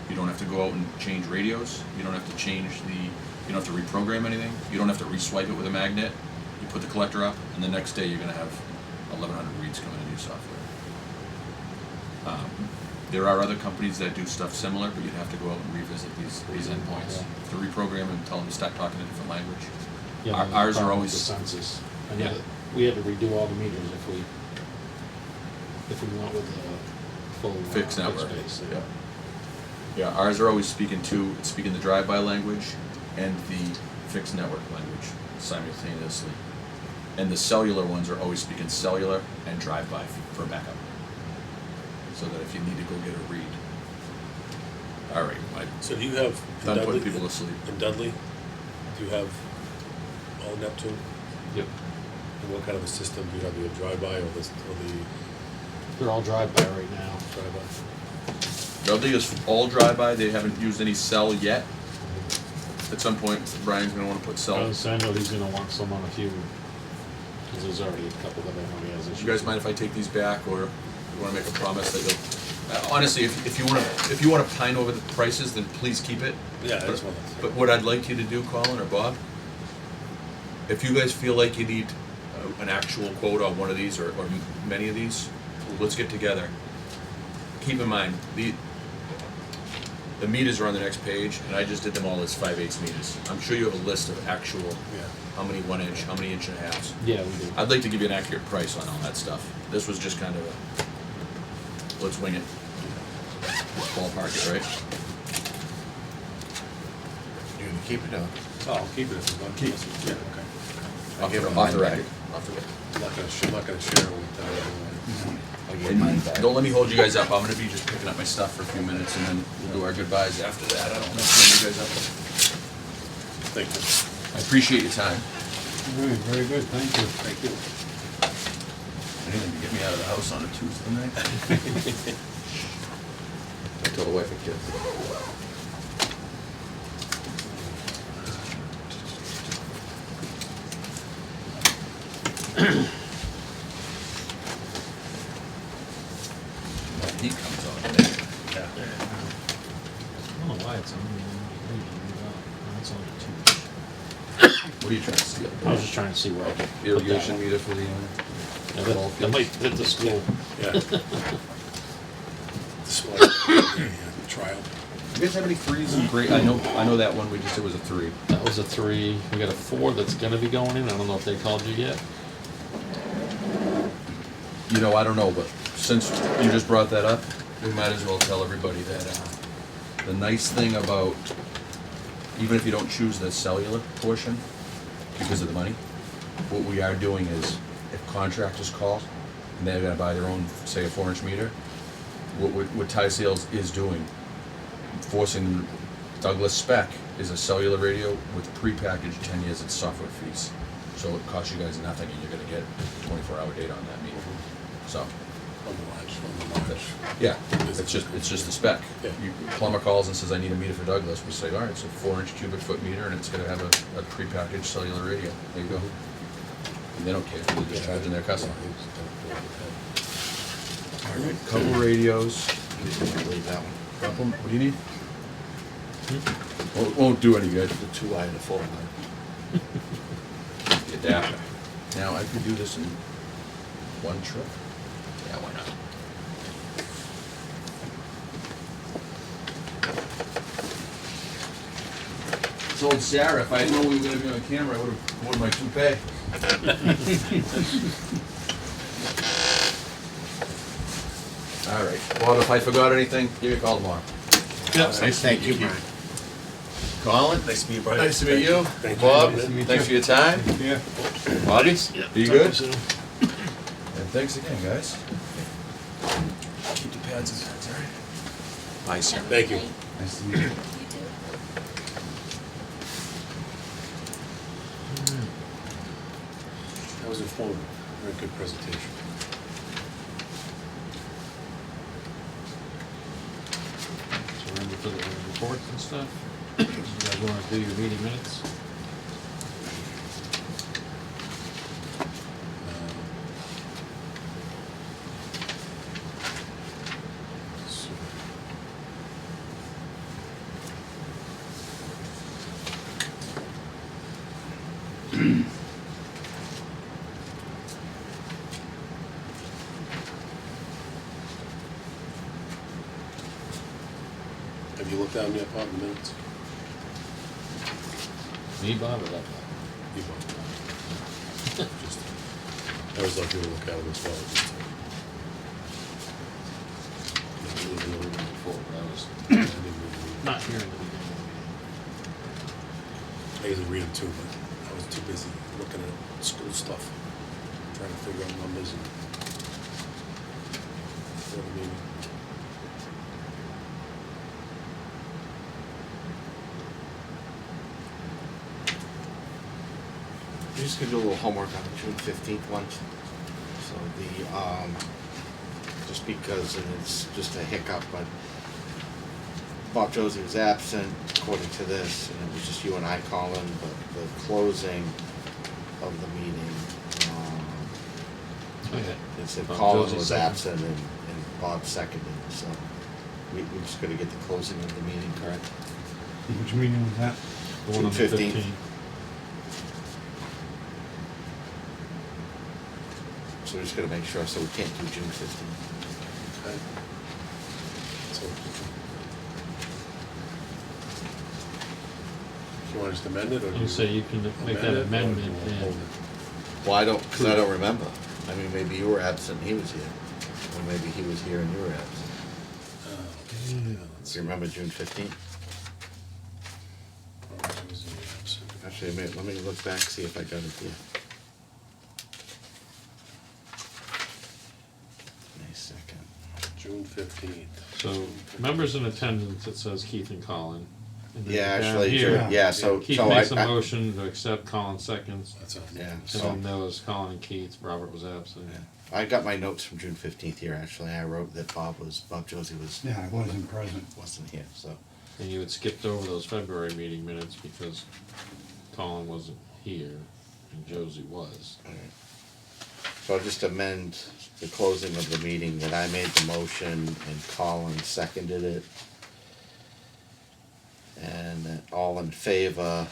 You don't have to go out and change radios, you don't have to change you don't have to reprogram anything, you don't have to reswipe it with a magnet. You put the collector up and the next day you're gonna have 1100 reads coming into your software. There are other companies that do stuff similar, but you'd have to go out and revisit these endpoints. Yeah. To reprogram them and tell them to start talking a different language. Yeah, Our- the ours are problem always- with the census. I Yeah. know that we had to redo all the meters if we went with the full Fixed network. base, Yeah. Yeah, ours are always speaking the drive-by language and the fixed network language simultaneously. And the cellular ones are always speaking cellular and drive-by for backup. So that if you need to go get a read. All right, Mike. So do you have, in Done putting Dudley, people to sleep. in Dudley, do you have all Neptune? Yep. And what kind of a system do you have? Do you have drive-by or the They're all drive-by right now. drive-by? Dudley is all drive-by, they haven't used any cell yet. At some point, Brian's gonna wanna put cell. So I know he's gonna want some on a few, because there's already a couple that I know he has issues. You guys mind if I take these back, or you wanna make a promise that you'll, honestly, if you wanna pine over the prices, then please keep it. Yeah, I But- just wanted to. But what I'd like you to do, Colin or Bob, if you guys feel like you need an actual quote on one of these, or many of these, let's get together. Keep in mind, the meters are on the next page, and I just did them all as 5/8 meters. I'm sure you have a list of actual, Yeah. how many 1 inch, how many 1.5 inches. Yeah, we do. I'd like to give you an accurate price on all that stuff. This was just kind of a, let's wing it. Ballpark it, right? You can keep it up. Oh, I'll keep it if it's not. Keep- Yeah, okay. I'll give Off him the mine record. back. Off the record. I'm not gonna share it with everyone. I'll give mine back. Don't let me hold you guys up. I'm gonna be just picking up my stuff for a few minutes, and then we'll do our goodbyes after that. I don't want to hold you guys up. Thank you. I appreciate your time. All right, very good, thank you. Thank you. Anything to get me out of the house on a Tuesday night. I told the wife and kids. That heat comes on today. Yeah. I don't know why it's on. It's only 2. What are you trying to steal? I was just trying to see where I could. put that Irrigation one. meter for the, Yeah, that might hit the school. Yeah. Display, trial. you guys have any 3s and great? I know that one we just did was a 3. That was a 3. We got a 4 that's gonna be going in. I don't know if they called you yet. You know, I don't know, but since you just brought that up, we might as well tell everybody that the nice thing about, even if you don't choose the cellular portion because of the money, what we are doing is if contractors call and they're gonna buy their own, say, a 4-inch meter, what Tie Sales is doing, forcing Douglas spec is a cellular radio with prepackaged 10 years of software fees. So it costs you guys nothing and you're gonna get 24-hour data on that meter. So, On the launch. yeah, it's just the spec. Yeah. Plumber calls and says, I need a meter for Douglas. We say, all right, it's a 4-inch cubic foot meter and it's gonna have a prepackaged cellular radio. There you go. And they don't care, they're just charging their customer. All right, couple radios. Leave that one. Couple, what do you need? Won't do any good. The 2i and the 4i. The adapter. Now, I could do this in one trip. Yeah, why not? Told Sarah if I didn't know we were gonna be on camera, I would have worn my toupee. All right, Bob, if I forgot anything, give me a call tomorrow. Yeah. Thank you, Brian. Colin? Nice to meet you, Brian. Nice to meet you. Thank you. Bob, Nice to meet thanks you. for your time. Yeah. Bobby, Yeah. be Talk good. to you soon. And thanks again, guys. Keep the pads and cards, all right? Bye, sir. Thank you. Nice to meet you. You too. That was informative, very good presentation. So we're in for the reports and stuff. You guys wanna do your meeting minutes? So, have you looked at them yet, Bob, the minutes? Me, Bob, or that You Bob? Just, I always like you to look at them as well. Just Bob? A little bit before, but I was I didn't really- not here in the beginning. I usually read them too, but I was too busy looking at school stuff, trying to figure out numbers and what I mean. We're just gonna do a little homework on the June 15th one. So just because, and it's just a hiccup, but Bob Josie was absent according to this, and it was just you and I calling, but the closing of the meeting, Okay. it said Bob Colin Josie was seconded. absent and Bob seconded, so we just gotta get the closing of the meeting correct. Which meeting was that? The one on the June 15th. 15th. So we're just gonna make sure, so we can't do June 15th. Okay. So, do you want us to amend it, or do You say you can make that amend it, or amendment do you want to hold and it? Well, I don't, because I don't remember. I mean, maybe you were absent and he was here. Or maybe he was here and you were absent. Yeah, let's Do see. you remember June 15th? Oh, it was in the absent. Actually, let me look back, see if I got it here. Wait a second. June 15th. so members in attendance, it says Keith and Colin. And then Yeah, down actually, here, yeah, so, Keith so makes a I, motion to accept, Colin seconds. That's on. Yeah, And so- then there was Colin and Keith, Robert was absent. I got my notes from June 15th here, actually. I wrote that Bob Josie Yeah, I wasn't present. wasn't here, so. And you had skipped over those February meeting minutes because Colin wasn't here and Josie was. Alright. So I'll just amend the closing of the meeting that I made the motion and Colin seconded it. And that all in favor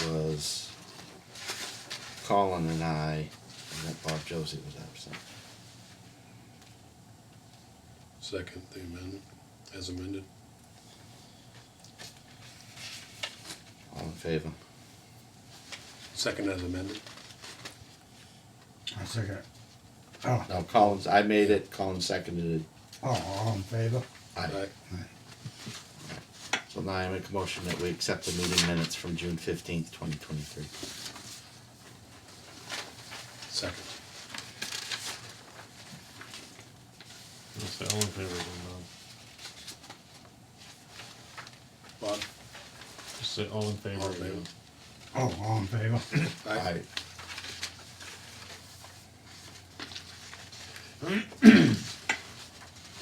was Colin and I, and that Bob Josie was absent. Second, the amendment, as amended. All in favor? Second as amended. I second it. Oh, No, I made it, Colin seconded it. all in favor? Aye. So now I make a motion that we accept the meeting minutes from June 15th, 2023. Second. I'll say all in favor of them, Bob? just say all in favor All in of favor. them. Oh, all in favor? Aye.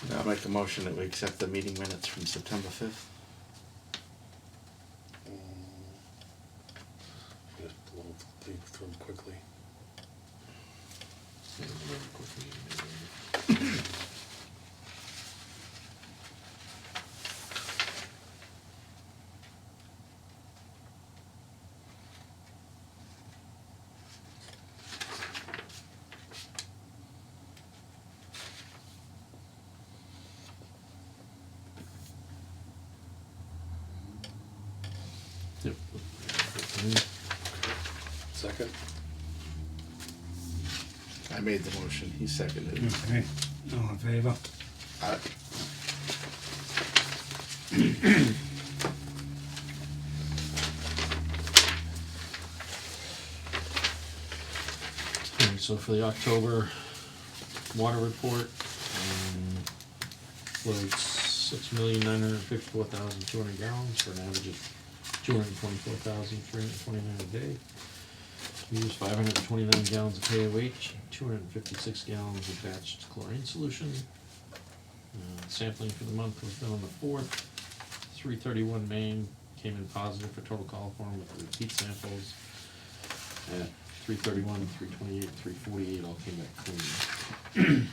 Now I make a motion that we accept the meeting minutes from September 5th. Just blow through them quickly. Yeah, remember quick meeting. Yep. Second? I made the motion, he seconded it. Okay, all in favor? Aye. Okay, so for the October water report, floats 6,954,200 gallons for an average of 224,329 a day. We use 529 gallons of KOH, 256 gallons of batched chlorine solution. Sampling for the month was done on the 4th. 331 Maine came in positive for total coliform with the repeat samples. At 331, 328, 348 all came back clean.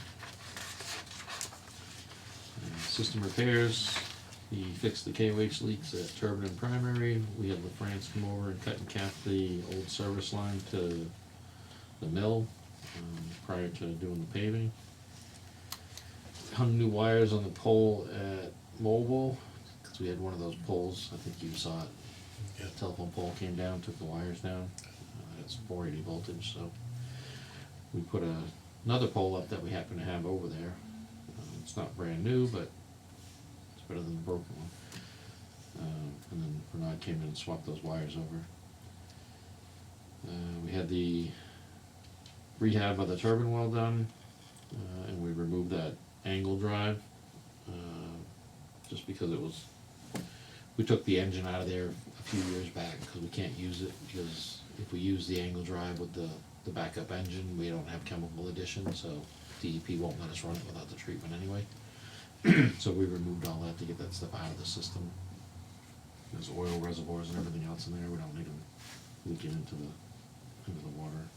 System repairs. He fixed the KOH leaks at turbine and primary. We had LaFrance come over and cut and cap the old service line to the mill prior to doing the paving. Hung new wires on the pole at Mobile, because we had one of those poles, I think you saw it. Yeah. The telephone pole came down, took the wires down. It's 480 voltage, so we put another pole up that we happen to have over there. It's not brand new, but it's better than the broken one. And then Bernard came in and swapped those wires over. We had the rehab of the turbine well done, and we removed that angle drive, just because it was, we took the engine out of there a few years back because we can't use it, because if we use the angle drive with the backup engine, we don't have chemical addition, so DEP won't let us run it without the treatment anyway. So we removed all that to get that stuff out of the system. There's oil reservoirs and everything else in there, we don't need them leaking into the water.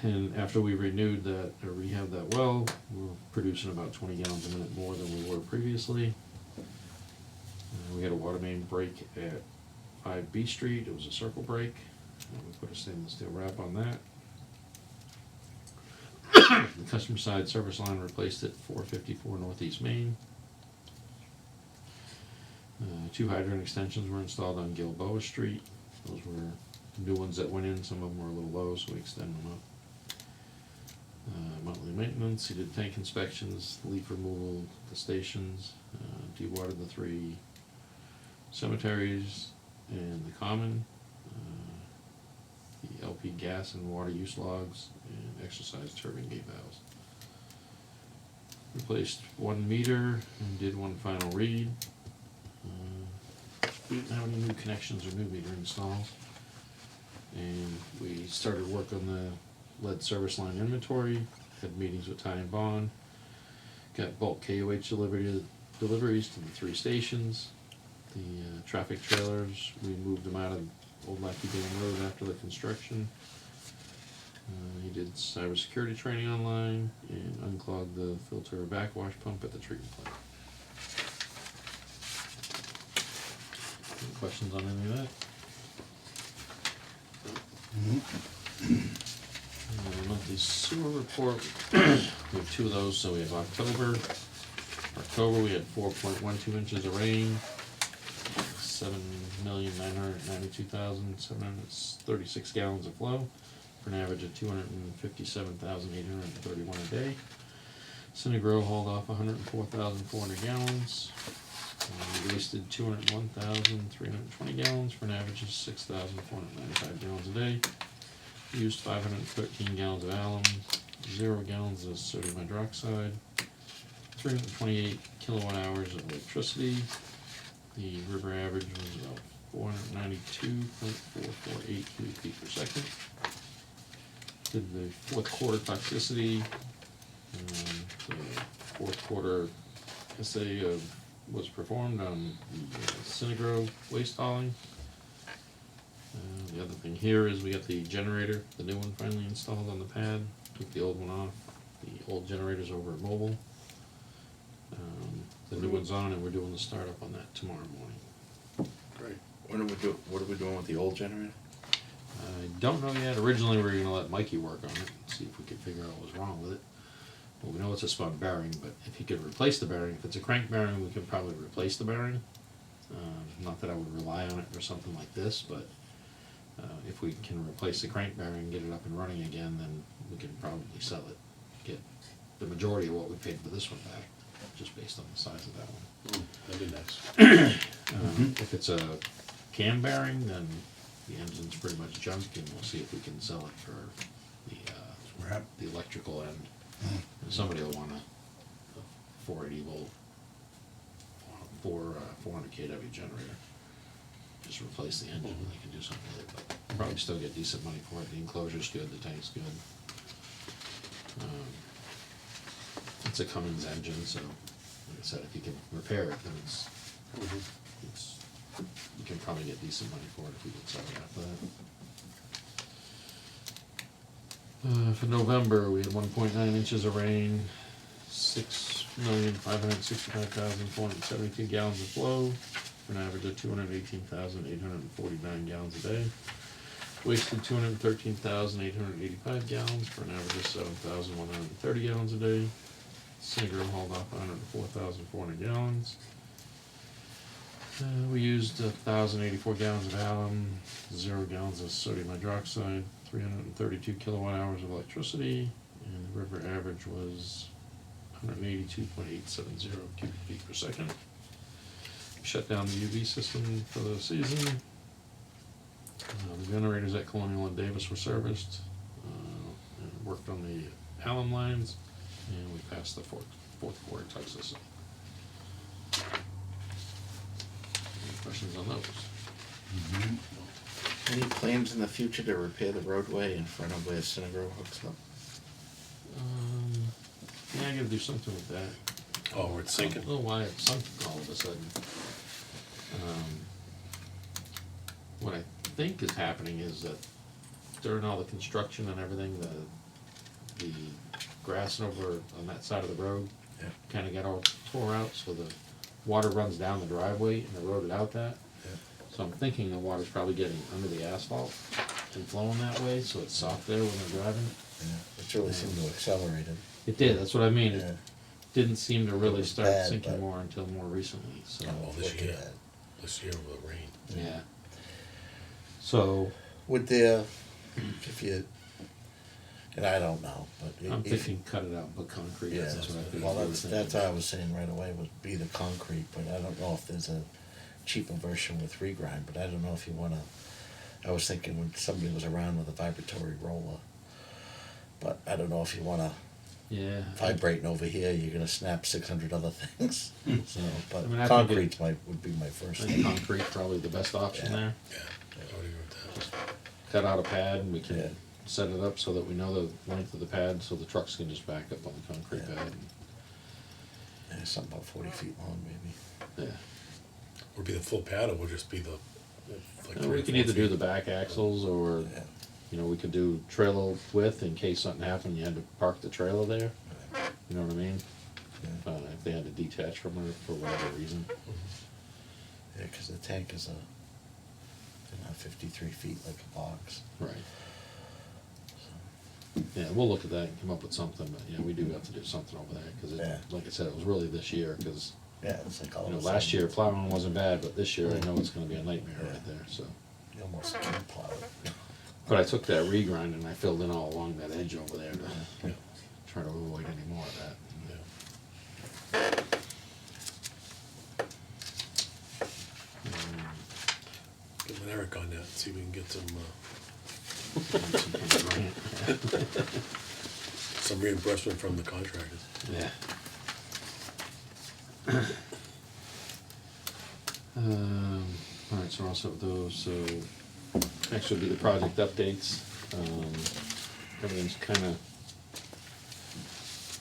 And after we renewed that, or rehabbed that well, we're producing about 20 gallons a minute more than we were previously. We had a water main break at 5 B Street, it was a circle break. We put a stainless steel wrap on that. The customer side service line replaced at 454 Northeast Main. 2 hydrant extensions were installed on Gilboa Street. Those were new ones that went in, some of them were a little low, so we extended them up. Monthly maintenance, he did tank inspections, leaf removal, the stations, dewatered the 3 cemeteries and the common, the LP gas and water use logs, and exercise turbine gate valves. Replaced 1 meter and did 1 final read. We didn't have any new connections or new meter installs. And we started work on the lead service line inventory, had meetings with Ty and Bond, got bulk KOH deliveries to the 3 stations. The traffic trailers, we moved them out of Old Lackey Dam Road after the construction. He did cybersecurity training online and unclogged the filter backwash pump at the treatment plant. Any questions on any of that? Monthly sewer report, we have 2 of those, so we have October. October we had 4.12 inches of rain, 7,992,736 gallons of flow, for an average of 257,831 a day. Synagro hauled off 104,400 gallons. We wasted 201,320 gallons for an average of 6,495 gallons a day. Used 513 gallons of alum, 0 gallons of sodium hydroxide, 328 kilowatt hours of electricity. The river average was about 492.448 cubic feet per second. Did the 4th quarter toxicity. The 4th quarter assay was performed on the Synagro waste hauling. The other thing here is we got the generator, the new one finally installed on the pad. Took the old one off. The old generator's over at Mobile. The new one's on, and we're doing the startup on that tomorrow morning. Great. What are we doing with the old generator? I don't know yet. Originally, we were gonna let Mikey work on it, and see if we could figure out what was wrong with it. Well, we know it's a spun bearing, but if he could replace the bearing, if it's a crank bearing, we could probably replace the bearing. Not that I would rely on it for something like this, but if we can replace the crank bearing and get it up and running again, then we can probably sell it, get the majority of what we paid for this one back, just based on the size of that one. That'd be nice. If it's a cam bearing, then the engine's pretty much junk, and we'll see if we can sell it for the electrical end. And somebody will wanna 480 volt, 400 kW generator. Just replace the engine, and they can do something with it, but probably still get decent money for it. The enclosure's good, the tank's good. It's a Cummins engine, so like I said, if you can repair it, then it's you can probably get decent money for it if you can sell it after that. For November, we had 1.9 inches of rain, 6,565,472 gallons of flow, for an average of 218,849 gallons a day. Wasted 213,885 gallons for an average of 7,130 gallons a day. Cinegroom hauled off 104,400 gallons. We used 1,084 gallons of alum, 0 gallons of sodium hydroxide, 332 kilowatt hours of electricity, and the river average was 182.870 cubic feet per second. Shut down the UV system for the season. The generators at Colonial and Davis were serviced, and worked on the alum lines, and we passed the fourth quarter tug system. Any questions on those? Any plans in the future to repair the roadway in front of where Cinegrow hooks up? Yeah, I gotta do something with that. Oh, where it's sinking? I don't know why it sunk all of a sudden. What I think is happening is that during all the construction and everything, the grass over on that side of the road Yeah. kinda got all tore out, so the water runs down the driveway and eroded out that. Yeah. So I'm thinking the water's probably getting under the asphalt and flowing that way, so it's soft there when they're driving. Yeah, it's really seemed to accelerate it. It did, that's what I mean. Yeah. It didn't seem to really was start bad, sinking but- more until more recently, so. Oh, this Look at year. that. This year with the rain. Yeah. So, Would there, if you, and I don't know, but I'm if, thinking cut it out and put concrete, yeah, that's what I think. well, we were that's thinking. what I was saying right away, would be the concrete, but I don't know if there's a cheaper version with regrind, but I don't know if you wanna, I was thinking when somebody was around with a vibratory roller, but I don't know if you wanna Yeah. vibrating over here, you're gonna snap 600 other things, so, but I mean, I think concrete's would be my first I think thing. concrete's probably the best option Yeah. there. Yeah, I would agree with that. Cut out a pad and we can Yeah. set it up so that we know the length of the pad, so the trucks can just back up on the concrete Yeah. pad. Yeah, something about 40 feet long, maybe. Yeah. Would be the full pad, or would just be the, like And 3 we or can 4 either do feet? the back axles or, Yeah. you know, we could do trailer width in case something happened, you had to park the trailer there. You know what I mean? Yeah. If they had to detach from it for whatever reason. Yeah, because the tank is 53 feet like a box. Right. Yeah, we'll look at that and come up with something, but yeah, we do have to do something over there, cause Yeah. it, like I said, it was really this year, cause, Yeah, it's like all you know, of a last sudden year plowing wasn't bad, but this year I know it's gonna be a nightmare Yeah. right there, so. You almost can't plow it. But I took that regrind and I filled in all along that edge over there to Yeah. try to avoid any more of that. Yeah. Get with Eric on that, see if we can get some reimbursement from the contractors. Yeah. Alright, so we're all set with those, so next would be the project updates. Everything's kinda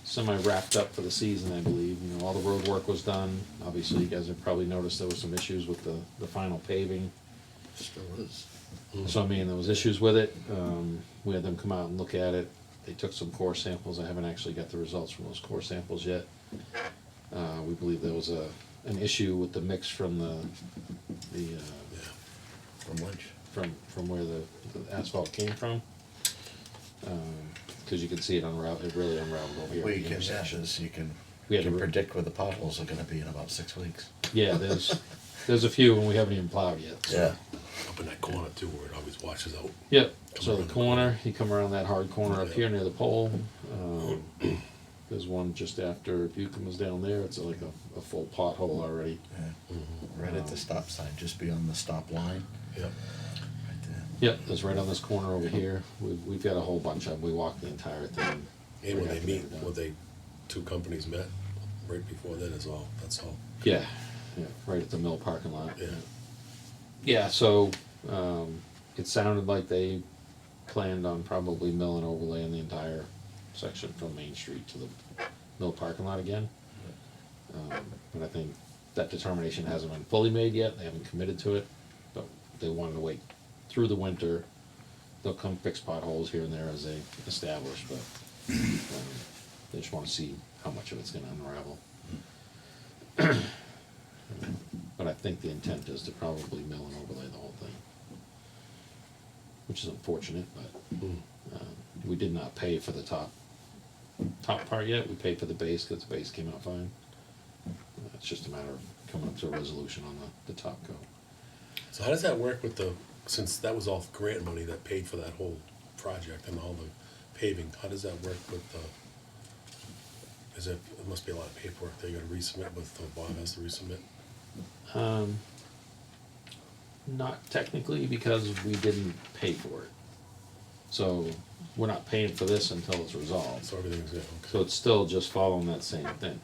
semi-wrapped up for the season, I believe, you know, all the road work was done. Obviously, you guys have probably noticed there was some issues with the final paving. Still is. So I mean, there was issues with it, we had them come out and look at it, they took some core samples, I haven't actually got the results from those core samples yet. We believe there was an issue with the mix from the Yeah. From Lynch. from where the asphalt came from. Cause you can see it unraveled, it really unraveled over here Well, at you the can, yeah, intersection. 'cause you can, We you had can to- predict where the potholes are gonna be in about 6 weeks. Yeah, there's a few and we haven't even plowed yet, so. Yeah. Up in that corner too, where it always washes out. Yep, Come so around the the corner, you come around that hard corner up Yeah. here near the pole. There's one just after Buchan was down there, it's like a full pothole already. Yeah. Right at the stop sign, just beyond the stop line, Yeah. right there. Yep, there's right on this corner over here, we've got a whole bunch of them, we walked the entire thing. And when right they after meet, were done. when they, two companies met, right before that is all, that's all. Yeah, right at the mill parking lot. Yeah. Yeah, so, it sounded like they planned on probably mill and overlaying the entire section from Main Street to the mill parking lot again. But I think that determination hasn't been fully made yet, they haven't committed to it, but they wanted to wait through the winter. They'll come fix potholes here and there as they establish, but, they just wanna see how much of it's gonna unravel. But I think the intent is to probably mill and overlay the whole thing. Which is unfortunate, but, Mm. we did not pay for the top part yet, we paid for the base, cause the base came out fine. It's just a matter of coming up to a resolution on the top coat. So how does that work with the, since that was all grant money that paid for that whole project and all the paving, how does that work with the, it must be a lot of paperwork that you gotta resubmit with, Bob has to resubmit? Not technically, because we didn't pay for it. So, we're not paying for this until it's resolved. So everything's good, So okay. it's still just following that same thing.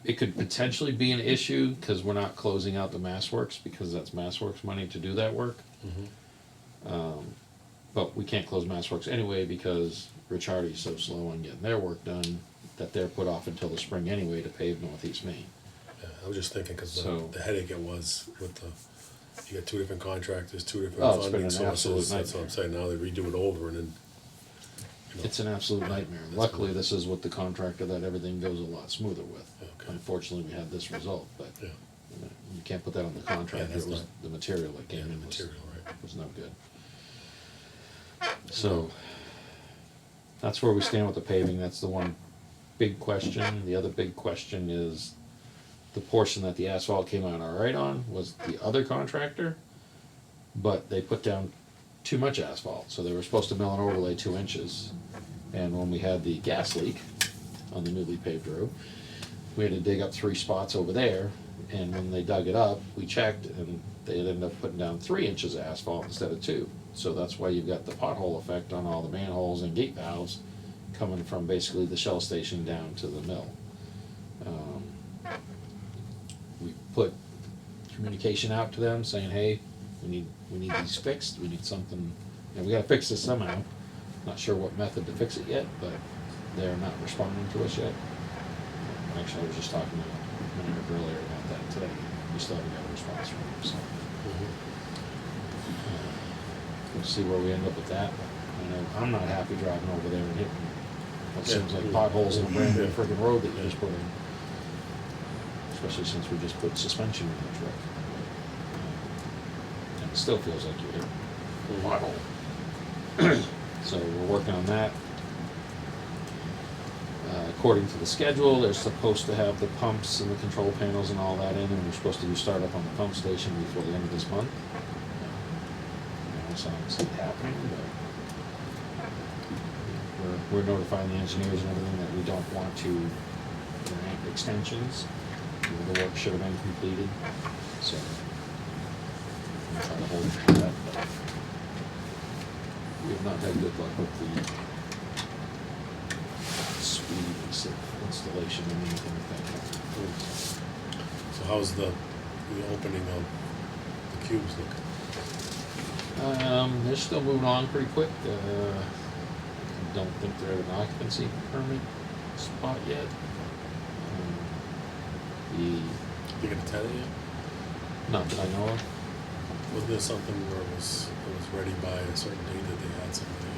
It could potentially be an issue, cause we're not closing out the MassWorks, because that's MassWorks money to do that work. But we can't close MassWorks anyway, because Rich Hardy's so slow on getting their work done, that they're put off until the spring anyway to pave Northeast Main. Yeah, I was just thinking, cause So- the headache it was with you got two different contractors, two different Oh, it's been funding an absolute sources, that's what I'm nightmare. saying, now they redo it over and then. you know, It's an absolute nightmare. That's Luckily, good. this is with the contractor that everything goes a lot smoother with. Okay. Unfortunately, we had this result, but Yeah, you can't put that on the contractor. that's It was not- the material that yeah, came the in was, material, right. was no good. So, that's where we stand with the paving. That's the one big question. The other big question is the portion that the asphalt came out all right on was the other contractor, but they put down too much asphalt, so they were supposed to mill and overlay 2 inches. And when we had the gas leak on the newly paved road, we had to dig up 3 spots over there, and when they dug it up, we checked, and they had ended up putting down 3 inches of asphalt instead of 2. So that's why you've got the pothole effect on all the manholes and gate valves coming from basically the Shell station down to the mill. We put communication out to them saying, hey, we need these fixed, we need something, and we gotta fix this somehow. Not sure what method to fix it yet, but they're not responding to us yet. Actually, I was just talking to a minute earlier about that today, we still haven't got a response from them, so. We'll see where we end up with that. I know I'm not happy driving over there and hitting what seems like potholes in a brand new friggin' road that you just put in. Especially since we just put suspension in the truck. And it still feels like you're hitting a pothole. So we're working on that. According to the schedule, they're supposed to have the pumps and the control panels and all that in, and we're supposed to do startup on the pump station before the end of this month. So I don't see it happening, but we're notifying the engineers and everything that we don't want to grant extensions. The work should have been completed, so I'm trying to hold it to that, but we have not had good luck with the speed of installation and anything like that. So how's the opening of the cubes look? They're still moving on pretty quick. I don't think they're at an occupancy permit spot yet. You get a tenant yet? Not that I know of. Wasn't there something where it was ready by a certain date that they had something?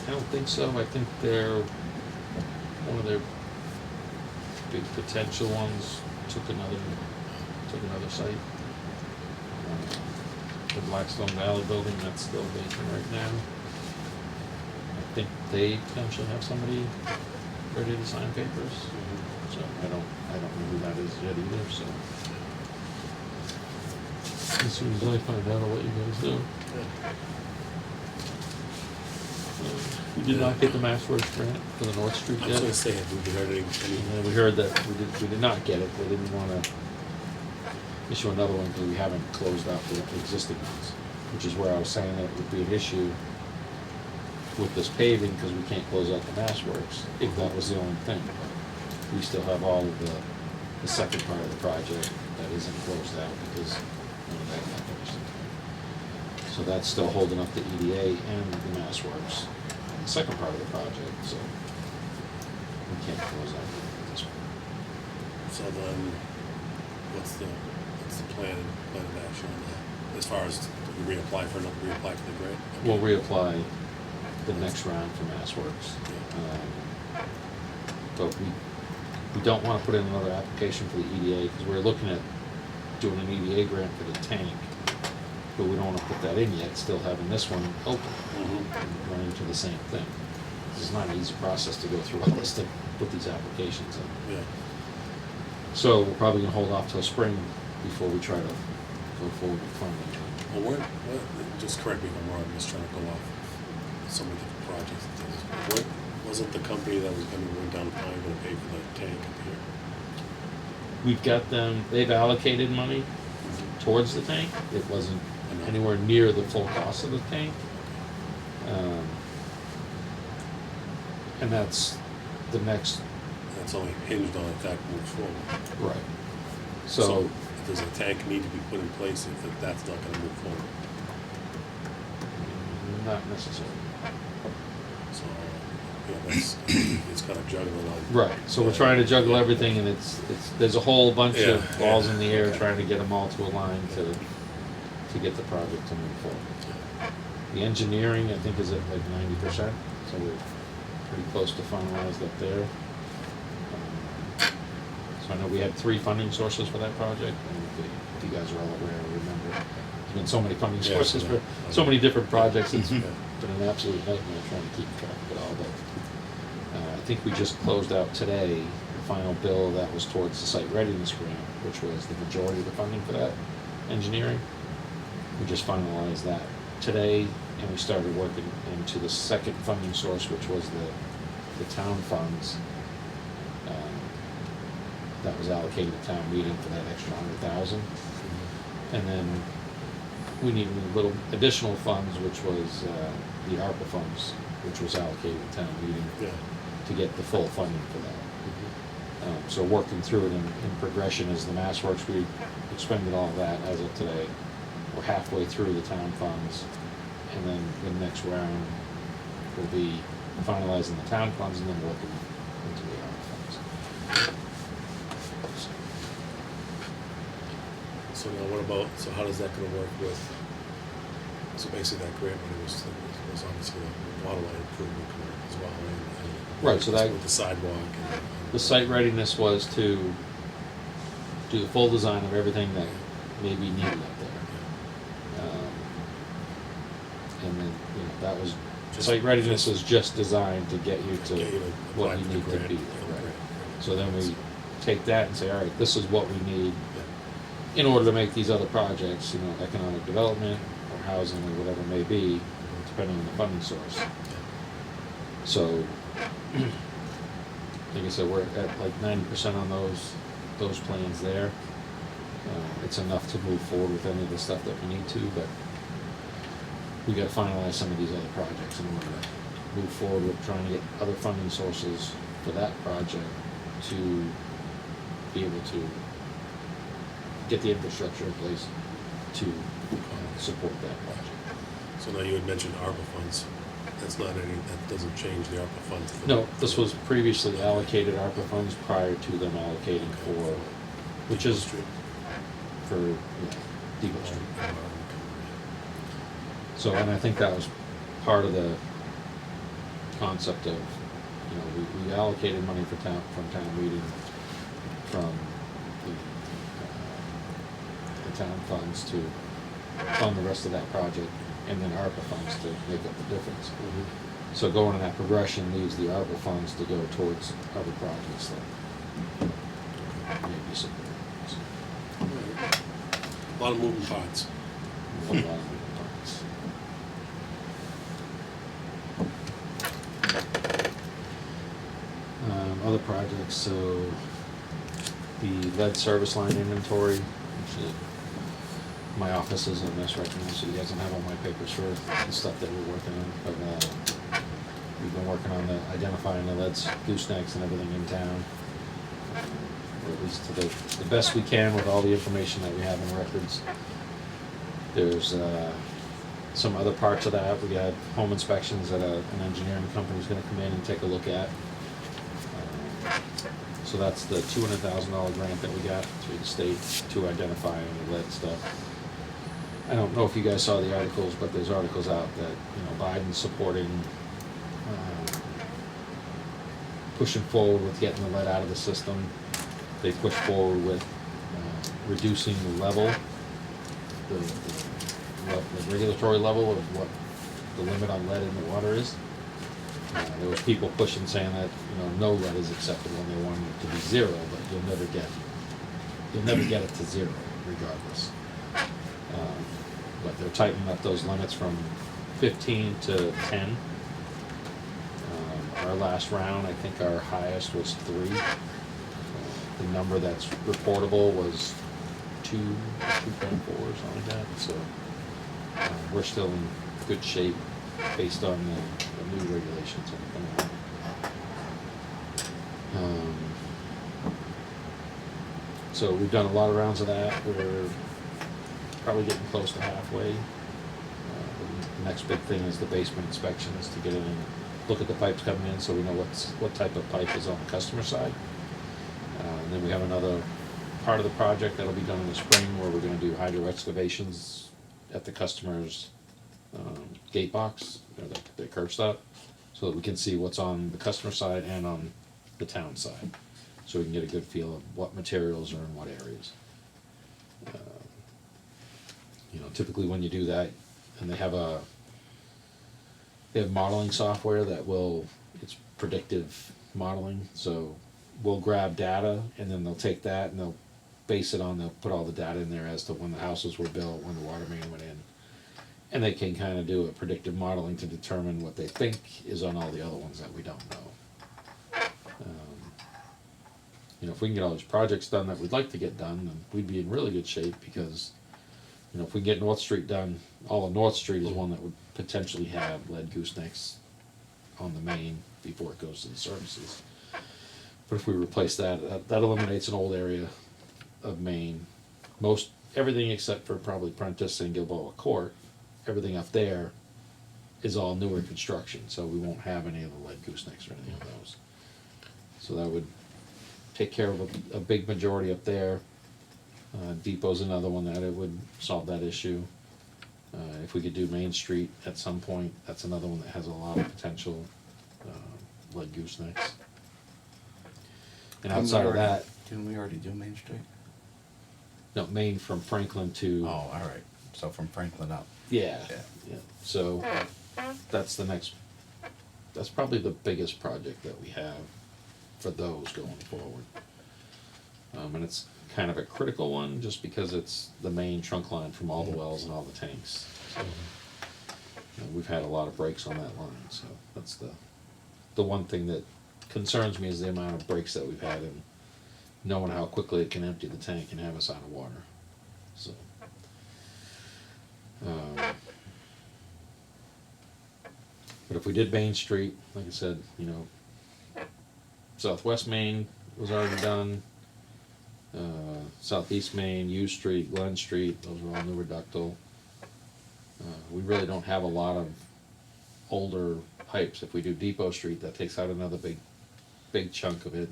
I don't think so. I think they're, one of their big potential ones took another site. The Blackstone Valley building, that's still vacant right now. I think they potentially have somebody ready to sign papers. So I don't know who that is yet either, so. As soon as I find out, I'll let you guys know. We did not get the MassWorks grant for the North Street I was gonna yet. say, have we heard any, And then we heard that we did not get it, they didn't wanna issue another one because we haven't closed out the existing ones. Which is where I was saying that it would be an issue with this paving, because we can't close out the Mass Works, if that was the only thing. We still have all of the second part of the project that isn't closed out because none of that got finished. So that's still holding up the EDA and the Mass Works, the second part of the project, so we can't close out this one. So then, what's the plan of action on that? As far as reapply for the grant? We'll reapply the next round for Mass Works. But we don't wanna put in another application for the EDA, because we're looking at doing an EDA grant for the tank. But we don't wanna put that in yet, still having this one open, and run into the same thing. This is not an easy process to go through all this to put these applications in. Yeah. So we're probably gonna hold off till spring before we try to go forward with funding. Well, just correct me if I'm wrong, I'm just trying to go off so many different projects and things. What, wasn't the company that was gonna run down the pine gonna pay for the tank up here? We've got them, they've allocated money towards the tank. It wasn't Enough. anywhere near the full cost of the tank. And that's the next, That's only hinged on if that moves forward. right. So, So, does a tank need to be put in place if that's not gonna move forward? not necessarily. So, yeah, that's, it's kind of juggling on. Right, so we're trying to juggle everything, and there's a whole bunch Yeah, of balls yeah, in the air, okay. trying to get them all to align to get the project to move forward. The engineering, I think, is at like 90%, so we're pretty close to finalized up there. So I know we had 3 funding sources for that project, and if you guys are all aware, remember, there's been so many funding Yeah, sources for yeah. so many different projects, it's Yeah. been an absolute nightmare trying to keep track of it all, but I think we just closed out today, the final bill that was towards the site readiness grant, which was the majority of the funding for that engineering. We just finalized that today, and we started working into the second funding source, which was the town funds. That was allocated at town meeting for that extra 100,000. And then we needed a little additional funds, which was the ARPA funds, which was allocated at town meeting Yeah. to get the full funding for that. So working through it in progression as the Mass Works, we expended all of that as of today. We're halfway through the town funds, and then the next round will be finalizing the town funds and then working into the ARPA funds. So now what about, so how does that gonna work with, so basically that grant money was obviously the water line improvement grant as well, and Right, so that- with the sidewalk and. The site readiness was to do the full design of everything that may be needed up there. And then, that was, Just- site readiness was just designed to get you to Get you to what apply you for the need to grant, be for the there, right? grant. So then we take that and say, all right, this is what we need Yeah. in order to make these other projects, economic development or housing or whatever it may be, depending on the funding source. So, like I said, we're at like 90% on those plans there. It's enough to move forward with any of the stuff that we need to, but we gotta finalize some of these other projects in order to move forward with trying to get other funding sources for that project to be able to get the infrastructure in place to support that project. So now you had mentioned ARPA funds, that's not any, that doesn't change the ARPA funds. No, this was previously allocated ARPA funds prior to them allocating for, which is Street. for, Depot Street. So, and I think that was part of the concept of, we allocated money from town meeting, from the town funds to fund the rest of that project, and then ARPA funds to make up the difference. So going in that progression leaves the ARPA funds to go towards other projects that may be supported. So, A lot of moving parts. a lot of moving parts. Other projects, so the lead service line inventory, which is, my office is a mess right now, so you guys don't have all my papers for the stuff that we're working on, but working on identifying the lead goosenecks and everything in town. Or at least to the best we can with all the information that we have in records. There's some other parts of that. We got home inspections that an engineering company's gonna come in and take a look at. So that's the $200,000 grant that we got through the state to identify any lead stuff. I don't know if you guys saw the articles, but there's articles out that, you know, Biden's supporting pushing forward with getting the lead out of the system. They push forward with reducing the level, the regulatory level of what the limit on lead in the water is. There was people pushing saying that, you know, no lead is acceptable and they wanted it to be zero, but you'll never get it to zero regardless. But they're tightening up those limits from 15 to 10. Our last round, I think our highest was 3. The number that's reportable was 2, 2.4 or something like that. So we're still in good shape based on the new regulations that are coming out. So we've done a lot of rounds of that. We're probably getting close to halfway. The next big thing is the basement inspections to get in and look at the pipes coming in so we know what type of pipe is on the customer side. And then we have another part of the project that'll be done in the spring where we're going to do hydro excavations at the customer's gate box, or the curb stop, so that we can see what's on the customer side and on the town side, so we can get a good feel of what materials are in what areas. You know, typically when you do that, and they have modeling software that it's predictive modeling, so we'll grab data and then they'll take that and they'll put all the data in there as to when the houses were built, when the water main went in. And they can kind of do a predictive modeling to determine what they think is on all the other ones that we don't know. You know, if we can get all these projects done that we'd like to get done, then we'd be in really good shape because, you know, if we can get North Street done, all of North Street is one that would potentially have lead goosenecks on the main before it goes to the services. But if we replace that eliminates an old area of Maine. Everything except for probably Prentice and Gilboa Court, everything up there is all newer construction, so we won't have any of the lead goosenecks or anything of those. So that would take care of a big majority up there. Depot's another one that it would solve that issue. If we could do Main Street at some point, that's another one that has a lot of potential lead goosenecks. And outside of that, Didn't we already do Main Street? no, Main from Franklin to, Oh, all right. So from Franklin up. yeah, Yeah. yeah. So that's probably the biggest project that we have for those going forward. And it's kind of a critical one just because it's the main trunk line from all the wells and all the tanks. So, you know, we've had a lot of breaks on that line, so that's the one thing that concerns me is the amount of breaks that we've had and knowing how quickly it can empty the tank and have us out of water. So, but if we did Main Street, like I said, you know, Southwest Main was already done. Southeast Main, U Street, Glen Street, those are all newer ductile. We really don't have a lot of older pipes. If we do Depot Street, that takes out another big chunk of it.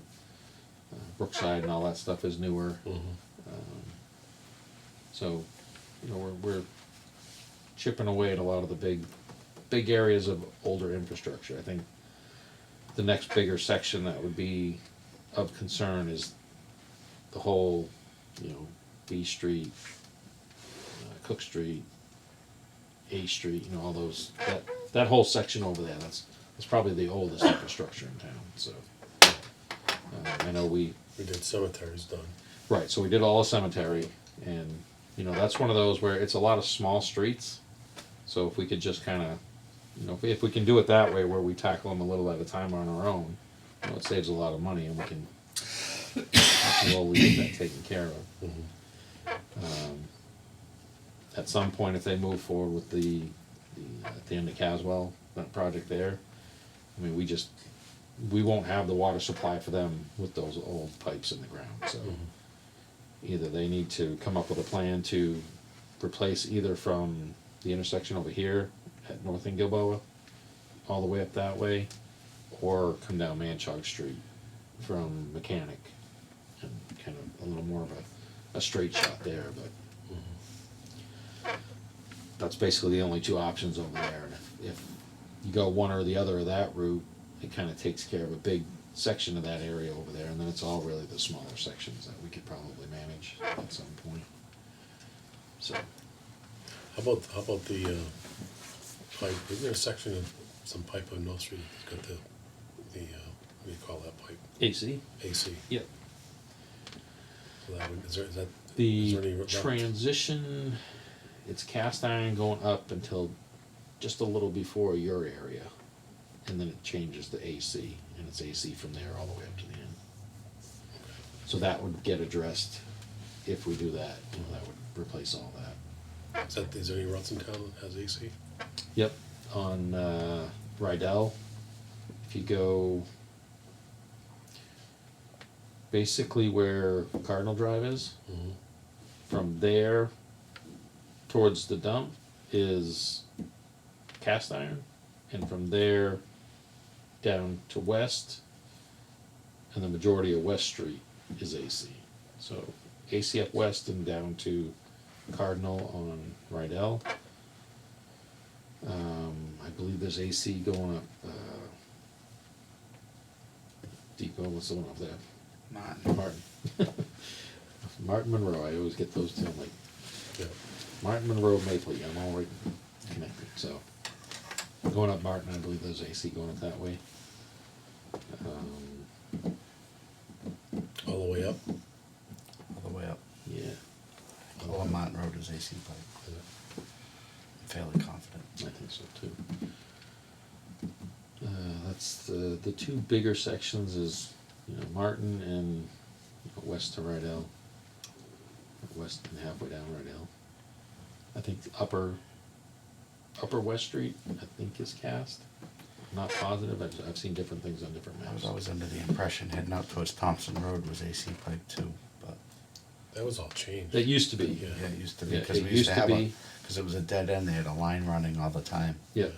Brookside and all that stuff is newer. So, you know, we're chipping away at a lot of the big areas of older infrastructure. I think the next bigger section that would be of concern is the whole, you know, B Street, Cook Street, A Street, you know, all those, that whole section over there, that's probably the oldest infrastructure in town, so. I know we did cemeteries done. right, so we did all the cemetery, and, you know, that's one of those where it's a lot of small streets, so if we could just kinda, you know, if we can do it that way, where we tackle them a little at a time on our own, you know, it saves a lot of money, and we can slowly get that taken care of. At some point, if they move forward with the at the end of Caswell, that project there, I mean, we won't have the water supply for them with those old pipes in the ground, so. Either they need to come up with a plan to replace either from the intersection over here at North and Gilboa, all the way up that way, or come down Manchog Street from Mechanic, and kind of a little more of a straight shot there, but that's basically the only two options over there, and if you go one or the other of that route, it kinda takes care of a big section of that area over there, and then it's all really the smaller sections that we could probably manage at some point. So, How about the, pipe, isn't there a section of some pipe on North Street that's got what do you call that pipe? AC? AC. Yep. So that would, is there any? The transition, it's cast iron going up until just a little before your area, and then it changes to AC, and it's AC from there all the way up to the end. So that would get addressed if we do that, that would replace all that. Is there any routes in town that has AC? Yep, on Rydell, if you go basically where Cardinal Drive is, Mhm. from there towards the dump is cast iron, and from there down to west, and the majority of West Street is AC. So AC up west and down to Cardinal on Rydell. I believe there's AC going up, Depot, what's the one up there? Martin. Martin Monroe, I always get those two, I'm like, Yeah. Martin Monroe, Maple, I'm all right connected, so. Going up Martin, I believe there's AC going up that way. All the way up? All the way up. Yeah, All on Mountain Road is AC pipe. Is it? I'm fairly confident. I think so too. That's the two bigger sections is, Martin and west to Rydell. West and halfway down Rydell. I think the upper West Street, I think is cast. Not positive, I've seen different things on different I was maps. always under the impression heading out towards Thompson Road was AC pipe too, but That was all changed. It used to be, Yeah. yeah, it used to be, Yeah, because it we used used to to have be. because it was a dead end, they had a line running all the time. yeah,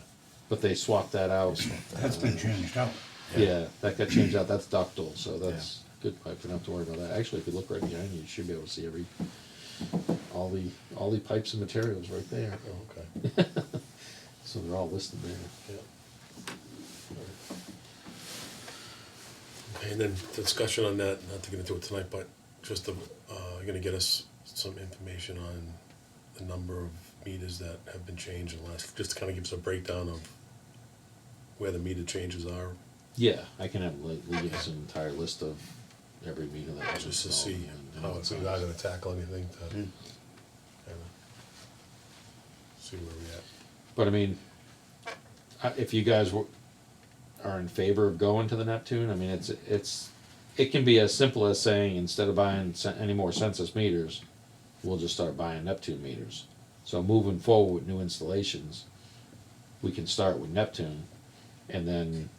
but they swapped that out. That's been changed out. Yeah, that got changed out, that's ductile, so that's good pipe, we don't have to worry about that. Actually, if you look right behind you, you should be able to see all the pipes and materials right there. Oh, okay. So they're all listed there. Yeah. Okay, and then discussion on that, not to get into it tonight, but just you're gonna get us some information on the number of meters that have been changed in the last, just to kind of give us a breakdown of where the meter changes are, Yeah, I can have Lee give us an entire list of every meter that was just to installed. see and how what it's, we're size. not gonna tackle anything to Mm. kinda see where we're at. But I mean, if you guys are in favor of going to the Neptune, I mean, it can be as simple as saying, instead of buying any more census meters, we'll just start buying Neptune meters. So moving forward with new installations, we can start with Neptune and then,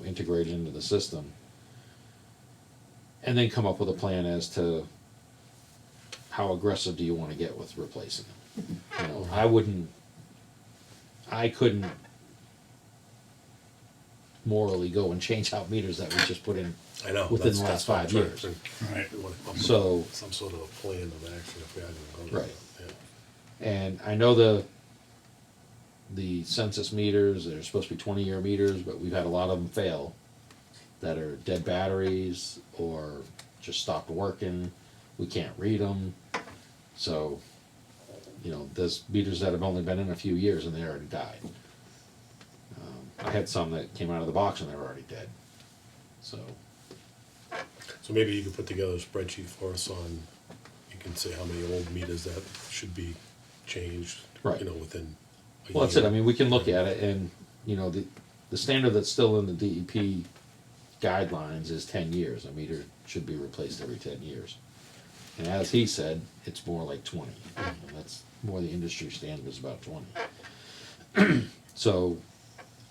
integrate it into the system. And then come up with a plan as to how aggressive do you wanna get with replacing them. I couldn't morally go and change out meters that we just put in. I know. Within the that's last what I'm 5 trying to years. think. Right. We wanna come up with So- some sort of a plan of action if we are gonna go. Right. Yeah. And I know the census meters, they're supposed to be 20-year meters, but we've had a lot of them fail that are dead batteries or just stopped working. We can't read them. So, there's meters that have only been in a few years and they already died. I had some that came out of the box and they were already dead. So, So maybe you could put together a spreadsheet for us on, you can say how many old meters that should be changed, Right. within a well, that's it. year. I mean, we can look at it and, the standard that's still in the DEP guidelines is 10 years. A meter should be replaced every 10 years. And as he said, it's more like 20. And that's more the industry standard is about 20. So,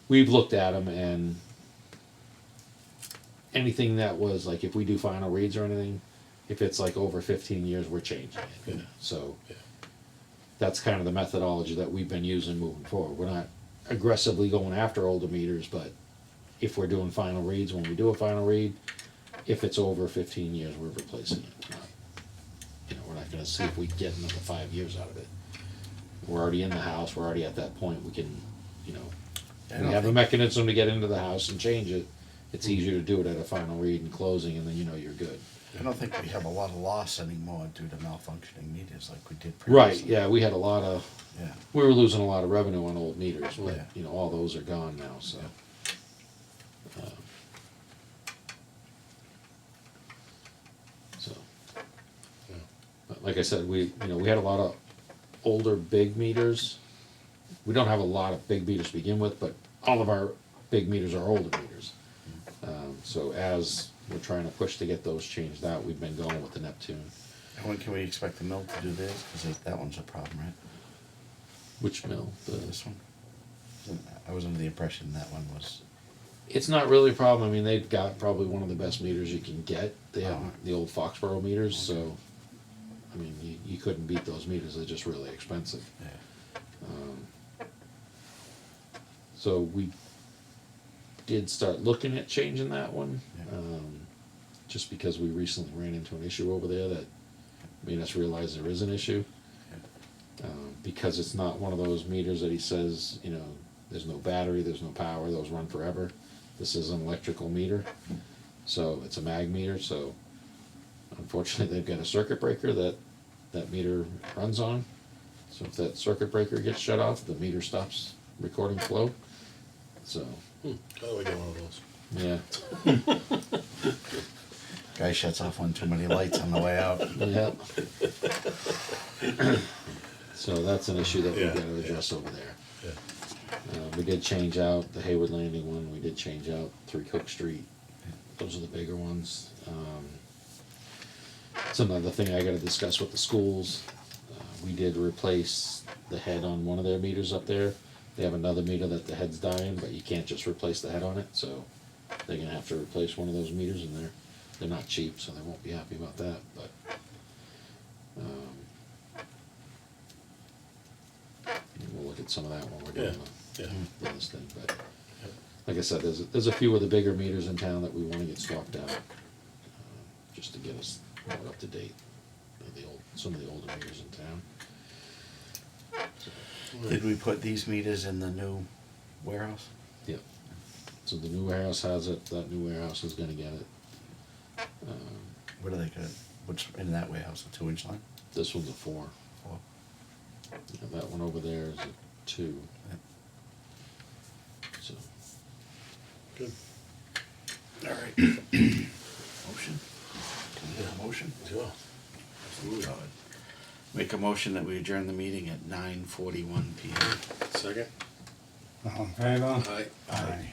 we've looked at them, and anything that was like, if we do final reads or anything, if it's like over 15 years, we're changing it. Yeah. So Yeah. that's kind of the methodology that we've been using moving forward. We're not aggressively going after older meters, but if we're doing final reads, when we do a final read, if it's over 15 years, we're replacing it. We're not gonna see if we get another 5 years out of it. We're already in the house, we're already at that point, we can, I we don't have a think- mechanism to get into the house and change it. It's easier to do it at a final read and closing, and then you're good. I don't think we have a lot of loss anymore due to malfunctioning meters like we did Right, previously. yeah, we had a lot of, Yeah. we were losing a lot of revenue on old meters, but, Yeah. all those are gone now, so. So. Yeah. But like I said, we had a lot of older big meters. We don't have a lot of big meters to begin with, but all of our big meters are older meters. So as we're trying to push to get those changed out, we've been going with the Neptune. And when can we expect the mill to do theirs? Because that one's a problem, right? Which mill? This one? I was under the impression that one was, It's not really a problem. I mean, they've got probably one of the best meters you can get. They have Oh. the old Foxborough meters, so I mean, you couldn't beat those meters. They're just really expensive. yeah. So we did start looking at changing that one, Yeah. just because we recently ran into an issue over there that made us realize there is an issue. Because it's not one of those meters that he says, there's no battery, there's no power, those run forever. This is an electrical meter, so it's a mag meter, so unfortunately they've got a circuit breaker that meter runs on. So if that circuit breaker gets shut off, the meter stops recording flow. So, How do I get one of those? yeah, Guy shuts off one too many lights on the way out. yeah. So that's an issue that we've Yeah, got to address over there. Yeah. We did change out the Hayward Landing one, we did change out 3 Cook Street. Those are the bigger ones. It's another thing I gotta discuss with the schools. We did replace the head on one of their meters up there. They have another meter that the head's dying, but you can't just replace the head on it, so they're gonna have to replace one of those meters, and they're not cheap, so they won't be happy about that, but. We'll look at some of that when we're doing Yeah. this thing, but like I said, there's a few of the bigger meters in town that we wanna get swapped out, just to get us more up to date, some of the older meters in town. Did we put these meters in the new warehouse? Yep. So the new warehouse has it, that new warehouse is gonna get it. What are they gonna, what's in that warehouse, a 2-inch line? This one's a 4. Four. Yeah, that one over there is a 2. Yep. So, Good. All right. Motion? Can we get a motion? Sure. Absolutely. Make a motion that we adjourn the meeting at 9:41 PM. Second? All in favor? Aye. Aye.